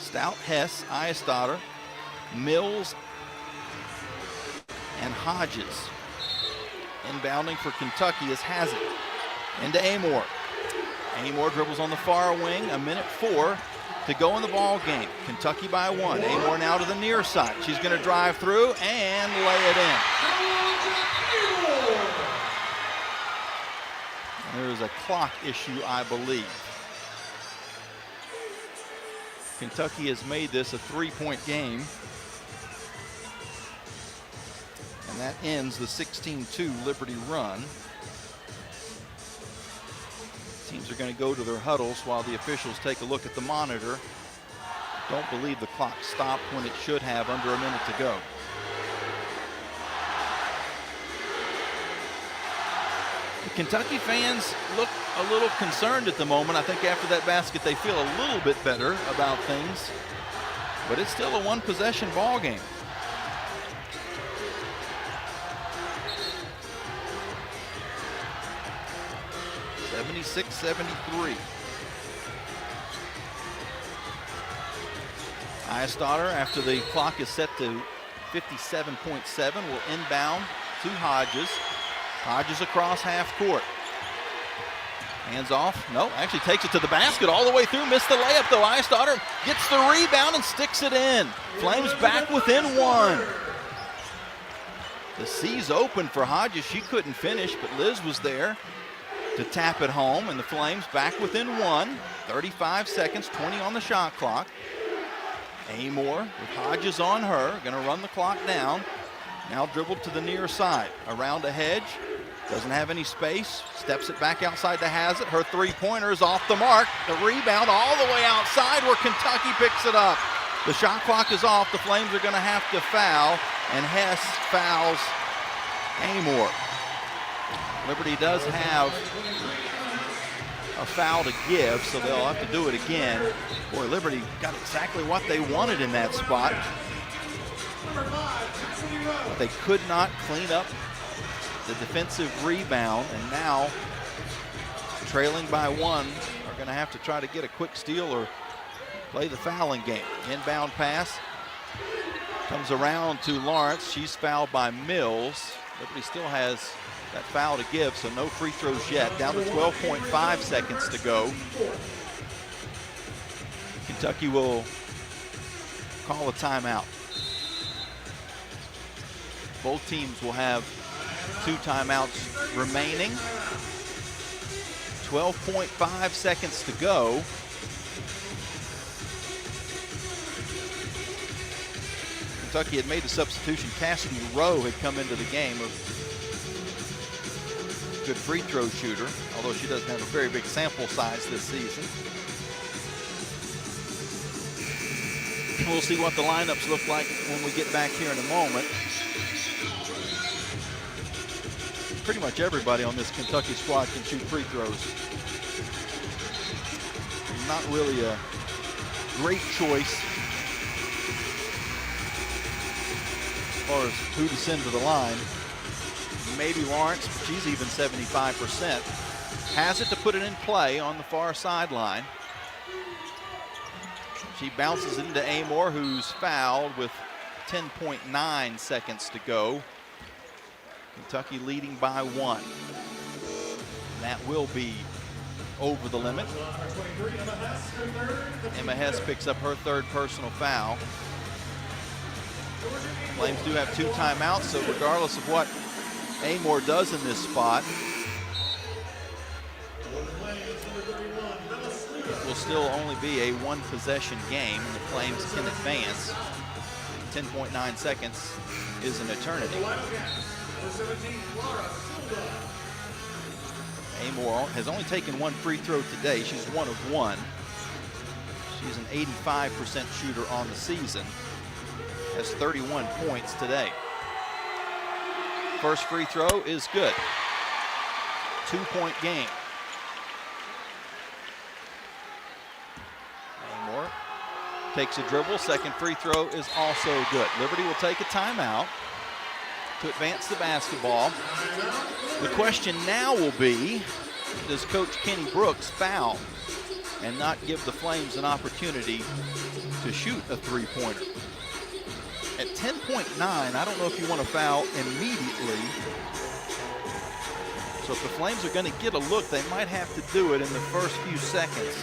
Speaker 3: Stout, Hess, Eistatter, Mills, and Hodges. Inbounding for Kentucky is Hazard. Into Amor. Amor dribbles on the far wing. 1:04 to go in the ball game. Kentucky by 1. Amor now to the near side. She's going to drive through and lay it in. There is a clock issue, I believe. Kentucky has made this a 3-point game. And that ends the 16-2 Liberty run. Teams are going to go to their huddles while the officials take a look at the monitor. Don't believe the clock stopped when it should have under a minute to go. The Kentucky fans look a little concerned at the moment. I think after that basket they feel a little bit better about things. But it's still a 1-possession ball game. (76-73). Eistatter, after the clock is set to 57.7, will inbound to Hodges. Hodges across half court. Hands off. No, actually takes it to the basket all the way through. Missed the layup though. Eistatter gets the rebound and sticks it in. Flames back within 1. The C's open for Hodges. She couldn't finish, but Liz was there to tap it home, and the Flames back within 1. 35 seconds, 20 on the shot clock. Amor with Hodges on her, gonna run the clock down. Now dribbled to the near side, around a hedge. Doesn't have any space, steps it back outside to Hazzard. Her three-pointer is off the mark. The rebound all the way outside where Kentucky picks it up. The shot clock is off. The Flames are going to have to foul, and Hess fouls Amor. Liberty does have a foul to give, so they'll have to do it again. Boy, Liberty got exactly what they wanted in that spot. But they could not clean up the defensive rebound, and now trailing by one are going to have to try to get a quick steal or play the fouling game. Inbound pass comes around to Lawrence. She's fouled by Mills. Liberty still has that foul to give, so no free throws yet. Down to 12.5 seconds to go. Kentucky will call a timeout. Both teams will have 2 timeouts remaining. 12.5 seconds to go. Kentucky had made the substitution. Cassidy Rowe had come into the game, a good free throw shooter, although she doesn't have a very big sample size this season. We'll see what the lineups look like when we get back here in a moment. Pretty much everybody on this Kentucky squad can shoot free throws. Not really a great choice as far as who to send to the line. Maybe Lawrence, but she's even 75%. Has it to put it in play on the far sideline. She bounces into Amor, who's fouled with 10.9 seconds to go. Kentucky leading by 1. And that will be over the limit. Emma Hess picks up her 3rd personal foul. Flames do have 2 timeouts, so regardless of what Amor does in this spot, it will still only be a 1-possession game, and the Flames can advance. 10.9 seconds is an eternity. Amor has only taken 1 free throw today. She's 1 of 1. She's an 85% shooter on the season. Has 31 points today. First free throw is good. 2-point game. Amor takes a dribble. Second free throw is also good. Liberty will take a timeout to advance the basketball. The question now will be, does Coach Kenny Brooks foul and not give the Flames an opportunity to shoot a 3-pointer? At 10.9, I don't know if you want to foul immediately. So if the Flames are going to get a look, they might have to do it in the first few seconds.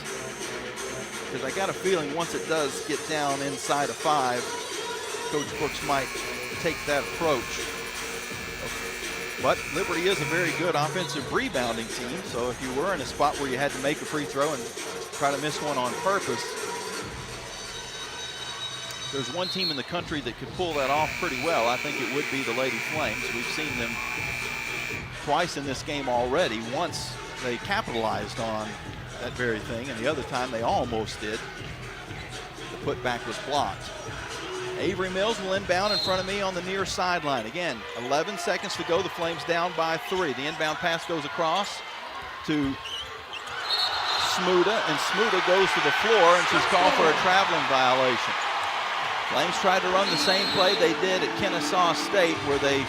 Speaker 3: Because I got a feeling once it does get down inside of 5, Coach Brooks might take that approach. But Liberty is a very good offensive rebounding team, so if you were in a spot where you had to make a free throw and try to miss one on purpose, there's one team in the country that could pull that off pretty well. I think it would be the Lady Flames. We've seen them twice in this game already. Once they capitalized on that very thing, and the other time they almost did. The putback was blocked. Avery Mills will inbound in front of me on the near sideline. Again, 11 seconds to go. The Flames down by 3. The inbound pass goes across to Smuda, and Smuda goes to the floor, and she's called for a traveling violation. Flames tried to run the same play they did at Kennesaw State, where they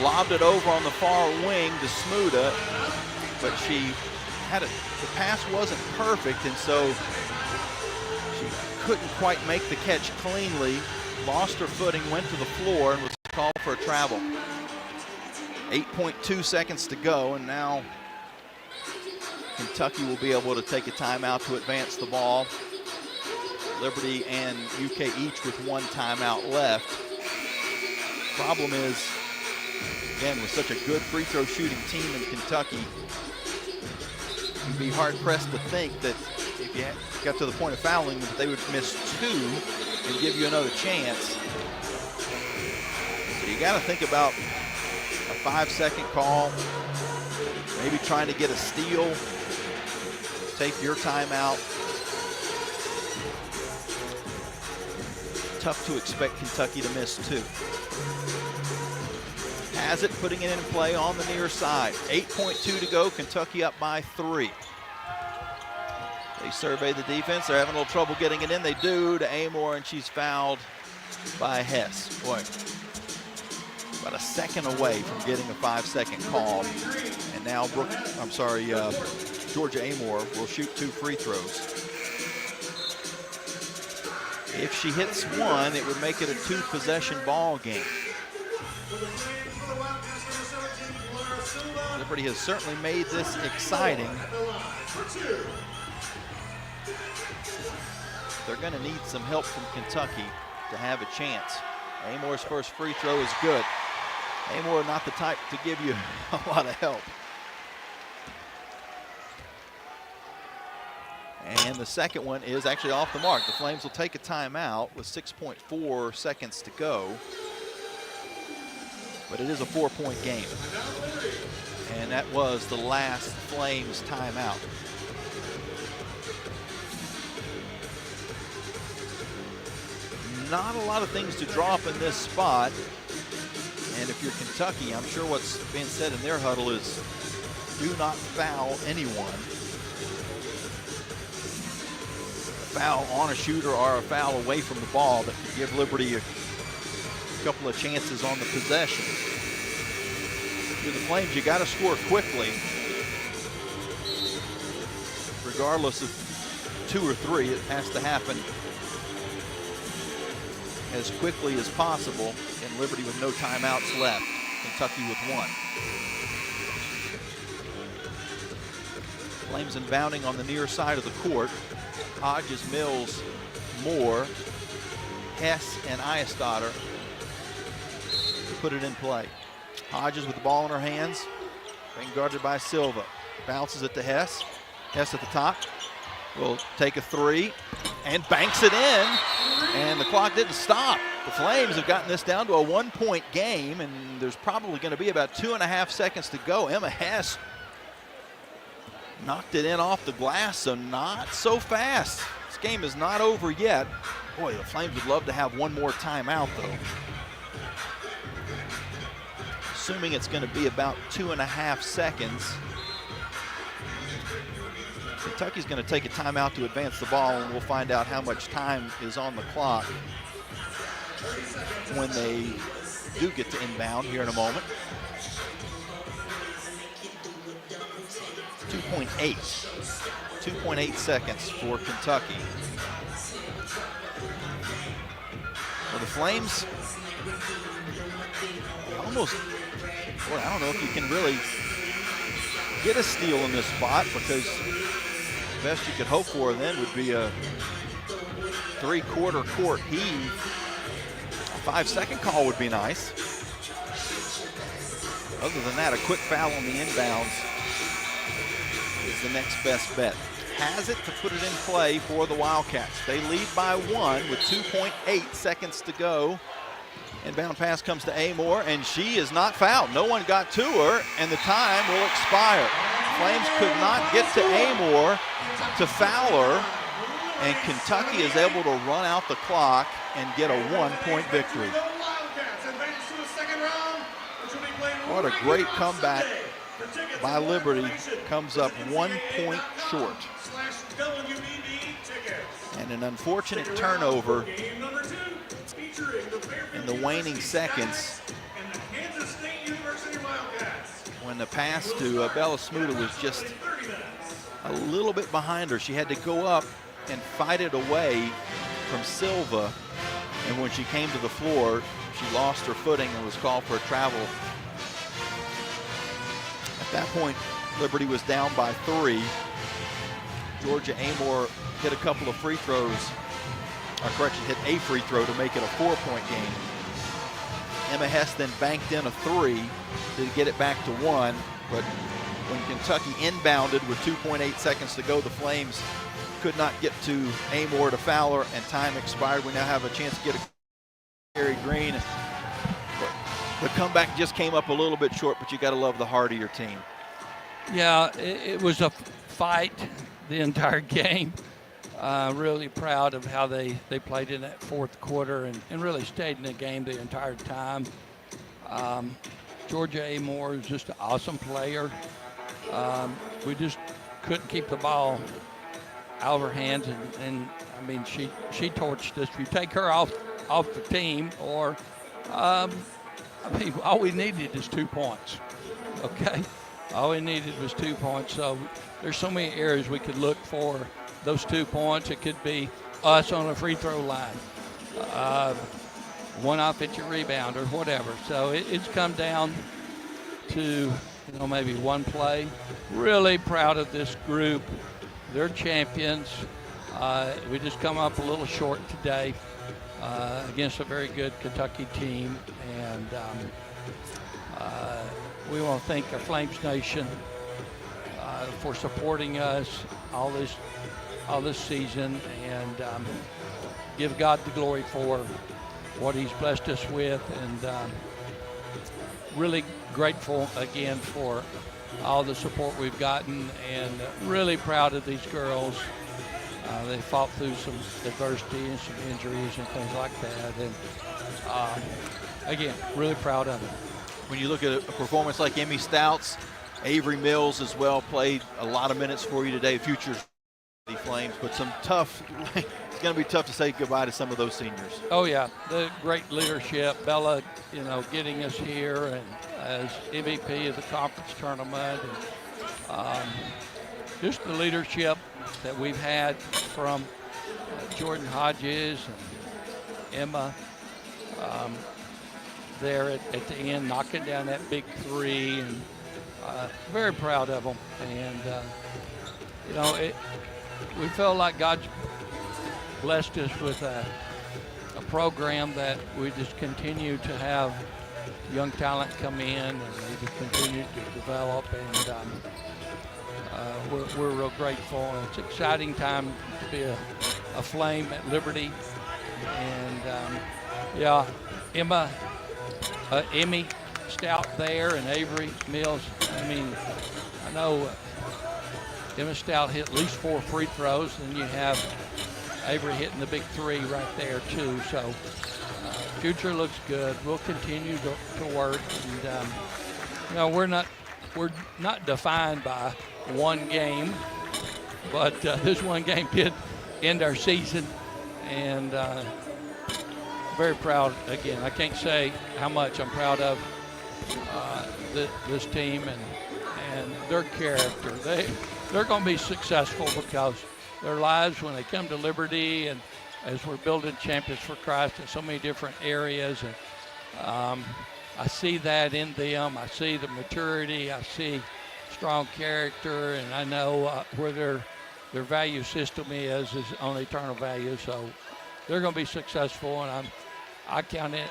Speaker 3: lobbed it over on the far wing to Smuda, but she had it. The pass wasn't perfect, and so she couldn't quite make the catch cleanly, lost her footing, went to the floor, and was called for a travel. 8.2 seconds to go, and now Kentucky will be able to take a timeout to advance the ball. Liberty and UK each with 1 timeout left. Problem is, again, with such a good free throw shooting team in Kentucky, you'd be hard pressed to think that if you got to the point of fouling, that they would miss 2 and give you another chance. So you got to think about a 5-second call, maybe trying to get a steal, take your timeout. Tough to expect Kentucky to miss two. Has it, putting it in play on the near side. 8.2 to go, Kentucky up by 3. They survey the defense. They're having a little trouble getting it in. They do to Amor, and she's fouled by Hess. Boy, about a second away from getting a 5-second call. And now Georgia Amor will shoot 2 free throws. If she hits one, it would make it a 2-possession ball game. Liberty has certainly made this exciting. They're going to need some help from Kentucky to have a chance. Amor's first free throw is good. Amor not the type to give you a lot of help. And the second one is actually off the mark. The Flames will take a timeout with 6.4 seconds to go. But it is a 4-point game. And that was the last Flames timeout. Not a lot of things to draw up in this spot. And if you're Kentucky, I'm sure what's being said in their huddle is do not foul anyone. A foul on a shooter or a foul away from the ball that could give Liberty a couple of chances on the possession. For the Flames, you got to score quickly. Regardless of 2 or 3, it has to happen as quickly as possible, and Liberty with no timeouts left. Kentucky with 1. Flames inbounding on the near side of the court. Hodges, Mills, Moore, Hess, and Eiestatter to put it in play. Hodges with the ball in her hands, being guarded by Silva. Bounces it to Hess. Hess at the top. Will take a 3 and banks it in. And the clock didn't stop. The Flames have gotten this down to a 1-point game, and there's probably going to be about 2.5 seconds to go. Emma Hess knocked it in off the glass, so not so fast. This game is not over yet. Boy, the Flames would love to have one more timeout, though. Assuming it's going to be about 2.5 seconds. Kentucky's going to take a timeout to advance the ball, and we'll find out how much time is on the clock when they do get to inbound here in a moment. 2.8 seconds for Kentucky. Well, the Flames almost, boy, I don't know if you can really get a steal in this spot, because the best you could hope for then would be a 3/4 court heave. A 5-second call would be nice. Other than that, a quick foul on the inbounds is the next best bet. Has it to put it in play for the Wildcats. They lead by 1 with 2.8 seconds to go. Inbound pass comes to Amor, and she is not fouled. No one got to her, and the time will expire. Flames could not get to Amor to foul her, and Kentucky is able to run out the clock and get a 1-point victory. What a great comeback by Liberty. Comes up 1 point short. And an unfortunate turnover in the waning seconds when the pass to Bella Smuda was just a little bit behind her. She had to go up and fight it away from Silva, and when she came to the floor, she lost her footing and was called for a travel. At that point, Liberty was down by 3. Georgia Amor hit a couple of free throws, or correction, hit a free throw to make it a 4-point game. Emma Hess then banked in a 3 to get it back to 1, but when Kentucky inbounded with 2.8 seconds to go, the Flames could not get to Amor to foul her, and time expired. We now have a chance to get a Gary Green. But The comeback just came up a little bit short, but you got to love the heart of your team.
Speaker 16: Yeah, it was a fight the entire game. Really proud of how they played in that fourth quarter and really stayed in the game the entire time. Georgia A. Moore is just an awesome player. We just couldn't keep the ball out of her hands, and I mean, she torched us. If you take her off the team, or I mean, all we needed is 2 points. Okay, all we needed was 2 points. So there's so many areas we could look for those 2 points. It could be us on a free throw line, one offensive rebound, or whatever. So it's come down to maybe one play. Really proud of this group. They're champions. We just come up a little short today against a very good Kentucky team, and we want to thank our Flames Nation for supporting us all this season, and give God the glory for what He's blessed us with, and really grateful again for all the support we've gotten, and really proud of these girls. They fought through some adversity and some injuries and things like that, and again, really proud of them.
Speaker 3: When you look at a performance like Emmy Stouts, Avery Mills as well played a lot of minutes for you today, future Flames, but some tough, it's going to be tough to say goodbye to some of those seniors.
Speaker 16: Oh yeah, the great leadership, Bella, getting us here and as MVP of the conference tournament, and just the leadership that we've had from Jordan Hodges and Emma there at the end, knocking down that big three, and very proud of them. And we feel like God's blessed us with a program that we just continue to have young talent come in, and we just continue to develop, and we're real grateful. And it's an exciting time to be a Flame at Liberty. And Emmy Stout there, and Avery Mills. I mean, I know Emma Stout hit at least 4 free throws, and you have Avery hitting the big three right there too. So future looks good. We'll continue to work, and we're not defined by one game, but this one game did end our season, and very proud. Again, I can't say how much I'm proud of this team and their character. They're going to be successful because their lives, when they come to Liberty, and as we're building champions for Christ in so many different areas, and I see that in them. I see the maturity. I see strong character, and I know where their value system is on eternal value. So they're going to be successful, and I count it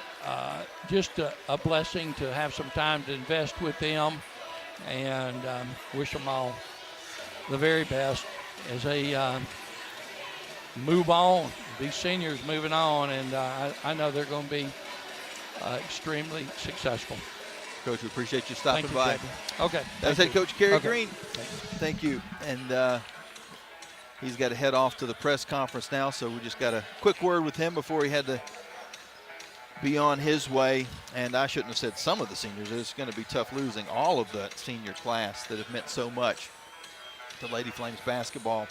Speaker 16: just a blessing to have some time to invest with them, and wish them all the very best as they move on. These seniors moving on, and I know they're going to be extremely successful.
Speaker 3: Coach, we appreciate you stopping by.
Speaker 16: David. Okay.
Speaker 3: That's head coach Kerry
Speaker 16: Okay.
Speaker 3: Green. Thank you. And he's got to head off to the press conference now, so we just got a quick word with him before he had to be on his way. And I shouldn't have said some of the seniors. It's going to be tough losing all of the senior class that have meant so much to Lady Flames basketball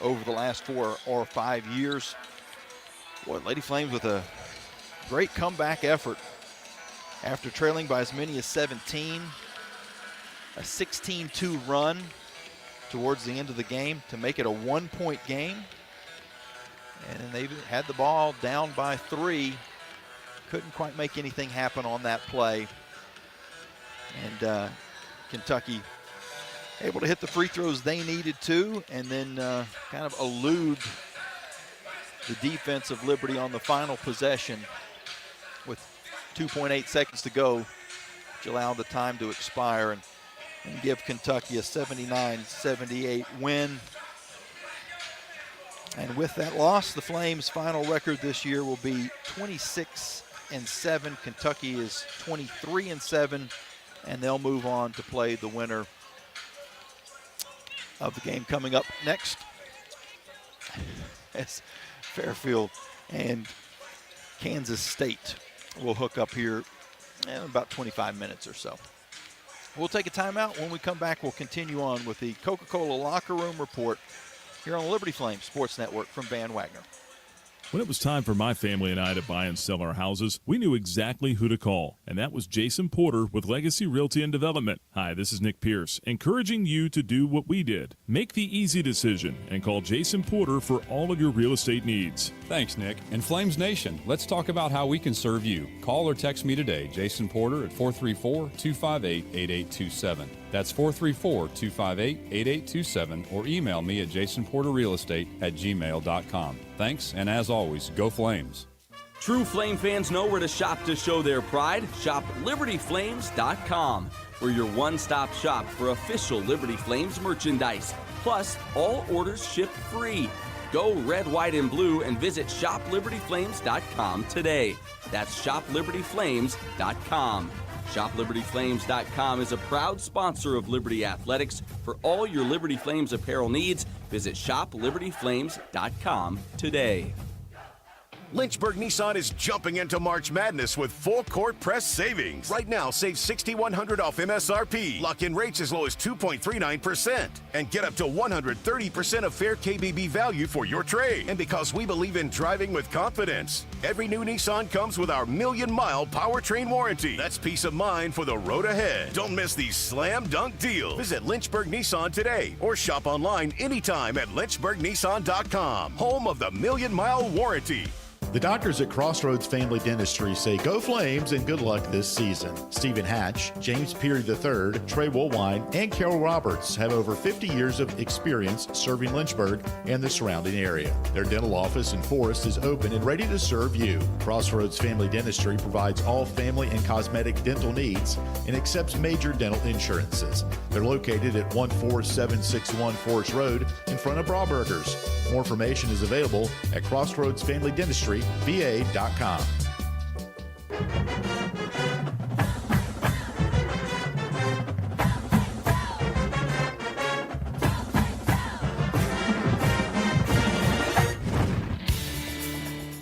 Speaker 3: over the last 4 or 5 years. Boy, Lady Flames with a great comeback effort after trailing by as many as 17. A 16-2 run towards the end of the game to make it a 1-point game. And they've had the ball down by 3. Couldn't quite make anything happen on that play. And Kentucky able to hit the free throws they needed to, and then kind of elude the defense of Liberty on the final possession with 2.8 seconds to go, which allowed the time to expire and give Kentucky a 79-78 win. And with that loss, the Flames' final record this year will be 26 28-7. Kentucky is 23-7, and they'll move on to play the winner of the game coming up next. As Fairfield and Kansas State will hook up here in about 25 minutes or so. We'll take a timeout. When we come back, we'll continue on with the Coca-Cola Locker Room Report here on the Liberty Flames Sports Network from Van Wagner.
Speaker 5: When it was time for my family and I to buy and sell our houses, we knew exactly who to call, and that was Jason Porter with Legacy Realty and Development. Hi, this is Nick Pierce, encouraging you to do what we did. Make the easy decision and call Jason Porter for all of your real estate needs.
Speaker 18: Thanks, Nick. And Flames Nation, let's talk about how we can serve you. Call or text me today, Jason Porter, at 434-258-8827. That's 434-258-8827, or email me at jasonporterrealestate@gmail.com. Thanks, and as always, go Flames.
Speaker 15: True Flame fans know where to shop to show their pride. Shop LibertyFlames.com. We're your one-stop shop for official Liberty Flames merchandise. Plus, all orders ship free. Go red, white, and blue and visit ShopLibertyFlames.com today. That's ShopLibertyFlames.com. ShopLibertyFlames.com is a proud sponsor of Liberty Athletics. For all your Liberty Flames apparel needs, visit ShopLibertyFlames.com today.
Speaker 20: Lynchburg Nissan is jumping into March Madness with full court press savings. Right now, save $6,100 off MSRP. Lock in rates as low as 2.39%. And get up to 130% of fair KBB value for your trade. And because we believe in driving with confidence, every new Nissan comes with our 1,000,000-mile powertrain warranty. That's peace of mind for the road ahead. Don't miss these slam dunk deals. Visit Lynchburg Nissan today or shop online anytime at lynchburgnissan.com. Home of the 1,000,000-mile warranty.
Speaker 4: The doctors at Crossroads Family Dentistry say go Flames and good luck this season. Stephen Hatch, James Peary III, Trey Woolwine, and Carol Roberts have over 50 years of experience serving Lynchburg and the surrounding area. Their dental office in Forest is open and ready to serve you. Crossroads Family Dentistry provides all family and cosmetic dental needs and accepts major dental insurances. They're located at 14761 Forest Road in front of Brauburgers. More information is available at CrossroadsFamilyDentistryVA.com.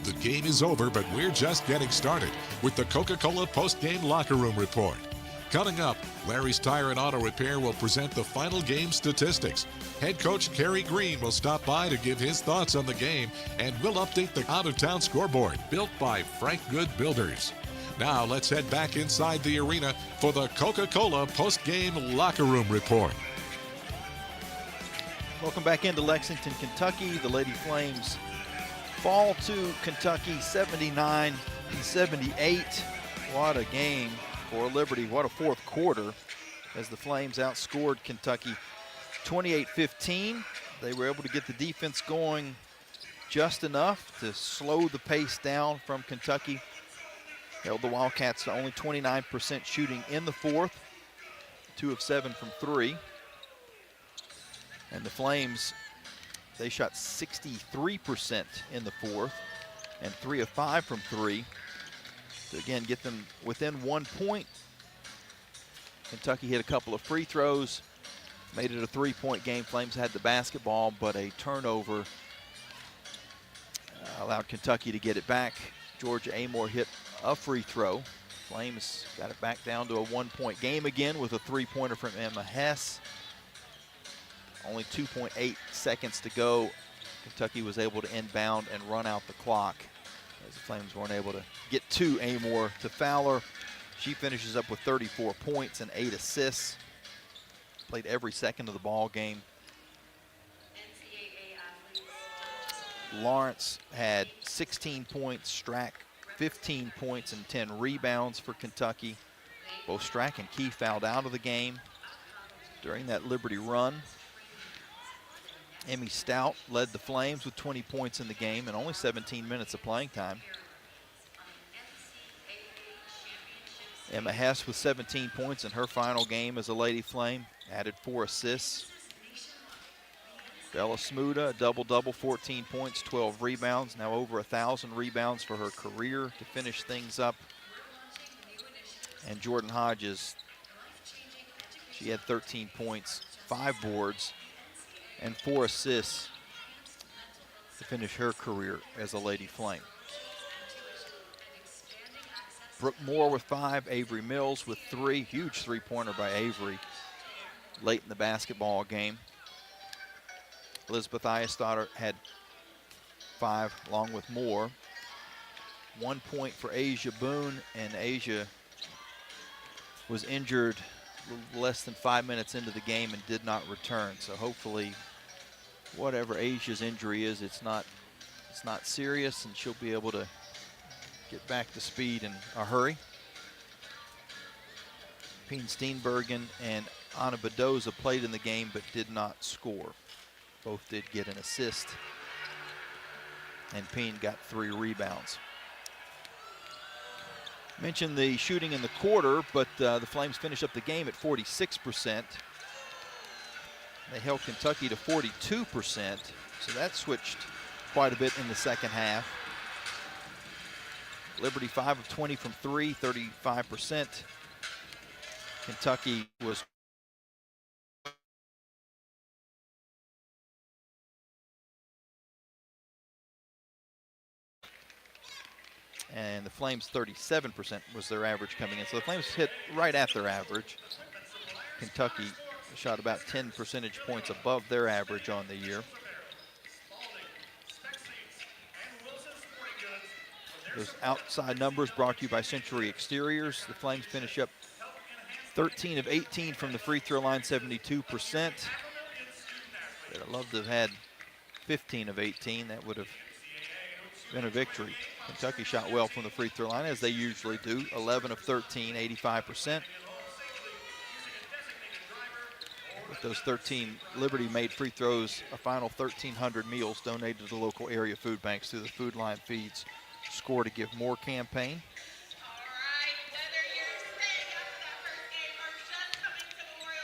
Speaker 1: The game is over, but we're just getting started with the Coca-Cola post-game locker room report. Coming up, Larry's Tire and Auto Repair will present the final game statistics. Head coach Kerry Green will stop by to give his thoughts on the game, and we'll update the out-of-town scoreboard built by Frank Good Builders. Now let's head back inside the arena for the Coca-Cola post-game locker room report.
Speaker 3: Welcome back into Lexington, Kentucky. The Lady Flames fall to Kentucky 79-78. What a game for Liberty. What a fourth quarter as the Flames outscored Kentucky 28-15. They were able to get the defense going just enough to slow the pace down from Kentucky. Held the Wildcats to only 29% shooting in the fourth, 2 of 7 from 3. And the Flames, they shot 63% in the fourth and 3 of 5 from 3 to again get them within 1 point. Kentucky hit a couple of free throws, made it a 3-point game. Flames had the basketball, but a turnover allowed Kentucky to get it back. Georgia Amore hit a free throw. Flames got it back down to a 1-point game again with a 3-pointer from Emma Hess. Only 2.8 seconds to go. Kentucky was able to inbound and run out the clock as the Flames weren't able to get to Amore to Fowler. She finishes up with 34 points and 8 assists. Played every second of the ball game. Lawrence had 16 points, Strack 15 points and 10 rebounds for Kentucky. Both Strack and Key fouled out of the game during that Liberty run. Emmy Stout led the Flames with 20 points in the game and only 17 minutes of playing time. Emma Hess with 17 points in her final game as a Lady Flame, added 4 assists. Bella Smuda, a double-double, 14 points, 12 rebounds, now over 1,000 rebounds for her career to finish things up. And Jordan Hodges, she had 13 points, 5 boards, and 4 assists to finish her career as a Lady Flame. Brooke Moore with 5, Avery Mills with 3. Huge three-pointer by Avery late in the basketball game. Elizabeth Eyestadter had 5 along with Moore. 1 point for Asia Boone, and Asia was injured less than 5 minutes into the game and did not return. So hopefully whatever Asia's injury is, it's not serious, and she'll be able to get back to speed in a hurry. Peen Steenbergen and Anna Bedoza played in the game but did not score. Both did get an assist, and Peen got 3 rebounds. Mentioned the shooting in the quarter, but the Flames finished up the game at 46%. They held Kentucky to 42%, so that switched quite a bit in the second half. Liberty 5 of 20 from 3, 35%. Kentucky was and the Flames 37% was their average coming in. So the Flames hit right at their average. Kentucky shot about 10 percentage points above their average on the year. Those outside numbers brought to you by Century Exteriors. The Flames finish up 13 of 18 from the free throw line, 72%. They'd have loved to have had 15 of 18. That would have been a victory. Kentucky shot well from the free throw line, as they usually do. 11 of 13, 85%. With those 13 Liberty-made free throws, a final 1,300 meals donated to the local area food banks through the Food Line Feeds Score to Give More campaign.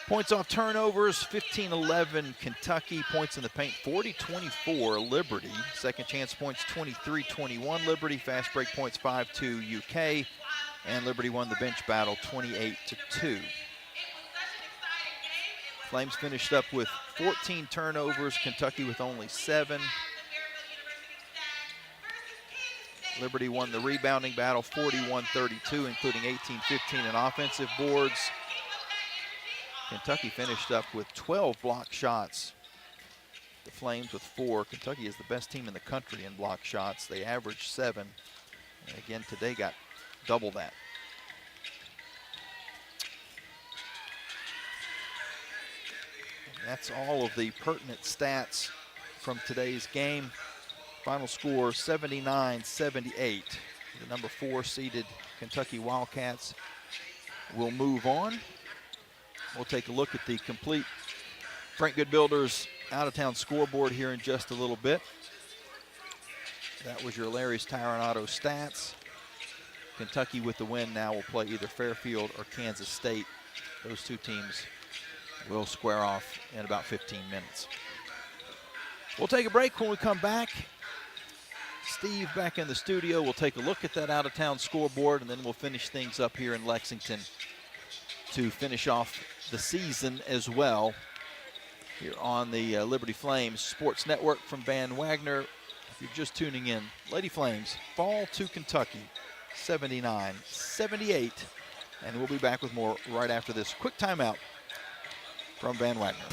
Speaker 3: Points off turnovers, 15-11 Kentucky. Points in the paint, 40-24 Liberty. Second chance points, 23-21 Liberty. Fast break points, 5-2 UK. And Liberty won the bench battle, 28-2. Flames finished up with 14 turnovers, Kentucky with only 7. Liberty won the rebounding battle, 41-32, including 18-15 in offensive boards. Kentucky finished up with 12 block shots. The Flames with 4. Kentucky is the best team in the country in block shots. They averaged 7. And again, today got double that. And that's all of the pertinent stats from today's game. Final score, 79-78. The number 4 seeded Kentucky Wildcats will move on. We'll take a look at the complete Frank Good Builders out-of-town scoreboard here in just a little bit. That was your Larry's Tire and Auto stats. Kentucky with the win now will play either Fairfield or Kansas State. Those two teams will square off in about 15 minutes. We'll take a break. When we come back, Steve back in the studio. We'll take a look at that out-of-town scoreboard, and then we'll finish things up here in Lexington to finish off the season as well here on the Liberty Flames Sports Network from Van Wagner. If you're just tuning in, Lady Flames fall to Kentucky 79-78, and we'll be back with more right after this quick timeout from Van Wagner.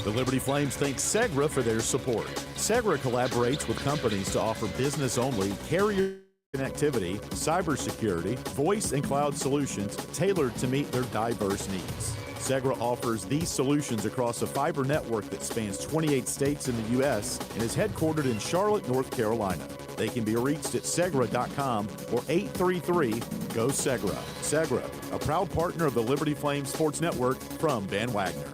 Speaker 4: The Liberty Flames thank Segra for their support. Segra collaborates with companies to offer business-only carrier connectivity, cybersecurity, voice and cloud solutions tailored to meet their diverse needs. Segra offers these solutions across a fiber network that spans 28 states in the U.S. and is headquartered in Charlotte, North Carolina. They can be reached at segra.com or 833-GO-SEGRA. Segra, a proud partner of the Liberty Flames Sports Network from Van Wagner.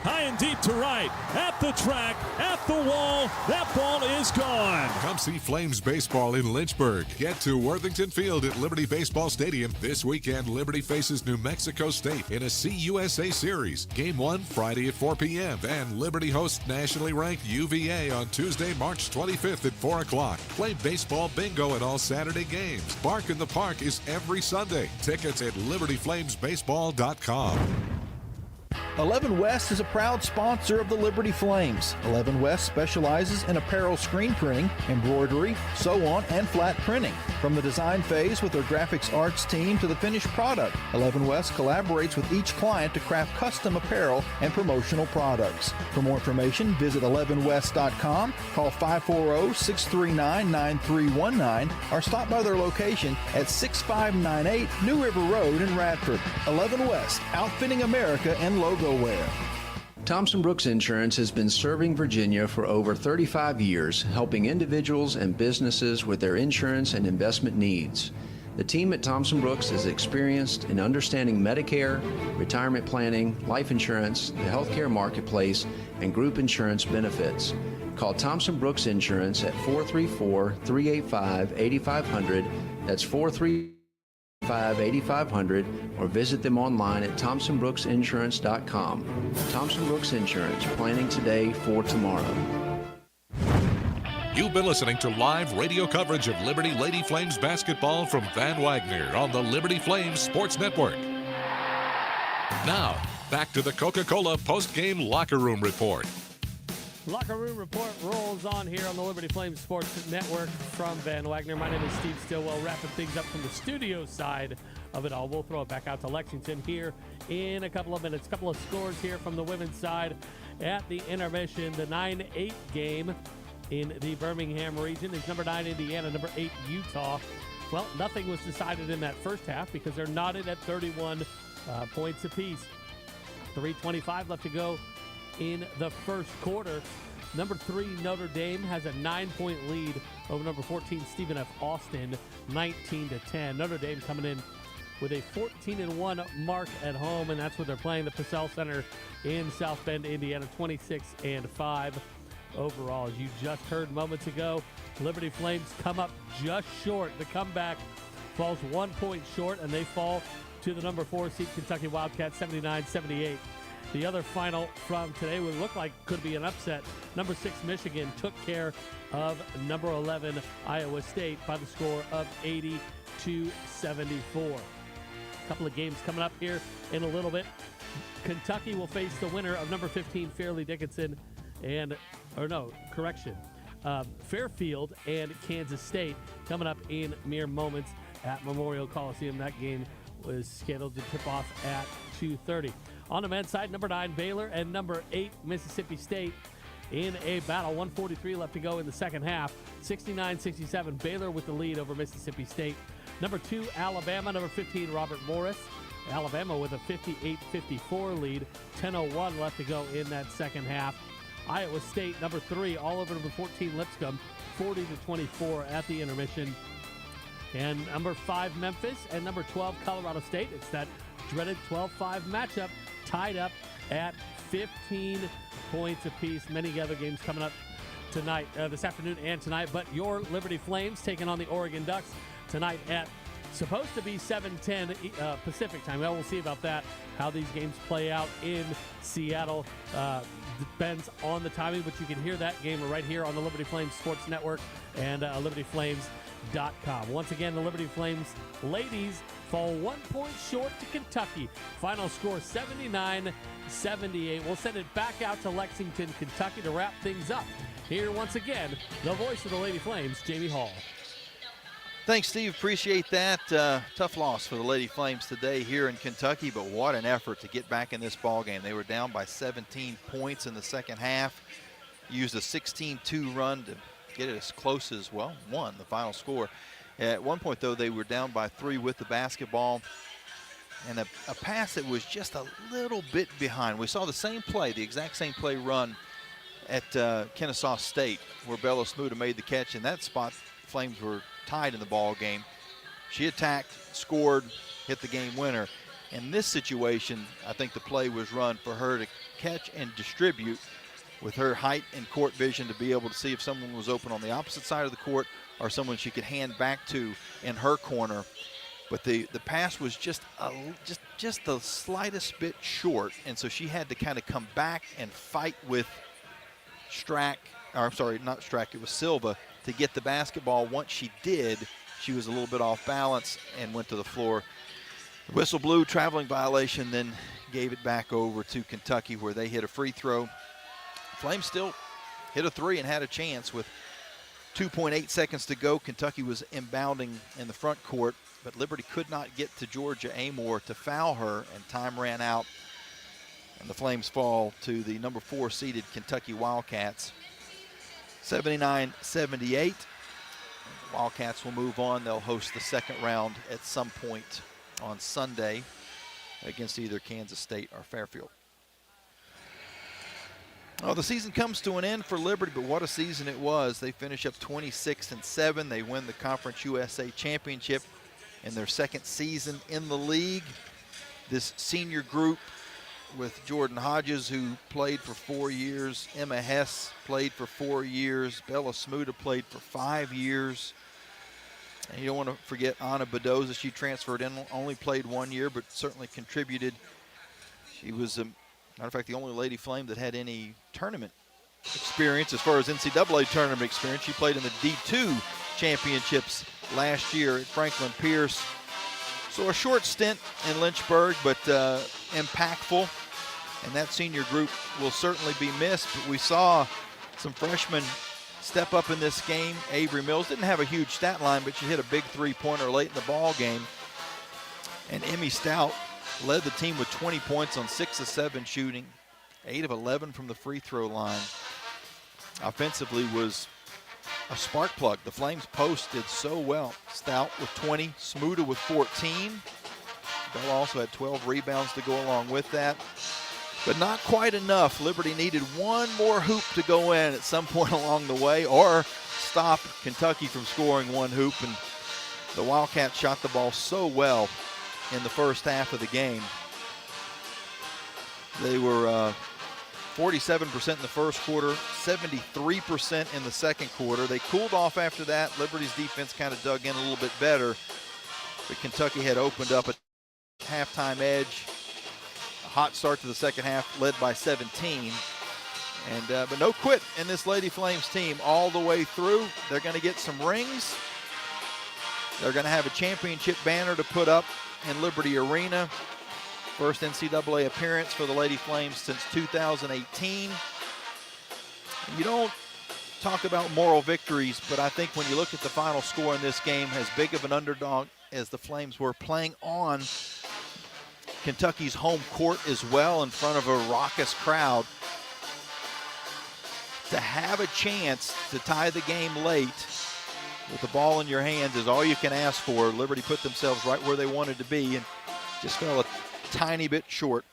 Speaker 5: High and deep to right. At the track, at the wall. That ball is gone.
Speaker 1: Come see Flames baseball in Lynchburg. Get to Worthington Field at Liberty Baseball Stadium. This weekend, Liberty faces New Mexico State in a CUSA series. Game 1 Friday at 4 p.m. Then Liberty hosts nationally ranked UVA on Tuesday, March 25th at 4 o'clock. Play baseball bingo at all Saturday games. Bark in the Park is every Sunday. Tickets at libertyflamesbaseball.com.
Speaker 11: 11 West is a proud sponsor of the Liberty Flames. 11 West specializes in apparel screen printing, embroidery, sew-on, and flat printing. From the design phase with their graphics arts team to the finished product, 11 West collaborates with each client to craft custom apparel and promotional products. For more information, visit 11west.com, call 540-639-9319, or stop by their location at 6598 New River Road in Radford. 11 West, outfitting America and logo wear.
Speaker 6: Thompson Brooks Insurance has been serving Virginia for over 35 years, helping individuals and businesses with their insurance and investment needs. The team at Thompson Brooks is experienced in understanding Medicare, retirement planning, life insurance, the healthcare marketplace, and group insurance benefits. Call Thompson Brooks Insurance at 434-385-8500. That's 435-8500, or visit them online at thompsonbrooksinsurance.com. Thompson Brooks Insurance, planning today for tomorrow.
Speaker 1: You've been listening to live radio coverage of Liberty Lady Flames basketball from Van Wagner on the Liberty Flames Sports Network. Now, back to the Coca-Cola post-game locker room report.
Speaker 19: Locker Room Report rolls on here on the Liberty Flames Sports Network from Van Wagner. My name is Steve Stillwell, wrapping things up from the studio side of it all. We'll throw it back out to Lexington here in a couple of minutes. A couple of scores here from the women's side at the intermission. The 9-8 game in the Birmingham region is number 9 Indiana, number 8 Utah. Well, nothing was decided in that first half because they're knotted at 31 points apiece. 3:25 left to go in the first quarter. Number 3 Notre Dame has a 9-point lead over number 14 Stephen F. Austin, 19-10. Notre Dame coming in with a 14-1 mark at home, and that's what they're playing the Purcell Center in South Bend, Indiana, 26-5 overall. As you just heard moments ago, Liberty Flames come up just short. The comeback falls 1 point short, and they fall to the number 4 seed Kentucky Wildcats, 79-78. The other final from today would look like could be an upset. Number 6 Michigan took care of number 11 Iowa State by the score of 80-74. A couple of games coming up here in a little bit. Kentucky will face the winner of number 15 Fairleigh Dickinson Fairfield and Kansas State coming up in mere moments at Memorial Coliseum. That game was scheduled to tip off at 2:30. On the men's side, number 9 Baylor and number 8 Mississippi State in a battle. 1:43 left to go in the second half. 69-67, Baylor with the lead over Mississippi State. Number 2 Alabama, number 15 Robert Morris. Alabama with a 58-54 lead. 10:01 left to go in that second half. Iowa State, number 3, all over number 14 Lipscomb, 40-24 at the intermission. And number 5 Memphis and number 12 Colorado State. It's that dreaded 12-5 matchup, tied up at 15 points apiece. Many other games coming up tonight, this afternoon and tonight. But your Liberty Flames taking on the Oregon Ducks tonight at supposed to be 7:10 Pacific time. Well, we'll see about that, how these games play out in Seattle. Depends on the timing, but you can hear that game right here on the Liberty Flames Sports Network and libertyflames.com. Once again, the Liberty Flames ladies fall 1 point short to Kentucky. Final score 79-78. We'll send it back out to Lexington, Kentucky to wrap things up. Here once again, the voice of the Lady Flames, Jamie Hall.
Speaker 3: Thanks, Steve. Appreciate that. Tough loss for the Lady Flames today here in Kentucky, but what an effort to get back in this ball game. They were down by 17 points in the second half. Used a 16-2 run to get it as close as, well, 1, the final score. At one point, though, they were down by 3 with the basketball, and a pass that was just a little bit behind. We saw the same play, the exact same play run at Kennesaw State, where Bella Smuda made the catch. In that spot, Flames were tied in the ball game. She attacked, scored, hit the game winner. In this situation, I think the play was run for her to catch and distribute with her height and court vision to be able to see if someone was open on the opposite side of the court or someone she could hand back to in her corner. But the pass was just the slightest bit short, and so she had to kind of come back and fight with Strack, or I'm sorry, not Strack, it was Silva, to get the basketball. Once she did, she was a little bit off balance and went to the floor. The whistle blew, traveling violation, then gave it back over to Kentucky where they hit a free throw. Flames still hit a three and had a chance with 2.8 seconds to go. Kentucky was inbounding in the front court, but Liberty could not get to Georgia Amore to foul her, and time ran out. And the Flames fall to the number 4 seeded Kentucky Wildcats, 79-78. Wildcats will move on. They'll host the second round at some point on Sunday against either Kansas State or Fairfield. Well, the season comes to an end for Liberty, but what a season it was. They finish up 26-7. They win the Conference USA Championship in their second season in the league. This senior group with Jordan Hodges, who played for 4 years, Emma Hess played for 4 years, Bella Smuda played for 5 years. And you don't want to forget Anna Bedoza. She transferred in, only played 1 year, but certainly contributed. She was, matter of fact, the only Lady Flame that had any tournament experience as far as NCAA tournament experience. She played in the D2 championships last year at Franklin Pierce. So a short stint in Lynchburg, but impactful. And that senior group will certainly be missed. But we saw some freshmen step up in this game. Avery Mills didn't have a huge stat line, but she hit a big three-pointer late in the ball game. And Emmy Stout led the team with 20 points on 6 of 7 shooting, 8 of 11 from the free throw line. Offensively was a spark plug. The Flames post did so well. Stout with 20, Smuda with 14. Bell also had 12 rebounds to go along with that. But not quite enough. Liberty needed one more hoop to go in at some point along the way or stop Kentucky from scoring one hoop. And the Wildcats shot the ball so well in the first half of the game. They were 47% in the first quarter, 73% in the second quarter. They cooled off after that. Liberty's defense kind of dug in a little bit better. But Kentucky had opened up a halftime edge. Hot start to the second half, led by 17. And but no quit in this Lady Flames team all the way through. They're going to get some rings. They're going to have a championship banner to put up in Liberty Arena. First NCAA appearance for the Lady Flames since 2018. And you don't talk about moral victories, but I think when you look at the final score in this game, as big of an underdog as the Flames were, playing on Kentucky's home court as well in front of a raucous crowd, to have a chance to tie the game late with the ball in your hands is all you can ask for. Liberty put themselves right where they wanted to be and just fell a tiny bit short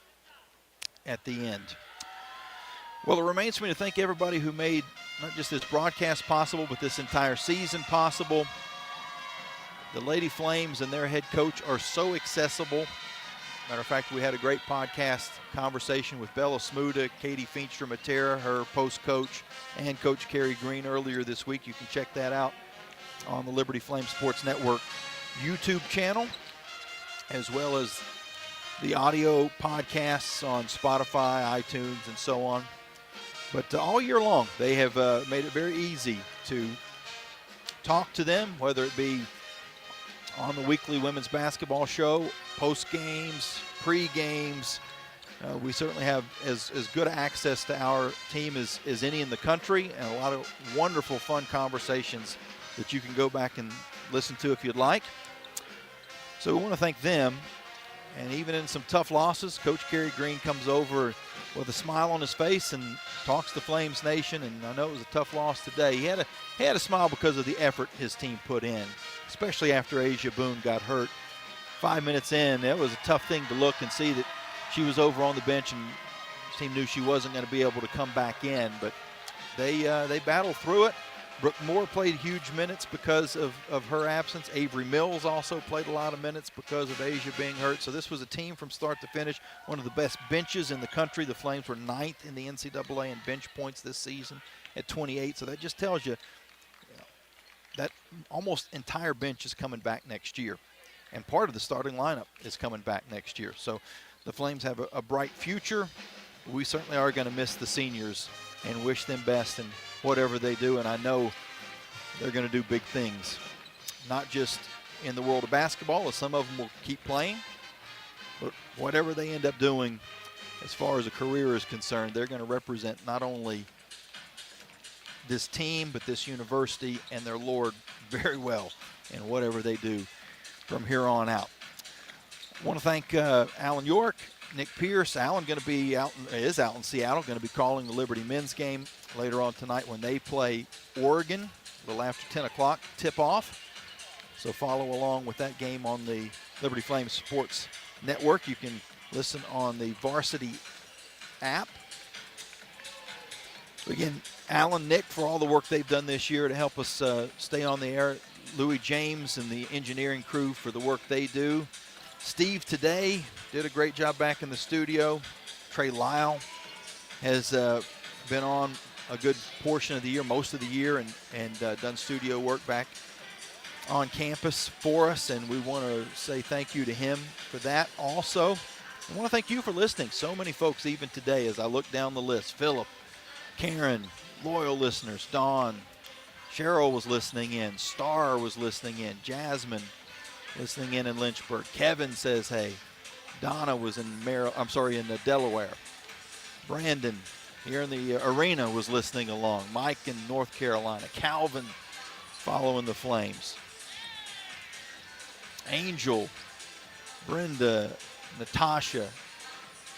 Speaker 3: at the end. Well, it remains for me to thank everybody who made not just this broadcast possible, but this entire season possible. The Lady Flames and their head coach are so accessible. Matter of fact, we had a great podcast conversation with Bella Smuda, Katie Feenstra-Matera, her post coach, and Coach Kerry Green earlier this week. You can check that out on the Liberty Flames Sports Network YouTube channel, as well as the audio podcasts on Spotify, iTunes, and so on. But all year long, they have made it very easy to talk to them, whether it be on the weekly women's basketball show, post games, pre-games. We certainly have as good access to our team as any in the country, and a lot of wonderful, fun conversations that you can go back and listen to if you'd like. So we want to thank them. And even in some tough losses, Coach Kerry Green comes over with a smile on his face and talks to Flames Nation. And I know it was a tough loss today. He had a smile because of the effort his team put in, especially after Asia Boone got hurt. 5 minutes in, that was a tough thing to look and see that she was over on the bench, and the team knew she wasn't going to be able to come back in. But they battled through it. Brooke Moore played huge minutes because of her absence. Avery Mills also played a lot of minutes because of Asia being hurt. So this was a team from start to finish, one of the best benches in the country. The Flames were 9th in the NCAA in bench points this season at 28. So that just tells you, that almost entire bench is coming back next year. And part of the starting lineup is coming back next year. So the Flames have a bright future. We certainly are going to miss the seniors and wish them best in whatever they do. And I know they're going to do big things, not just in the world of basketball, as some of them will keep playing, but whatever they end up doing as far as a career is concerned, they're going to represent not only this team, but this university and their Lord very well in whatever they do from here on out. I want to thank Alan York, Nick Pierce. Alan is out in Seattle, going to be calling the Liberty men's game later on tonight when they play Oregon, a little after 10 o'clock tip-off. So follow along with that game on the Liberty Flames Sports Network. You can listen on the Varsity app. Again, Alan, Nick, for all the work they've done this year to help us stay on the air. Louis James and the engineering crew for the work they do. Steve today did a great job back in the studio. Trey Lyle has been on a good portion of the year, most of the year, and done studio work back on campus for us, and we want to say thank you to him for that. Also, I want to thank you for listening. So many folks even today as I look down the list. Philip, Karen, loyal listeners, Dawn, Cheryl was listening in, Star was listening in, Jasmine listening in Lynchburg. Kevin says hey. Donna was in Delaware. Brandon here in the arena was listening along. Mike in North Carolina. Calvin following the Flames. Angel, Brenda, Natasha,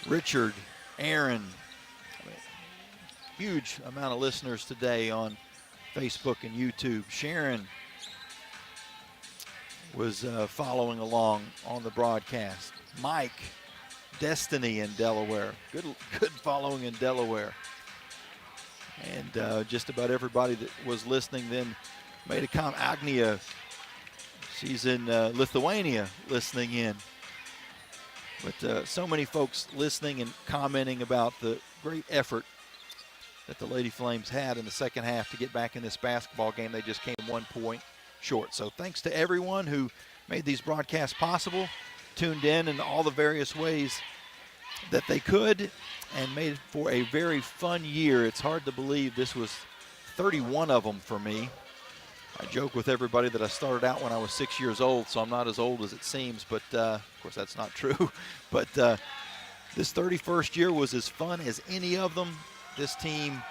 Speaker 3: Richard, Aaron. Huge amount of listeners today on Facebook and YouTube. Sharon was following along on the broadcast. Mike, Destiny in Delaware. Good following in Delaware. And just about everybody that was listening then made a comment. Agnia, she's in Lithuania listening in. But so many folks listening and commenting about the great effort that the Lady Flames had in the second half to get back in this basketball game. They just came 1 point short. So thanks to everyone who made these broadcasts possible, tuned in all the various ways that they could, and made it for a very fun year. It's hard to believe this was 31 of them for me. I joke with everybody that I started out when I was 6 years old, so I'm not as old as it seems, but of course that's not true. But this 31st year was as fun as any of them. This team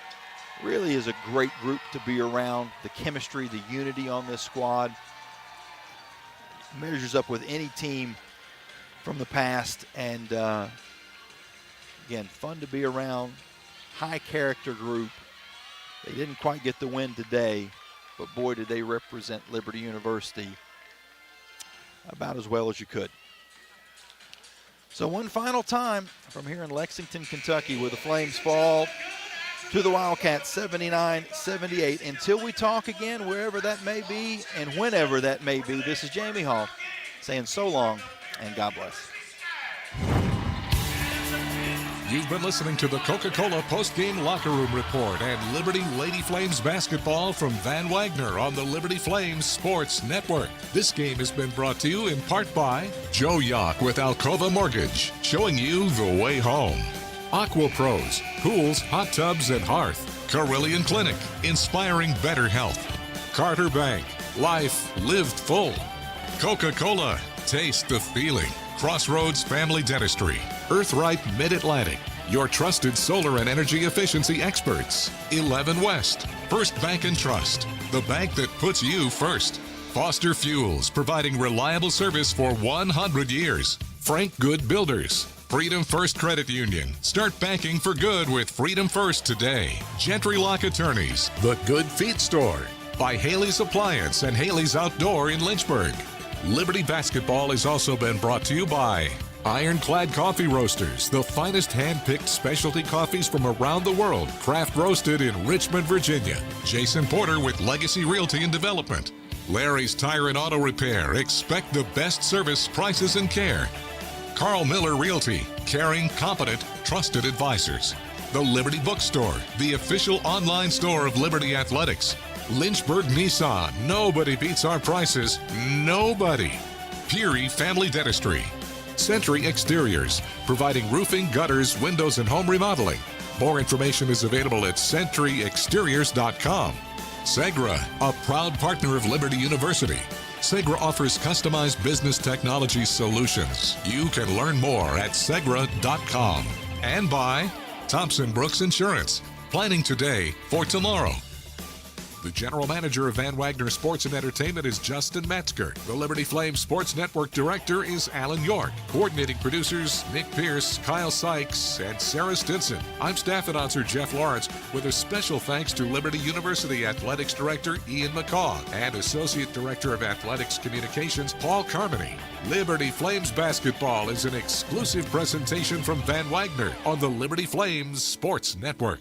Speaker 3: really is a great group to be around. The chemistry, the unity on this squad measures up with any team from the past. And again, fun to be around. High character group. They didn't quite get the win today, but boy, did they represent Liberty University about as well as you could. So one final time from here in Lexington, Kentucky, where the Flames fall to the Wildcats 79-78. Until we talk again, wherever that may be and whenever that may be, this is Jamie Hall saying so long and God bless.
Speaker 1: You've been listening to the Coca-Cola Post-Game Locker Room Report and Liberty Lady Flames basketball from Van Wagner on the Liberty Flames Sports Network. This game has been brought to you in part by Joe Yock with Alcova Mortgage, showing you the way home. Aqua Pros, pools, hot tubs, and hearth. Carillion Clinic, inspiring better health. Carter Bank, life lived full. Coca-Cola, taste the feeling. Crossroads Family Dentistry. Earthright Mid-Atlantic, your trusted solar and energy efficiency experts. 11 West, First Bank and Trust, the bank that puts you first. Foster Fuels, providing reliable service for 100 years. Frank Good Builders. Freedom First Credit Union. Start banking for good with Freedom First today. Gentry Lock Attorneys. The Good Feet Store. By Haley's Appliance and Haley's Outdoor in Lynchburg. Liberty Basketball has also been brought to you by Ironclad Coffee Roasters, the finest hand-picked specialty coffees from around the world, craft roasted in Richmond, Virginia. Jason Porter with Legacy Realty and Development. Larry's Tire and Auto Repair, expect the best service, prices, and care. Carl Miller Realty, caring, competent, trusted advisors. The Liberty Bookstore, the official online store of Liberty Athletics. Lynchburg Nissan, nobody beats our prices, nobody. Peary Family Dentistry. Century Exteriors, providing roofing, gutters, windows, and home remodeling. More information is available at centuryexteriors.com. Segra, a proud partner of Liberty University. Segra offers customized business technology solutions. You can learn more at segra.com. And by Thompson Brooks Insurance, planning today for tomorrow. The general manager of Van Wagner Sports and Entertainment is Justin Metzger. The Liberty Flames Sports Network director is Alan York. Coordinating producers Nick Pierce, Kyle Sykes, and Sarah Stinson. I'm staff announcer Jeff Lawrence with a special thanks to Liberty University Athletics Director Ian McCaw and Associate Director of Athletics Communications Paul Carmody. Liberty Flames basketball is an exclusive presentation from Van Wagner on the Liberty Flames Sports Network.